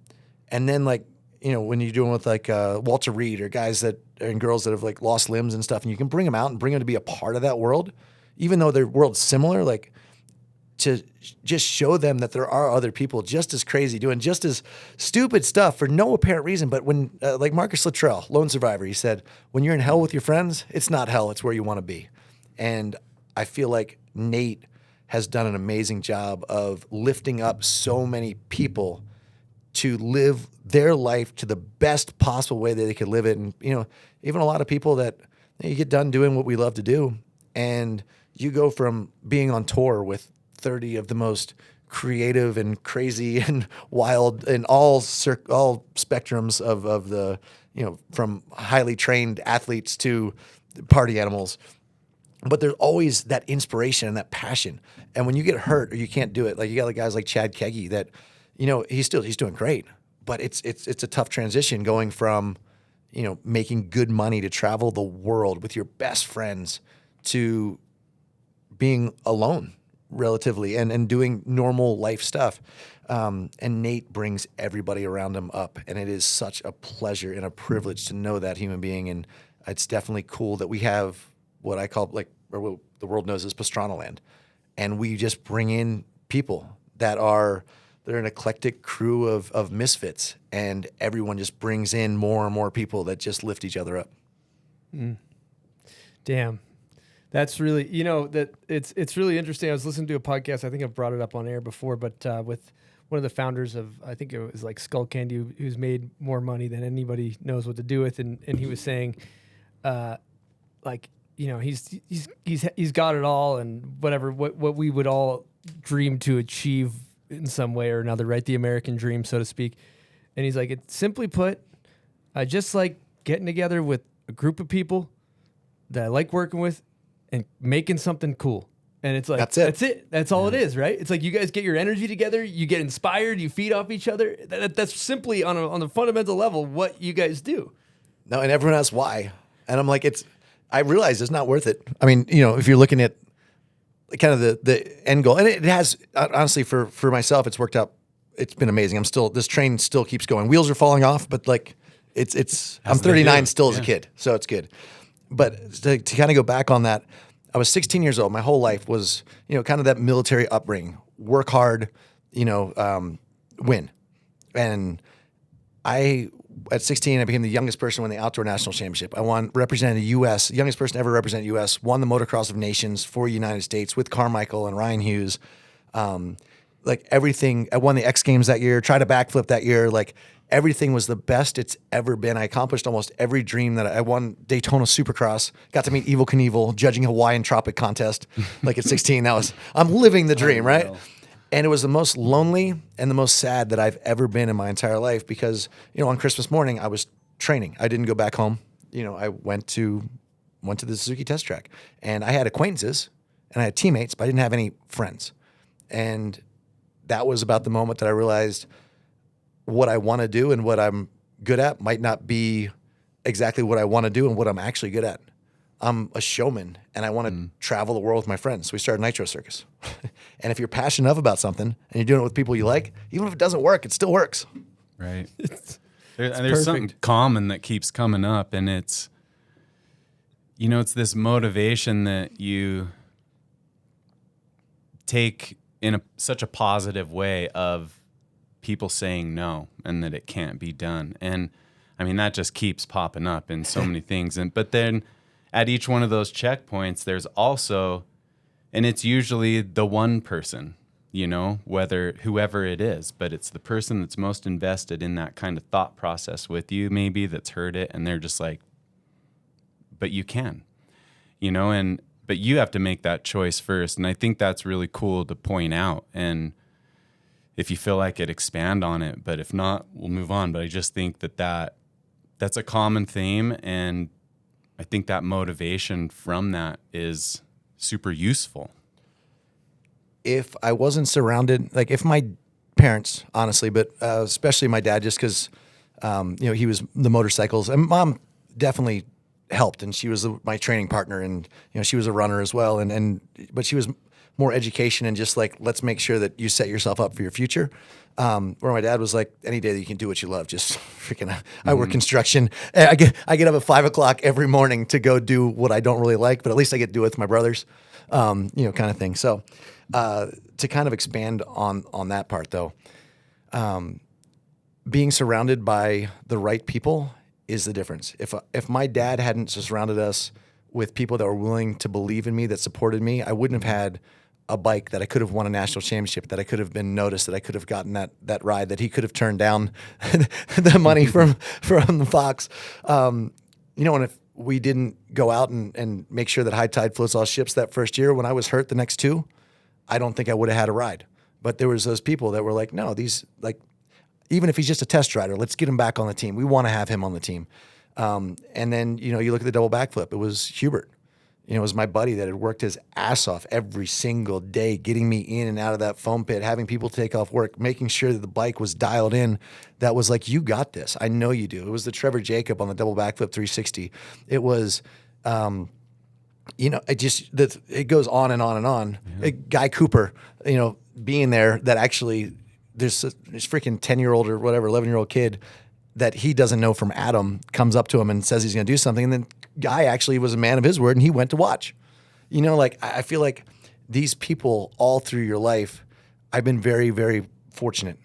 and then, like, when you're doing with like Walter Reed or guys and girls that have like lost limbs and stuff, and you can bring them out and bring them to be a part of that world, even though their world's similar, like, to just show them that there are other people just as crazy doing just as stupid stuff for no apparent reason. But when, like Marcus Luttrell, Lone Survivor, he said, when you're in hell with your friends, it's not hell, it's where you want to be. And I feel like Nate has done an amazing job of lifting up so many people to live their life to the best possible way that they could live it. And, even a lot of people that you get done doing what we love to do, and you go from being on tour with 30 of the most creative and crazy and wild in all spectrums of the, from highly trained athletes to party animals. But there's always that inspiration and that passion. And when you get hurt or you can't do it, like, you got like guys like Chad Keggy that, he's doing great, but it's a tough transition going from, making good money to travel the world with your best friends to being alone relatively and doing normal life stuff. And Nate brings everybody around him up, and it is such a pleasure and a privilege to know that human being. And it's definitely cool that we have what I call, like, or what the world knows as Pastrana Land. And we just bring in people they're an eclectic crew of misfits, and everyone just brings in more and more people that just lift each other up. Damn. That's really, that it's really interesting. I was listening to a podcast. I think I've brought it up on air before, but with one of the founders of, I think it was like Skull Candy, who's made more money than anybody knows what to do with. And he was saying, he's got it all, and whatever, what we would all dream to achieve in some way or another, right? The American dream, so to speak. And he's like, it's simply put, I just like getting together with a group of people that I like working with and making something cool. And it's like, that's it. That's all it is, right? It's like you guys get your energy together, you get inspired, you feed off each other. That's simply on a fundamental level what you guys do. No, and everyone asks why. And I'm like, I realize it's not worth it. I mean, if you're looking at kind of the end goal, and it has, honestly, for myself, it's worked out. It's been amazing. This train still keeps going. Wheels are falling off, but like I'm 39 still as a kid, so it's good. But to kind of go back on that, I was 16 years old. My whole life was, kind of that military upbringing, work hard, win. And I at 16, I became the youngest person to win the outdoor national championship. I represented the U.S., youngest person to ever represent U.S., won the Motocross of Nations for the United States with Carmichael and Ryan Hughes. Like everything, I won the X Games that year, tried a backflip that year. Like everything was the best it's ever been. I accomplished almost every dream that I won Daytona Supercross, got to meet Evel Knievel, judging a Hawaiian Tropic contest. Like at 16, I'm living the dream, right? And it was the most lonely and the most sad that I've ever been in my entire life because, on Christmas morning, I was training. I didn't go back home. I went to the Suzuki test track and I had acquaintances and I had teammates, but I didn't have any friends. And that was about the moment that I realized what I want to do and what I'm good at might not be exactly what I want to do and what I'm actually good at. I'm a showman and I want to travel the world with my friends. So we started Nitro Circus. And if you're passionate enough about something and you're doing it with people you like, even if it doesn't work, it still works. Right. There's something common that keeps coming up, and it's this motivation that you take in such a positive way of people saying no and that it can't be done. And I mean, that just keeps popping up in so many things. But then at each one of those checkpoints, there's also, and it's usually the one person, whoever it is, but it's the person that's most invested in that kind of thought process with you, maybe that's heard it, and they're just like, but you can, but you have to make that choice first. And I think that's really cool to point out. And if you feel like it, expand on it, but if not, we'll move on. But I just think that's a common theme, and I think that motivation from that is super useful. If I wasn't surrounded, like if my parents, honestly, but especially my dad, just because, he was the motorcycles, and mom definitely helped, and she was my training partner, and she was a runner as well, but she was more education and just like, let's make sure that you set yourself up for your future. Where my dad was like, any day that you can do what you love, just freaking, I work construction. I get up at 5 o'clock every morning to go do what I don't really like, but at least I get to do it with my brothers, kind of thing. So, to kind of expand on that part though, being surrounded by the right people is the difference. If my dad hadn't surrounded us with people that were willing to believe in me, that supported me, I wouldn't have had a bike that I could have won a national championship, that I could have been noticed, that I could have gotten that ride, that he could have turned down the money from the Fox. And if we didn't go out and make sure that high tide floats all ships that first year, when I was hurt the next two, I don't think I would have had a ride. But there was those people that were like, no, even if he's just a test rider, let's get him back on the team. We want to have him on the team. And then, you look at the double backflip, it was Hubert. It was my buddy that had worked his ass off every single day, getting me in and out of that foam pit, having people take off work, making sure that the bike was dialed in. That was like, you got this. I know you do. It was the Trevor Jacob on the double backflip 360. It was, it goes on and on and on. Yeah. Guy Cooper, being there, that actually there's this freaking 10-year-old or whatever, 11-year-old kid that he doesn't know from Adam comes up to him and says he's going to do something. And then Guy actually was a man of his word and he went to watch. I feel like these people all through your life, I've been very, very fortunate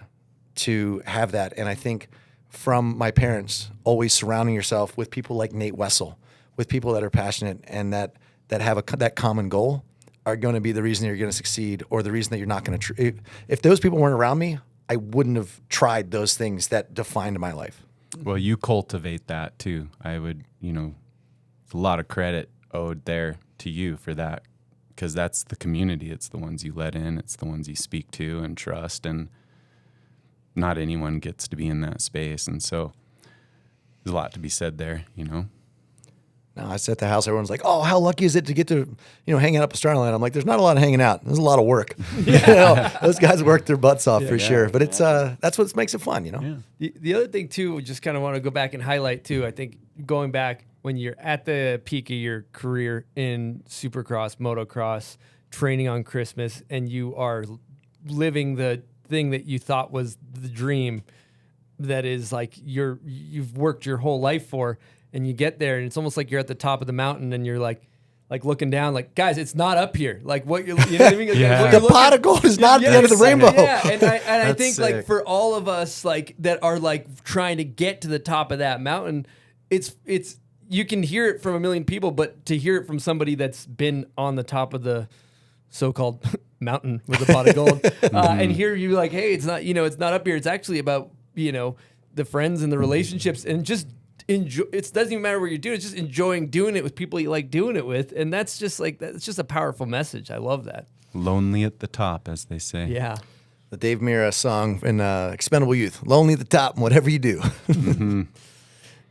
to have that. And I think from my parents, always surrounding yourself with people like Nate Wessel, with people that are passionate and that have that common goal, are going to be the reason you're going to succeed, or the reason that you're not going to. If those people weren't around me, I wouldn't have tried those things that defined my life. Well, you cultivate that too. I would, a lot of credit owed there to you for that, because that's the community. It's the ones you let in. It's the ones you speak to and trust, and not anyone gets to be in that space. And so there's a lot to be said there, No, I sit at the house. Everyone's like, "Oh, how lucky is it to get to, hang out at Pastrana Land?" I'm like, "There's not a lot of hanging out. There's a lot of work. Those guys work their butts off for sure. But it's that's what makes it fun, Yeah. The other thing too, we just kind of want to go back and highlight too. I think going back when you're at the peak of your career in Supercross, Motocross, training on Christmas, and you are living the thing that you thought was the dream, that is like you've worked your whole life for. And you get there, and it's almost like you're at the top of the mountain, and you're like like looking down, like, guys, it's not up here. Like what you know what I mean? Like, Yeah. what you're The pot of gold is not at the end of the rainbow. Yeah, and I That's think sick. like for all of us like that are like trying to get to the top of that mountain, it's you can hear it from a million people, but to hear it from somebody that's been on the top of the so-called mountain with a pot of gold, and hear you like, hey, it's not, it's not up here. It's actually about, the friends and the relationships and just enjoy. It doesn't even matter what you're doing. It's just enjoying doing it with people you like doing it with. And that's just like, that's just a powerful message. I love that. Lonely at the top, as they say. Yeah. The Dave Mirra song in Expendable Youth, lonely at the top, whatever you do.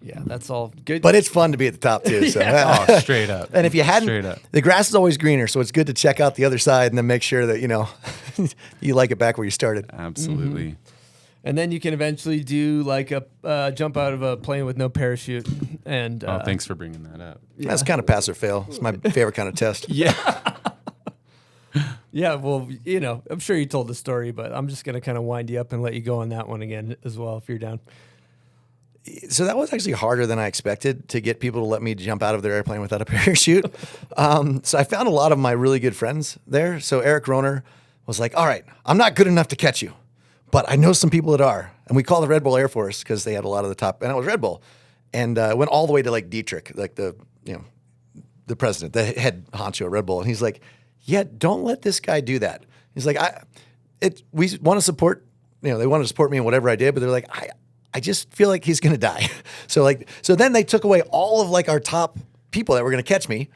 Yeah, that's all good. But it's fun to be at the top too. So. Oh, straight up. And if you hadn't, Straight up. the grass is always greener, so it's good to check out the other side and then make sure that, you like it back where you started. Absolutely. And then you can eventually do like a jump out of a plane with no parachute. And Thanks for bringing that up. That's kind of pass or fail. It's my favorite kind of test. Yeah. Yeah, well, I'm sure you told the story, but I'm just going to kind of wind you up and let you go on that one again as well if you're down. So that was actually harder than I expected to get people to let me jump out of their airplane without a parachute. So I found a lot of my really good friends there. So Eric Roner was like, all right, I'm not good enough to catch you, but I know some people that are. And we called the Red Bull Air Force because they had a lot of the top, and it was Red Bull. And went all the way to like Dietrich, like the president, the head honcho at Red Bull. And he's like, yeah, don't let this guy do that. He's like, we want to support, they wanted to support me in whatever I did, but they're like, I just feel like he's going to die. So then they took away all of like our top people that were going to catch me.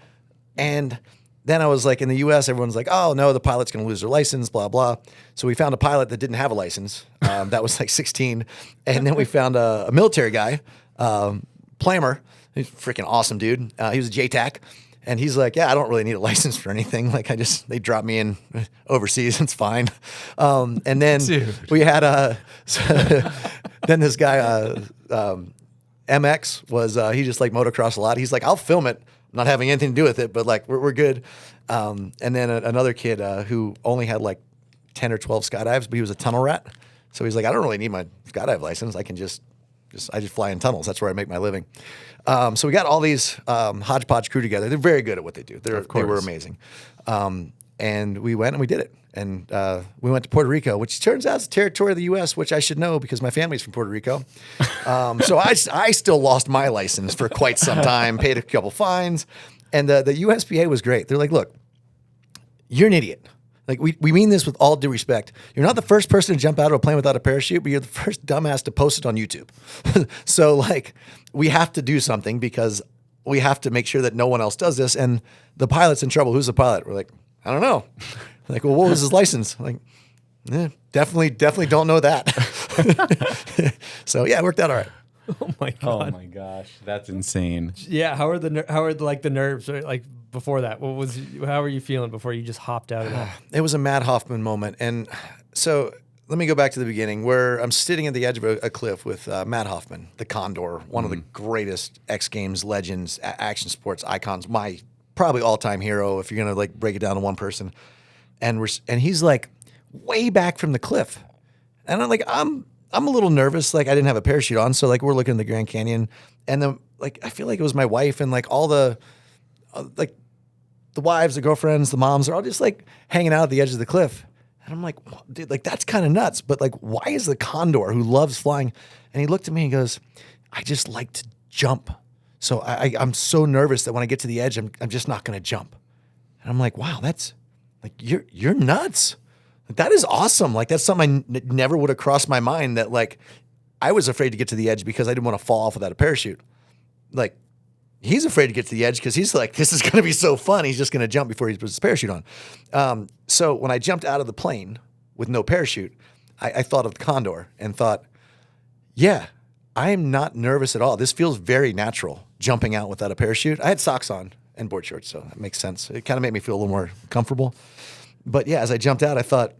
And then I was like, in the US, everyone's like, oh no, the pilot's going to lose their license, blah, blah. So we found a pilot that didn't have a license. That was like 16. And then we found a military guy, Plammer. He's a freaking awesome dude. He was a JTAC. And he's like, yeah, I don't really need a license for anything. Like they dropped me in overseas. It's fine. And then we had then this guy, MX was, he just like motocross a lot. He's like, I'll film it. I'm not having anything to do with it, but like, we're good. And then another kid, who only had like 10 or 12 skydives, but he was a tunnel rat. So he's like, I don't really need my skydive license. I can I just fly in tunnels. That's where I make my living. So we got all these hodgepodge crew together. They're very good at what they do. They were amazing. And we went and we did it. And we went to Puerto Rico, which turns out is territory of the U.S., which I should know because my family's from Puerto Rico. So I still lost my license for quite some time, paid a couple fines. And the USPA was great. They're like, look, you're an idiot. Like, we mean this with all due respect. You're not the first person to jump out of a plane without a parachute, but you're the first dumbass to post it on YouTube. So, like, we have to do something because we have to make sure that no one else does this. And the pilot's in trouble. Who's the pilot? We're like, I don't know. Like, well, what was his license? Like, definitely don't know that. So, yeah, it worked out all right. Oh my god! Oh my gosh, that's insane. Yeah, how are the nerves like before that? How were you feeling before you just hopped out of that? It was a Matt Hoffman moment, and so let me go back to the beginning where I'm sitting at the edge of a cliff with Matt Hoffman, the Condor, one of the greatest X Games legends, action sports icons, my probably all-time hero if you're gonna like break it down to one person, and he's like way back from the cliff, and I'm a little nervous. Like I didn't have a parachute on. So like we're looking at the Grand Canyon and then like, I feel like it was my wife and like all the, like the wives, the girlfriends, the moms are all just like hanging out at the edge of the cliff. And I'm like, dude, like that's kind of nuts. But like, why is the Condor who loves flying? And he looked at me and goes, I just like to jump. So I'm so nervous that when I get to the edge, I'm just not going to jump. And I'm like, wow, that's like, you're nuts. That is awesome. Like that's something I never would have crossed my mind that like I was afraid to get to the edge because I didn't want to fall off without a parachute. Like he's afraid to get to the edge because he's like, this is going to be so fun. He's just going to jump before he puts his parachute on. So when I jumped out of the plane with no parachute, I thought of the Condor and thought, yeah, I am not nervous at all. This feels very natural jumping out without a parachute. I had socks on and board shorts, so that makes sense. It kind of made me feel a little more comfortable. But yeah, as I jumped out, I thought,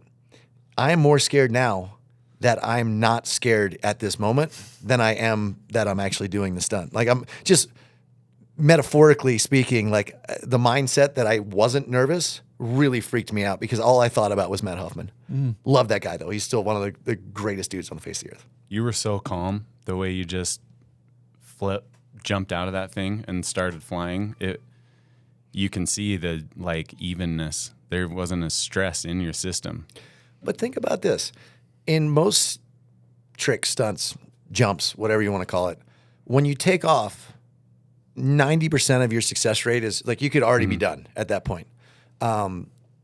I'm more scared now that I'm not scared at this moment than I am that I'm actually doing the stunt. Like I'm just metaphorically speaking, like the mindset that I wasn't nervous really freaked me out because all I thought about was Matt Hoffman. Love that guy though. He's still one of the greatest dudes on the face of the earth. You were so calm the way you just jumped out of that thing and started flying. you can see the like evenness. There wasn't a stress in your system. But think about this. In most tricks, stunts, jumps, whatever you want to call it, when you take off, 90% of your success rate is like you could already be done at that point.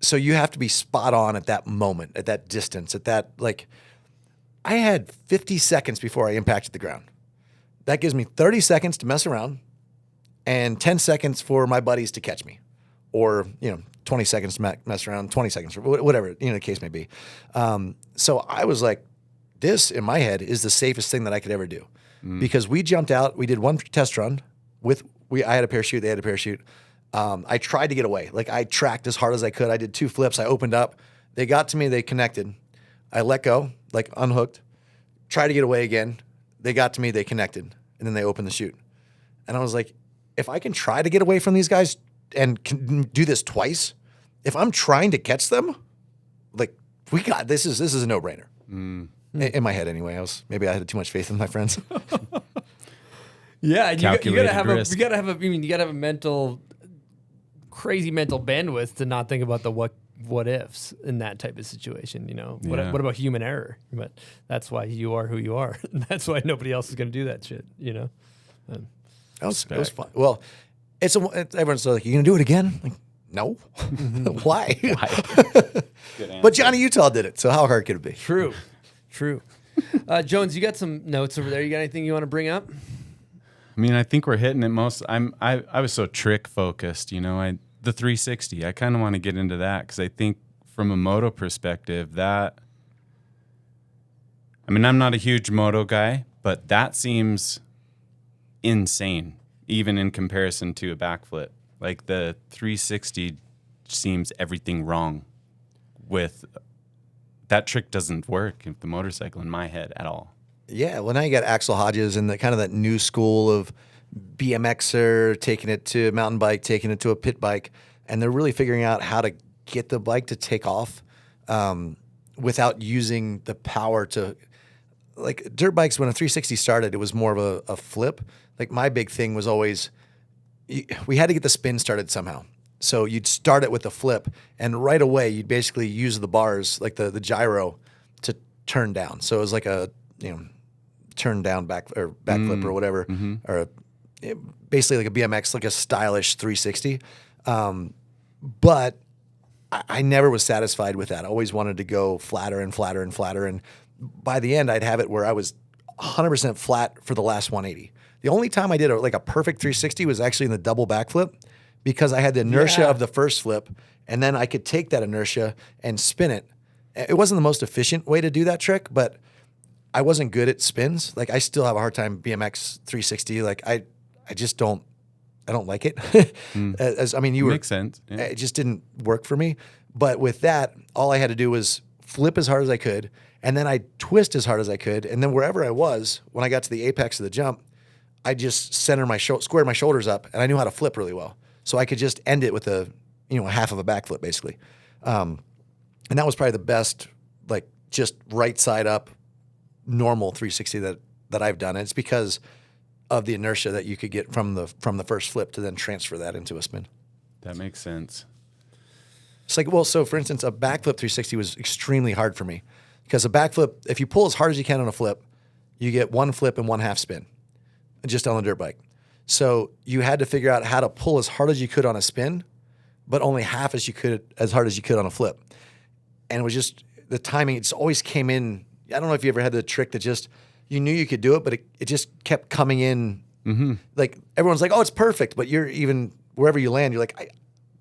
So you have to be spot on at that moment, at that distance, at that, like, I had 50 seconds before I impacted the ground. That gives me 30 seconds to mess around and 10 seconds for my buddies to catch me, or, 20 seconds to mess around, 20 seconds, whatever, the case may be. So I was like, this in my head is the safest thing that I could ever do, because we jumped out, we did one test run I had a parachute, they had a parachute. I tried to get away. Like, I tracked as hard as I could. I did 2 flips. I opened up. They got to me. They connected. I let go, like unhooked. Tried to get away again. They got to me. They connected. And then they opened the chute. And I was like, if I can try to get away from these guys and can do this twice, if I'm trying to catch them, like, we got this is a no-brainer. In my head, anyway. Maybe I had too much faith in my friends. Yeah, you gotta have risk. you gotta have a crazy mental bandwidth to not think about the what ifs in that type of situation. What about human error? But that's why you are who you are. That's why nobody else is gonna do that shit. It was fun. Well, everyone's like, "You gonna do it again?" Like, no. Why? But Johnny Utah did it. So how hard could it be? True. Jones, you got some notes over there. You got anything you want to bring up? I mean, I think we're hitting it most. I was so trick focused, the 360. I kind of want to get into that because I think from a moto perspective, I'm not a huge moto guy, but that seems insane, even in comparison to a backflip. Like, the 360 seems everything wrong with that trick. Doesn't work with the motorcycle in my head at all. Yeah, well, now you got Axel Hodges and that new school of BMXer taking it to mountain bike, taking it to a pit bike, and they're really figuring out how to get the bike to take off without using the power to, like, dirt bikes. When a 360 started, it was more of a flip. Like, my big thing was always we had to get the spin started somehow. So you'd start it with a flip, and right away you'd basically use the bars, like the gyro, to turn down. So it was like a turn down backflip or whatever, or basically like a BMX, like a stylish 360. But I never was satisfied with that. I always wanted to go flatter and flatter and flatter. And by the end, I'd have it where I was 100% flat for the last 180. The only time I did a perfect 360 was actually in the double backflip, because I had the inertia of the first flip, and then I could take that inertia and spin it. It wasn't the most efficient way to do that trick, but I wasn't good at spins. Like, I still have a hard time BMX 360. Like, I just don't like it. Makes sense. Yeah. It just didn't work for me. But with that, all I had to do was flip as hard as I could, and then I'd twist as hard as I could. And then wherever I was, when I got to the apex of the jump, I just squared my shoulders up, and I knew how to flip really well. So I could just end it with a half of a backflip, basically. And that was probably the best, like, just right side up, normal 360 that I've done. And it's because of the inertia that you could get from the first flip to then transfer that into a spin. That makes sense. It's like, well, so for instance, a backflip 360 was extremely hard for me, because a backflip, if you pull as hard as you can on a flip, you get one flip and one half spin just on the dirt bike. So you had to figure out how to pull as hard as you could on a spin, but only half as hard as you could on a flip. And it was just the timing. It always came in. I don't know if you ever had the trick that just, you knew you could do it, but it just kept coming in. Like, everyone's like, oh, it's perfect. But you're even, wherever you land, you're like,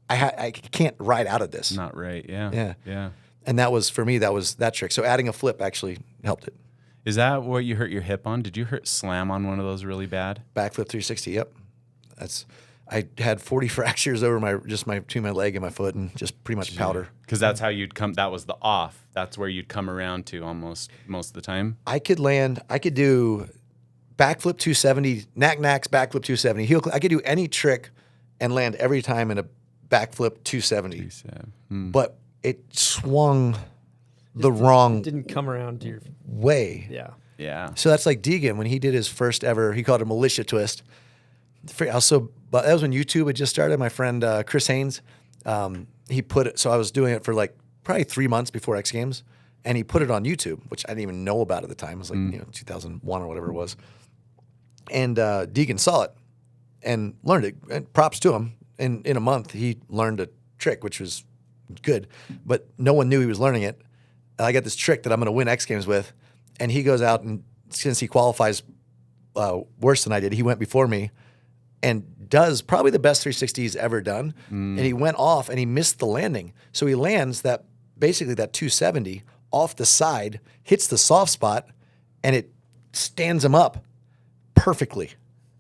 I can't ride out of this. Not right. Yeah. And that was, for me, that was that trick. So adding a flip actually helped it. Is that what you hurt your hip on? Did you slam on one of those really bad? Backflip 360, yep. I had 40 fractures over between my leg and my foot, and just pretty much powder. Because that's how you'd come. That was the off. That's where you'd come around to almost most of the time. I could do backflip 270, knack-knacks, backflip 270. Heel click. I could do any trick and land every time in a backflip 270. But it swung the wrong didn't come around to your way. Yeah. Yeah. So that's like Deegan when he did his first ever, he called it a militia twist. But that was when YouTube had just started. My friend Chris Haynes, he put it. So I was doing it for like probably 3 months before X Games, and he put it on YouTube, which I didn't even know about at the time. It was like 2001 or whatever it was. And Deegan saw it and learned it. And props to him. In a month, he learned a trick, which was good, but no one knew he was learning it. And I got this trick that I'm going to win X Games with, and he goes out, and since he qualifies worse than I did, he went before me and does probably the best 360 he's ever done. And he went off and he missed the landing. So he lands basically that 270 off the side, hits the soft spot, and it stands him up perfectly.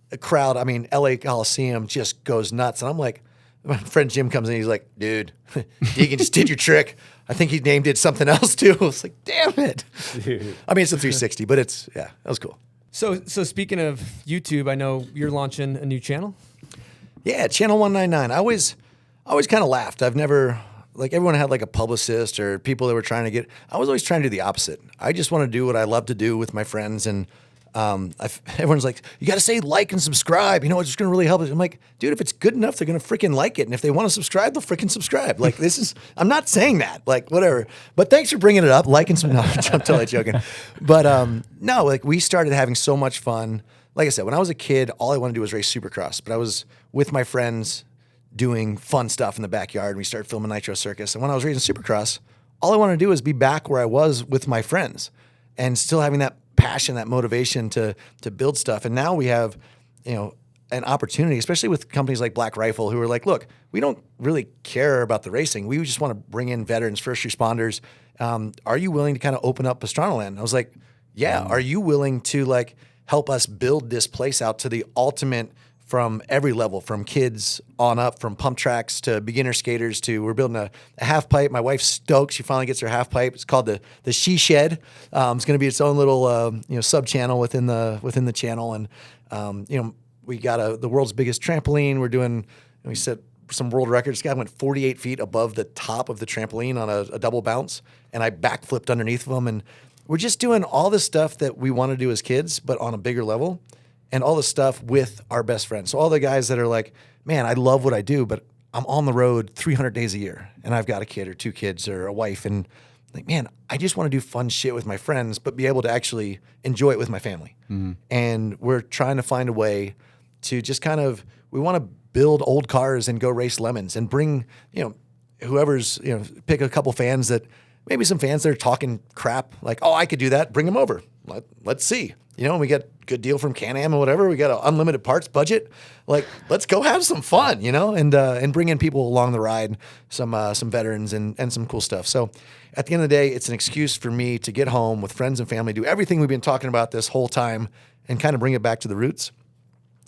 The crowd, I mean, LA Coliseum just goes nuts. And I'm like, my friend Jim comes in, he's like, dude, Deegan just did your trick. I think he named it something else too. I was like, damn it. Dude. I mean, it's a 360, but that was cool. So speaking of YouTube, I know you're launching a new channel. Yeah, Channel 199. I always kind of laughed. I've never, like, everyone had like a publicist or people that were trying to get, I was always trying to do the opposite. I just want to do what I love to do with my friends. And everyone's like, you got to say like and subscribe. You know, it's just going to really help us. I'm like, dude, if it's good enough, they're going to freaking like it. And if they want to subscribe, they'll freaking subscribe. Like, I'm not saying that, like, whatever. But thanks for bringing it up. Like and no, I'm totally joking. But no, like, we started having so much fun. Like I said, when I was a kid, all I wanted to do was race Supercross. But I was with my friends doing fun stuff in the backyard. And we started filming Nitro Circus. And when I was racing Supercross, all I wanted to do was be back where I was with my friends and still having that passion, that motivation to build stuff. And now we have, an opportunity, especially with companies like Black Rifle, who are like, look, we don't really care about the racing. We just want to bring in veterans, first responders. Are you willing to kind of open up Pastrana Land? I was like, yeah. Are you willing to like help us build this place out to the ultimate from every level, from kids on up, from pump tracks to beginner skaters to we're building a half pipe. My wife's stoked. She finally gets her half pipe. It's called the She Shed. It's going to be its own little sub channel within the channel. And we got the world's biggest trampoline. We're doing, we set some world records. This guy went 48 feet above the top of the trampoline on a double bounce, and I backflipped underneath of him. And we're just doing all the stuff that we want to do as kids, but on a bigger level. And all the stuff with our best friends. So all the guys that are like, man, I love what I do, but I'm on the road 300 days a year, and I've got a kid or 2 kids or a wife, and like, man, I just want to do fun shit with my friends, but be able to actually enjoy it with my family. Mm-hmm. And we're trying to find a way to just we want to build old cars and go race lemons and bring, whoever's, pick a couple fans that, maybe some fans that are talking crap, like, oh, I could do that, bring them over. Let's see. And we get good deal from Can-Am or whatever. We got an unlimited parts budget. Like, let's go have some fun, and bring in people along the ride, some veterans and some cool stuff. So at the end of the day, it's an excuse for me to get home with friends and family, do everything we've been talking about this whole time and kind of bring it back to the roots.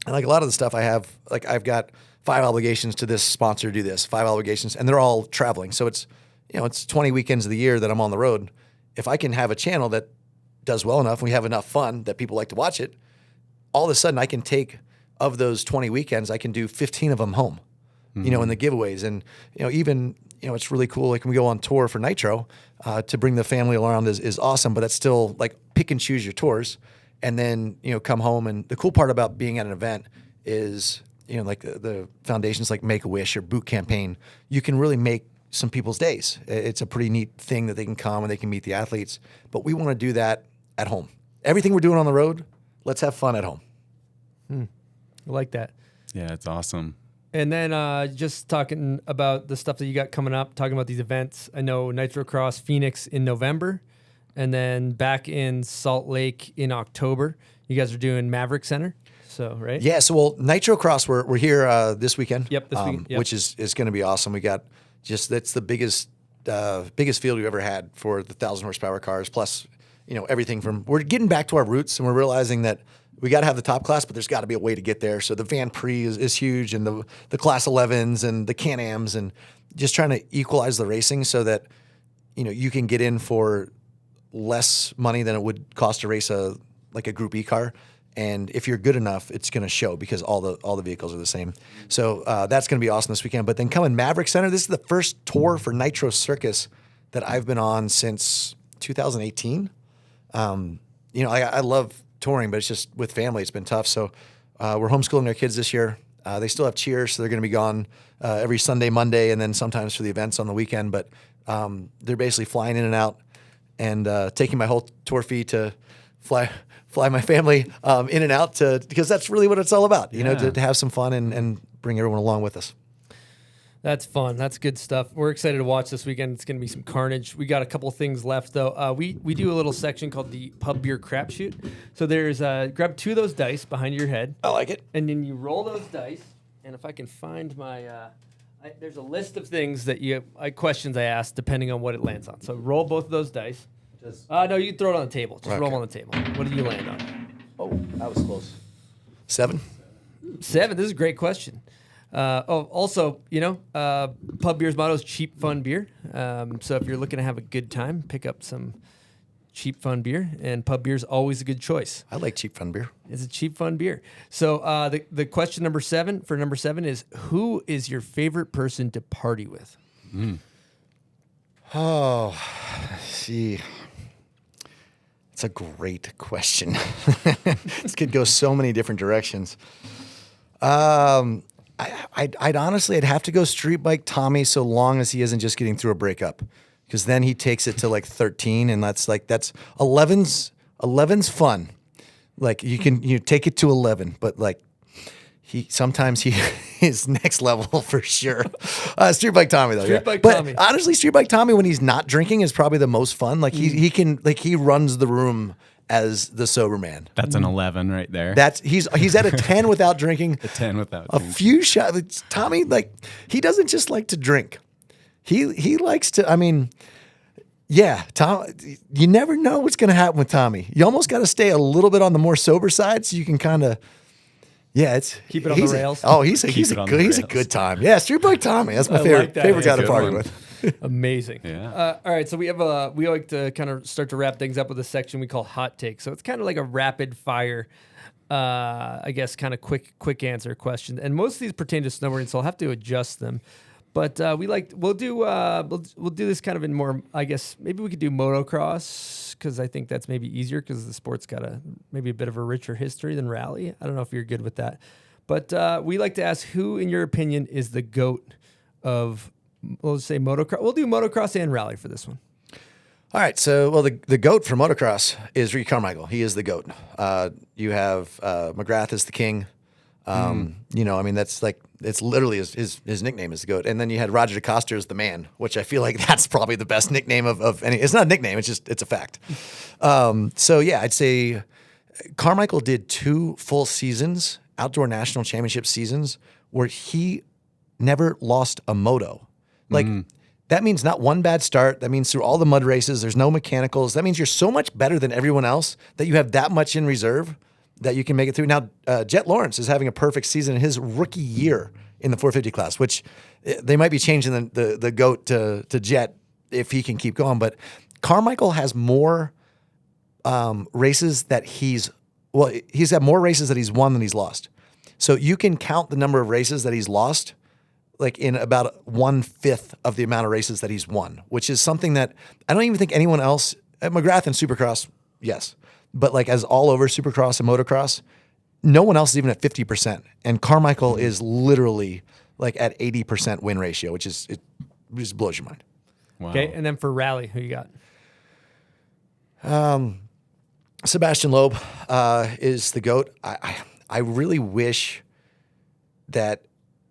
And like a lot of the stuff I have, like I've got 5 obligations to this sponsor, do this, 5 obligations, and they're all traveling. So it's, it's 20 weekends of the year that I'm on the road. If I can have a channel that does well enough, and we have enough fun that people like to watch it, all of a sudden I can take, of those 20 weekends, I can do 15 of them home, in the giveaways. And, even, it's really cool. Like when we go on tour for Nitro, to bring the family around is awesome, but that's still like pick and choose your tours and then, come home. And the cool part about being at an event is, like the foundations like Make-A-Wish or Boot Campaign, you can really make some people's days. It's a pretty neat thing that they can come and they can meet the athletes, but we want to do that at home. Everything we're doing on the road, let's have fun at home. I like that. Yeah, it's awesome. And then just talking about the stuff that you got coming up, talking about these events. I know NitroCross Phoenix in November, and then back in Salt Lake in October. You guys are doing Maverick Center, so right? Yeah. So NitroCross, we're here this weekend. Yep, this weekend. Yep. Which is going to be awesome. We got that's the biggest field we've ever had for the 1,000 horsepower cars. Plus, everything from, we're getting back to our roots, and we're realizing that we got to have the top class, but there's got to be a way to get there. So the Van Prix is huge, and the Class 11s and the Can-Ams, and just trying to equalize the racing so that, you can get in for less money than it would cost to race a Group E car. And if you're good enough, it's going to show because all the vehicles are the same. So that's going to be awesome this weekend. But then coming Maverick Center, this is the first tour for Nitro Circus that I've been on since 2018. I love touring, but it's just with family, it's been tough. So we're homeschooling their kids this year. They still have cheer, so they're going to be gone every Sunday, Monday, and then sometimes for the events on the weekend. But they're basically flying in and out and taking my whole tour fee to fly my family in and out because that's really what it's all about, you know, to have some fun and bring everyone along with us. That's fun. That's good stuff. We're excited to watch this weekend. It's going to be some carnage. We got a couple things left, though. We do a little section called the pub beer crapshoot. So there's grab 2 of those dice behind your head. I like it. And then you roll those dice. And if I can find my, there's a list of things that questions I ask depending on what it lands on. So roll both of those dice. No, you can throw it on the table. Just roll them on the table. What did you land on? Oh, that was close. 7. 7. This is a great question. Also, you know, Pub Beer's motto is cheap, fun beer. So if you're looking to have a good time, pick up some cheap, fun beer. And Pub Beer's always a good choice. I like cheap, fun beer. It's a cheap, fun beer. So the question number 7 is, who is your favorite person to party with? Oh, see. It's a great question. This could go so many different directions. I'd honestly, I'd have to go Street Bike Tommy so long as he isn't just getting through a breakup, because then he takes it to like 13, and that's 11's fun. Like you take it to 11, but like sometimes he is next level for sure. Street Bike Tommy though, Street Bike but Tommy. honestly, Street Bike Tommy when he's not drinking is probably the most fun. Like he runs the room as the sober man. That's an 11 right there. He's at a 10 without drinking. A 10 without a drinking. few shots. Tommy, like, he doesn't just like to drink. He likes to. I mean, yeah, Tom. You never know what's going to happen with Tommy. You almost got to stay a little bit on the more sober side so you can kind of. Yeah, keep it on the rails. He's a good time. Yeah, Street Bike Tommy. That's my favorite guy to party with. Amazing. Yeah. All right. So we like to kind of start to wrap things up with a section we call hot take. So it's kind of like a rapid fire, I guess, kind of quick answer question. And most of these pertain to snowboarding, so I'll have to adjust them. But we'll do this kind of in more, I guess, maybe we could do motocross, because I think that's maybe easier because the sport's got maybe a bit of a richer history than rally. I don't know if you're good with that. But we like to ask, who, in your opinion, is the GOAT of, we'll say motocross. We'll do motocross and rally for this one. All right. So, well, the GOAT for motocross is Ricky Carmichael. He is the GOAT. You have McGrath is the king. You know, I mean, that's like, it's literally his nickname is the GOAT. And then you had Roger DeCoster as the man, which I feel like that's probably the best nickname of any. It's not a nickname. It's a fact. So yeah, I'd say Carmichael did 2 full seasons, outdoor national championship seasons, where he never lost a moto. Like, that means not one bad start. That means through all the mud races, there's no mechanicals. That means you're so much better than everyone else that you have that much in reserve that you can make it through. Now, Jet Lawrence is having a perfect season in his rookie year in the 450 class, which they might be changing the GOAT to Jet if he can keep going. But Carmichael has more races that he's got more races that he's won than he's lost. So you can count the number of races that he's lost like in about 1/5 of the amount of races that he's won, which is something that I don't even think anyone else at McGrath and Supercross, yes, but like as all over Supercross and Motocross, no one else is even at 50%. And Carmichael is literally like at 80% win ratio, which is, it just blows your mind. Wow. Okay. And then for rally, who you got? Sebastian Loeb is the GOAT. I really wish that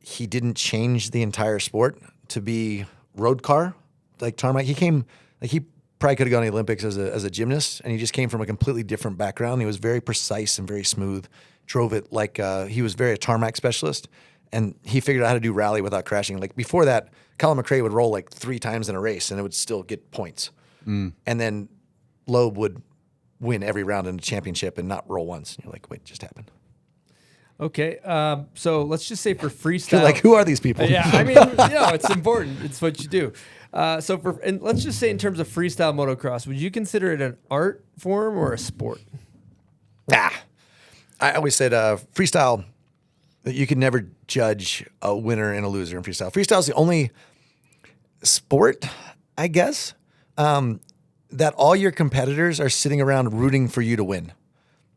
he didn't change the entire sport to be road car like tarmac. He came like he probably could have gone to the Olympics as a gymnast, and he just came from a completely different background. He was very precise and very smooth. Drove it like he was very a tarmac specialist, and he figured out how to do rally without crashing. Like before that, Colin McRae would roll like 3 times in a race, and it would still get points. And then Loeb would win every round in the championship and not roll once. And you're like, wait, it just happened. Okay, so let's just say for freestyle, like, who are these people? Yeah, I mean, it's important. It's what you do. And let's just say in terms of freestyle motocross, would you consider it an art form or a sport? I always said freestyle, you can never judge a winner and a loser in freestyle. Freestyle is the only sport, I guess, that all your competitors are sitting around rooting for you to win.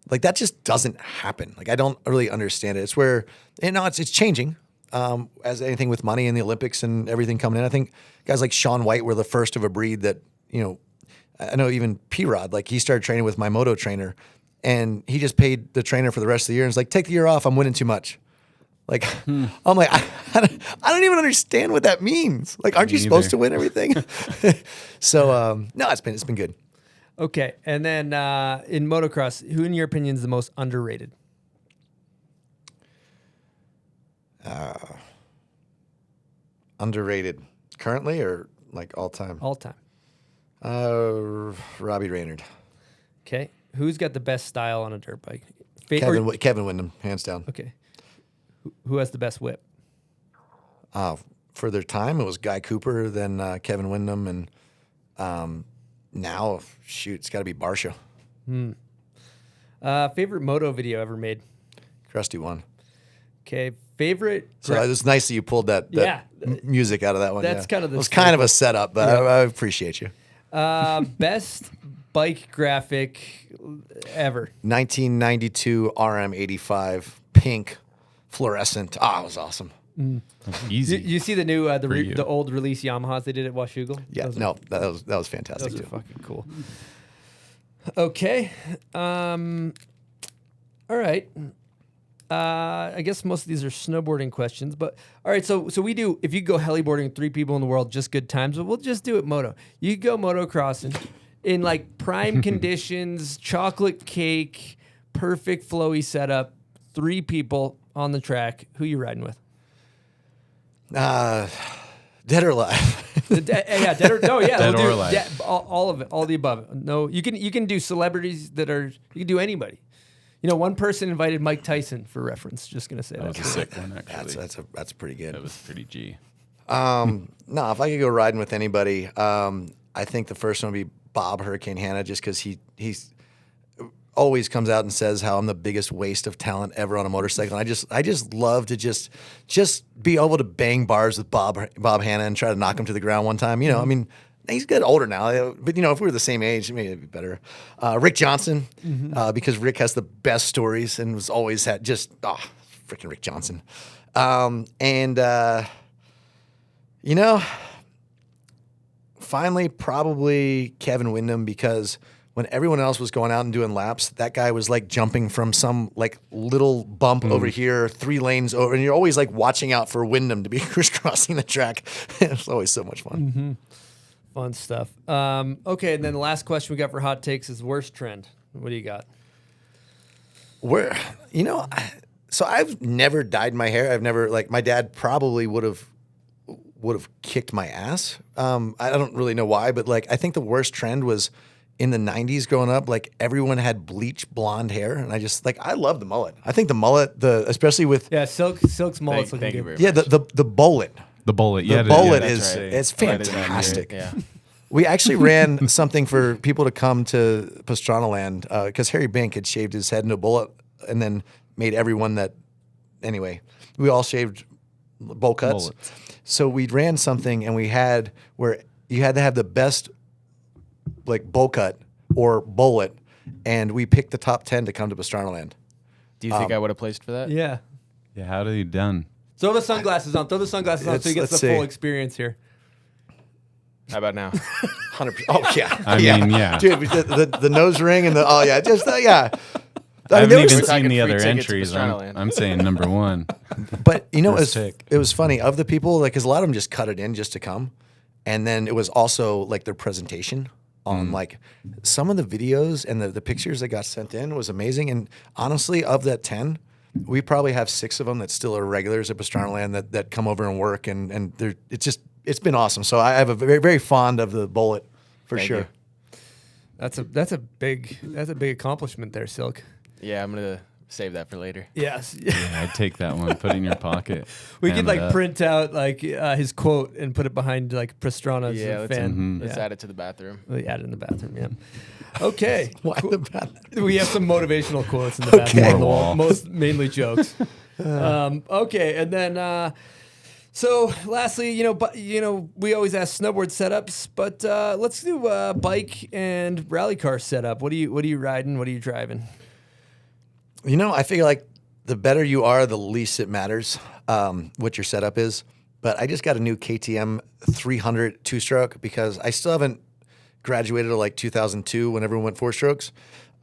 Like that just doesn't happen. Like I don't really understand it. It's where, it's changing. As anything with money and the Olympics and everything coming in, I think guys like Shaun White were the first of a breed that, I know even P-Rod, like he started training with my moto trainer and he just paid the trainer for the rest of the year and was like, take the year off, I'm winning too much. Like, I'm like, I don't even understand what that means. Like, aren't you supposed to win everything? So, no, it's been good. Okay. And then in motocross, who in your opinion is the most underrated? Underrated currently or like all time? All time. Robbie Raynard. Okay. Who's got the best style on a dirt bike? Kevin Windham, hands down. Okay. Who has the best whip? For their time, it was Guy Cooper, then Kevin Windham, and now, shoot, it's got to be Barsha. Favorite moto video ever made? Krusty one. Okay. Favorite. So it was nice that you pulled that music out of that one. That's kind of the. It was kind of a setup, but I appreciate you. Best bike graphic ever. 1992 RM85 pink fluorescent. It was awesome. Easy. You see the new the old release Yamahas they did at Washougal? Yeah, that was fantastic. Those are fucking cool. Okay. All right. I guess most of these are snowboarding questions, but all right. So we do. If you go heliboarding, 3 people in the world, just good times. But we'll just do it moto. You go motocrossing in like prime conditions, chocolate cake, perfect flowy setup, 3 people on the track. Who you riding with? Dead or alive? Dead or no, yeah, Dead or alive. all of it, all the above. No, you can do celebrities that are. You can do anybody. One person invited Mike Tyson for reference. Just gonna say That was a sick one, actually. That's pretty good. That was pretty G. No, if I could go riding with anybody, I think the first one would be Bob Hurricane Hanna, just because he's always comes out and says how I'm the biggest waste of talent ever on a motorcycle. And I just love to just be able to bang bars with Bob Hanna and try to knock him to the ground one time. I mean, he's getting older now, but if we were the same age, maybe it'd be better. Rick Johnson, because Rick has the best stories and was always had freaking Rick Johnson. Finally, probably Kevin Windham, because when everyone else was going out and doing laps, that guy was like jumping from some like little bump over here, 3 lanes over, and you're always like watching out for Windham to be crisscrossing the track. It's always so much fun. Mm-hmm. Fun stuff. Okay, and then the last question we got for hot takes is worst trend. What do you got? So I've never dyed my hair. I've never, like, my dad probably would have kicked my ass. I don't really know why, but like I think the worst trend was in the 90s growing up. Like everyone had bleach blonde hair, and I love the mullet. I think the mullet, especially with Silk's mullet's looking good. Yeah, the bullet. The bullet, the bullet is fantastic. Yeah. We actually ran something for people to come to Pastrana Land because Harry Bink had shaved his head into a bullet and then made everyone that. Anyway, we all shaved bowl cuts. Bullets. So we ran something, and we had where you had to have the best like bowl cut or bullet, and we picked the top 10 to come to Pastrana Land. Do you think I would have placed for that? Yeah. Yeah. How did he done? Throw the sunglasses on. Throw the sunglasses on so you get the full experience here. How about now? 100%. Oh yeah. I mean, yeah. Dude, the nose ring and I haven't even seen the other entries. I'm saying number 1. But it was funny of the people, like, because a lot of them just cut it in just to come, and then it was also like their presentation on like some of the videos and the pictures that got sent in was amazing. And honestly, of that 10, we probably have 6 of them that still are regulars at Pastrana Land that come over and work, and it's been awesome. So I have a very, very fond of the bullet for Thank sure. you. That's a big accomplishment there, Silk. Yeah, I'm gonna save that for later. Yes. Yeah, I'd take that one. Put it in your pocket. We could like print out like his quote and put it behind like Pastrana's fan. Let's add it to the bathroom. We add it in the bathroom. Yeah. Okay. Why the bathroom? We have some motivational quotes in the bathroom on the wall. Mainly jokes. Okay, and then. So, lastly, we always ask snowboard setups, but let's do bike and rally car setup. What are you riding? What are you driving? I figure like the better you are, the least it matters what your setup is. But I just got a new KTM 300 two-stroke because I still haven't graduated to like 2002 when everyone went 4-strokes.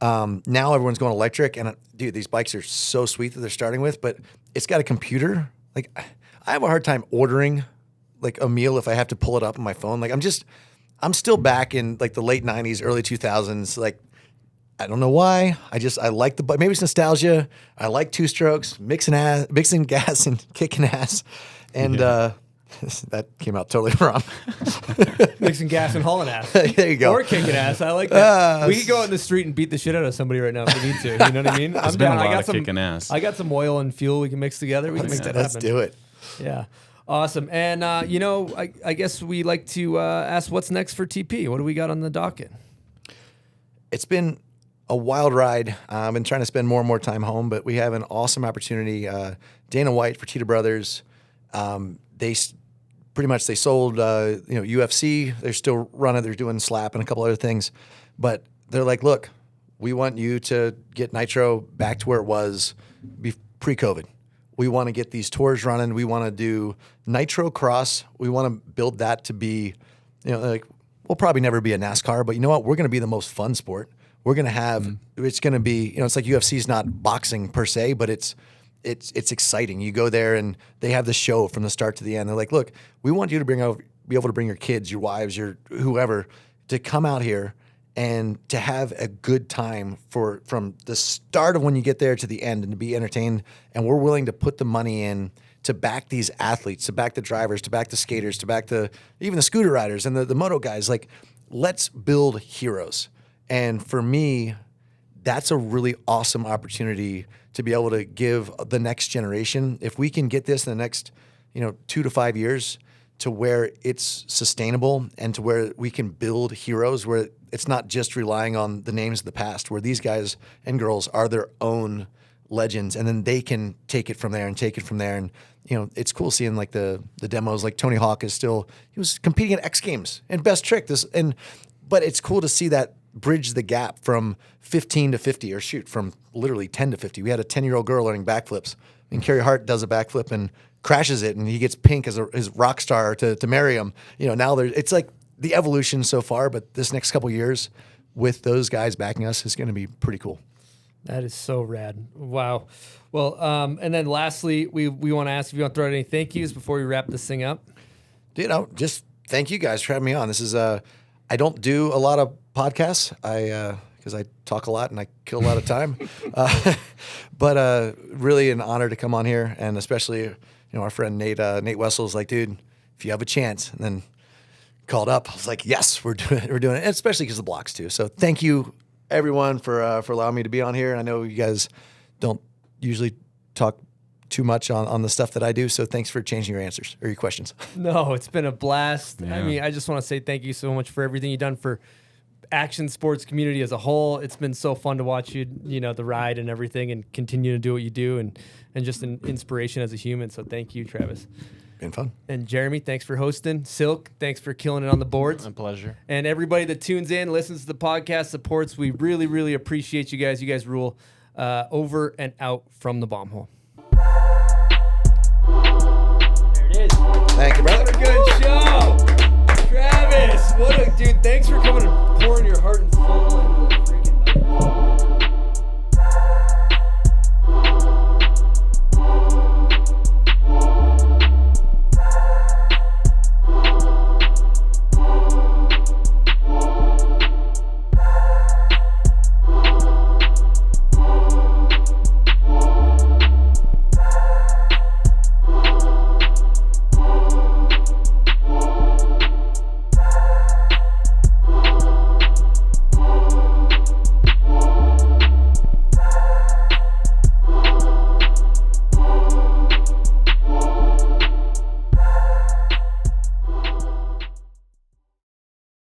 Now everyone's going electric, and dude, these bikes are so sweet that they're starting with, but it's got a computer. Like, I have a hard time ordering like a meal if I have to pull it up on my phone. Like, I'm still back in like the late 90s, early 2000s. Like, I don't know why. I like the bike. Maybe it's nostalgia. I like two-strokes, mixing gas and kicking ass. And that came out totally wrong. Mixing gas and hauling ass. There you go. Or kicking ass. I like that. We could go out in the street and beat the shit out of somebody right now if we need to. You know what I mean? It's been a lot of kicking ass. I got some oil and fuel we can mix together. We can make that happen. Let's do it. Yeah. Awesome. And, I guess we like to ask what's next for TP. What do we got on the docket? It's been a wild ride. I've been trying to spend more and more time home, but we have an awesome opportunity. Dana White, Fertitta Brothers, they sold UFC. They're still running. They're doing slap and a couple other things, but they're like, look, we want you to get Nitro back to where it was pre-COVID. We want to get these tours running. We want to do NitroCross. We want to build that to be, like, we'll probably never be a NASCAR, but you know what? We're going to be the most fun sport. We're going to have, it's going to be, it's like UFC's not boxing per se, but it's exciting. You go there and they have the show from the start to the end. They're like, look, we want you to be able to bring your kids, your wives, your whoever, to come out here and to have a good time from the start of when you get there to the end and to be entertained. And we're willing to put the money in to back these athletes, to back the drivers, to back the skaters, to back even the scooter riders and the moto guys. Like, let's build heroes. And for me, that's a really awesome opportunity to be able to give the next generation. If we can get this in the next, 2 to 5 years to where it's sustainable and to where we can build heroes, where it's not just relying on the names of the past, where these guys and girls are their own legends, and then they can take it from there and take it from there. And, it's cool seeing like the demos, like Tony Hawk he was competing at X Games and Best Trick but it's cool to see that bridge the gap from 15 to 50, or from literally 10 to 50. We had a 10-year-old girl learning backflips, and Carrie Hart does a backflip and crashes it, and he gets pink as his rock star to marry him. Now it's like the evolution so far, but this next couple years with those guys backing us is going to be pretty cool. That is so rad. Wow. Well, and then lastly, we want to ask if you want to throw out any thank yous before we wrap this thing up. Dude, just thank you guys for having me on. This is I don't do a lot of podcasts. Because I talk a lot and I kill a lot of time. But really an honor to come on here, and especially our friend Nate Wessel's like, dude, if you have a chance, and then called up. I was like, yes, we're doing it, and especially because of the blocks too. So thank you everyone for allowing me to be on here. And I know you guys don't usually talk too much on the stuff that I do, so thanks for changing your answers or your questions. No, it's been a blast. Yeah. I mean, I just want to say thank you so much for everything you've done for action sports community as a whole. It's been so fun to watch you, the ride and everything, and continue to do what you do, and just an inspiration as a human. So thank you, Travis. Been fun. And Jeremy, thanks for hosting. Silk, thanks for killing it on the boards. My pleasure. And everybody that tunes in, listens to the podcast, supports, we really, really appreciate you guys. You guys rule. Over and out from the bomb hole. There it is. Thank you, brother. Good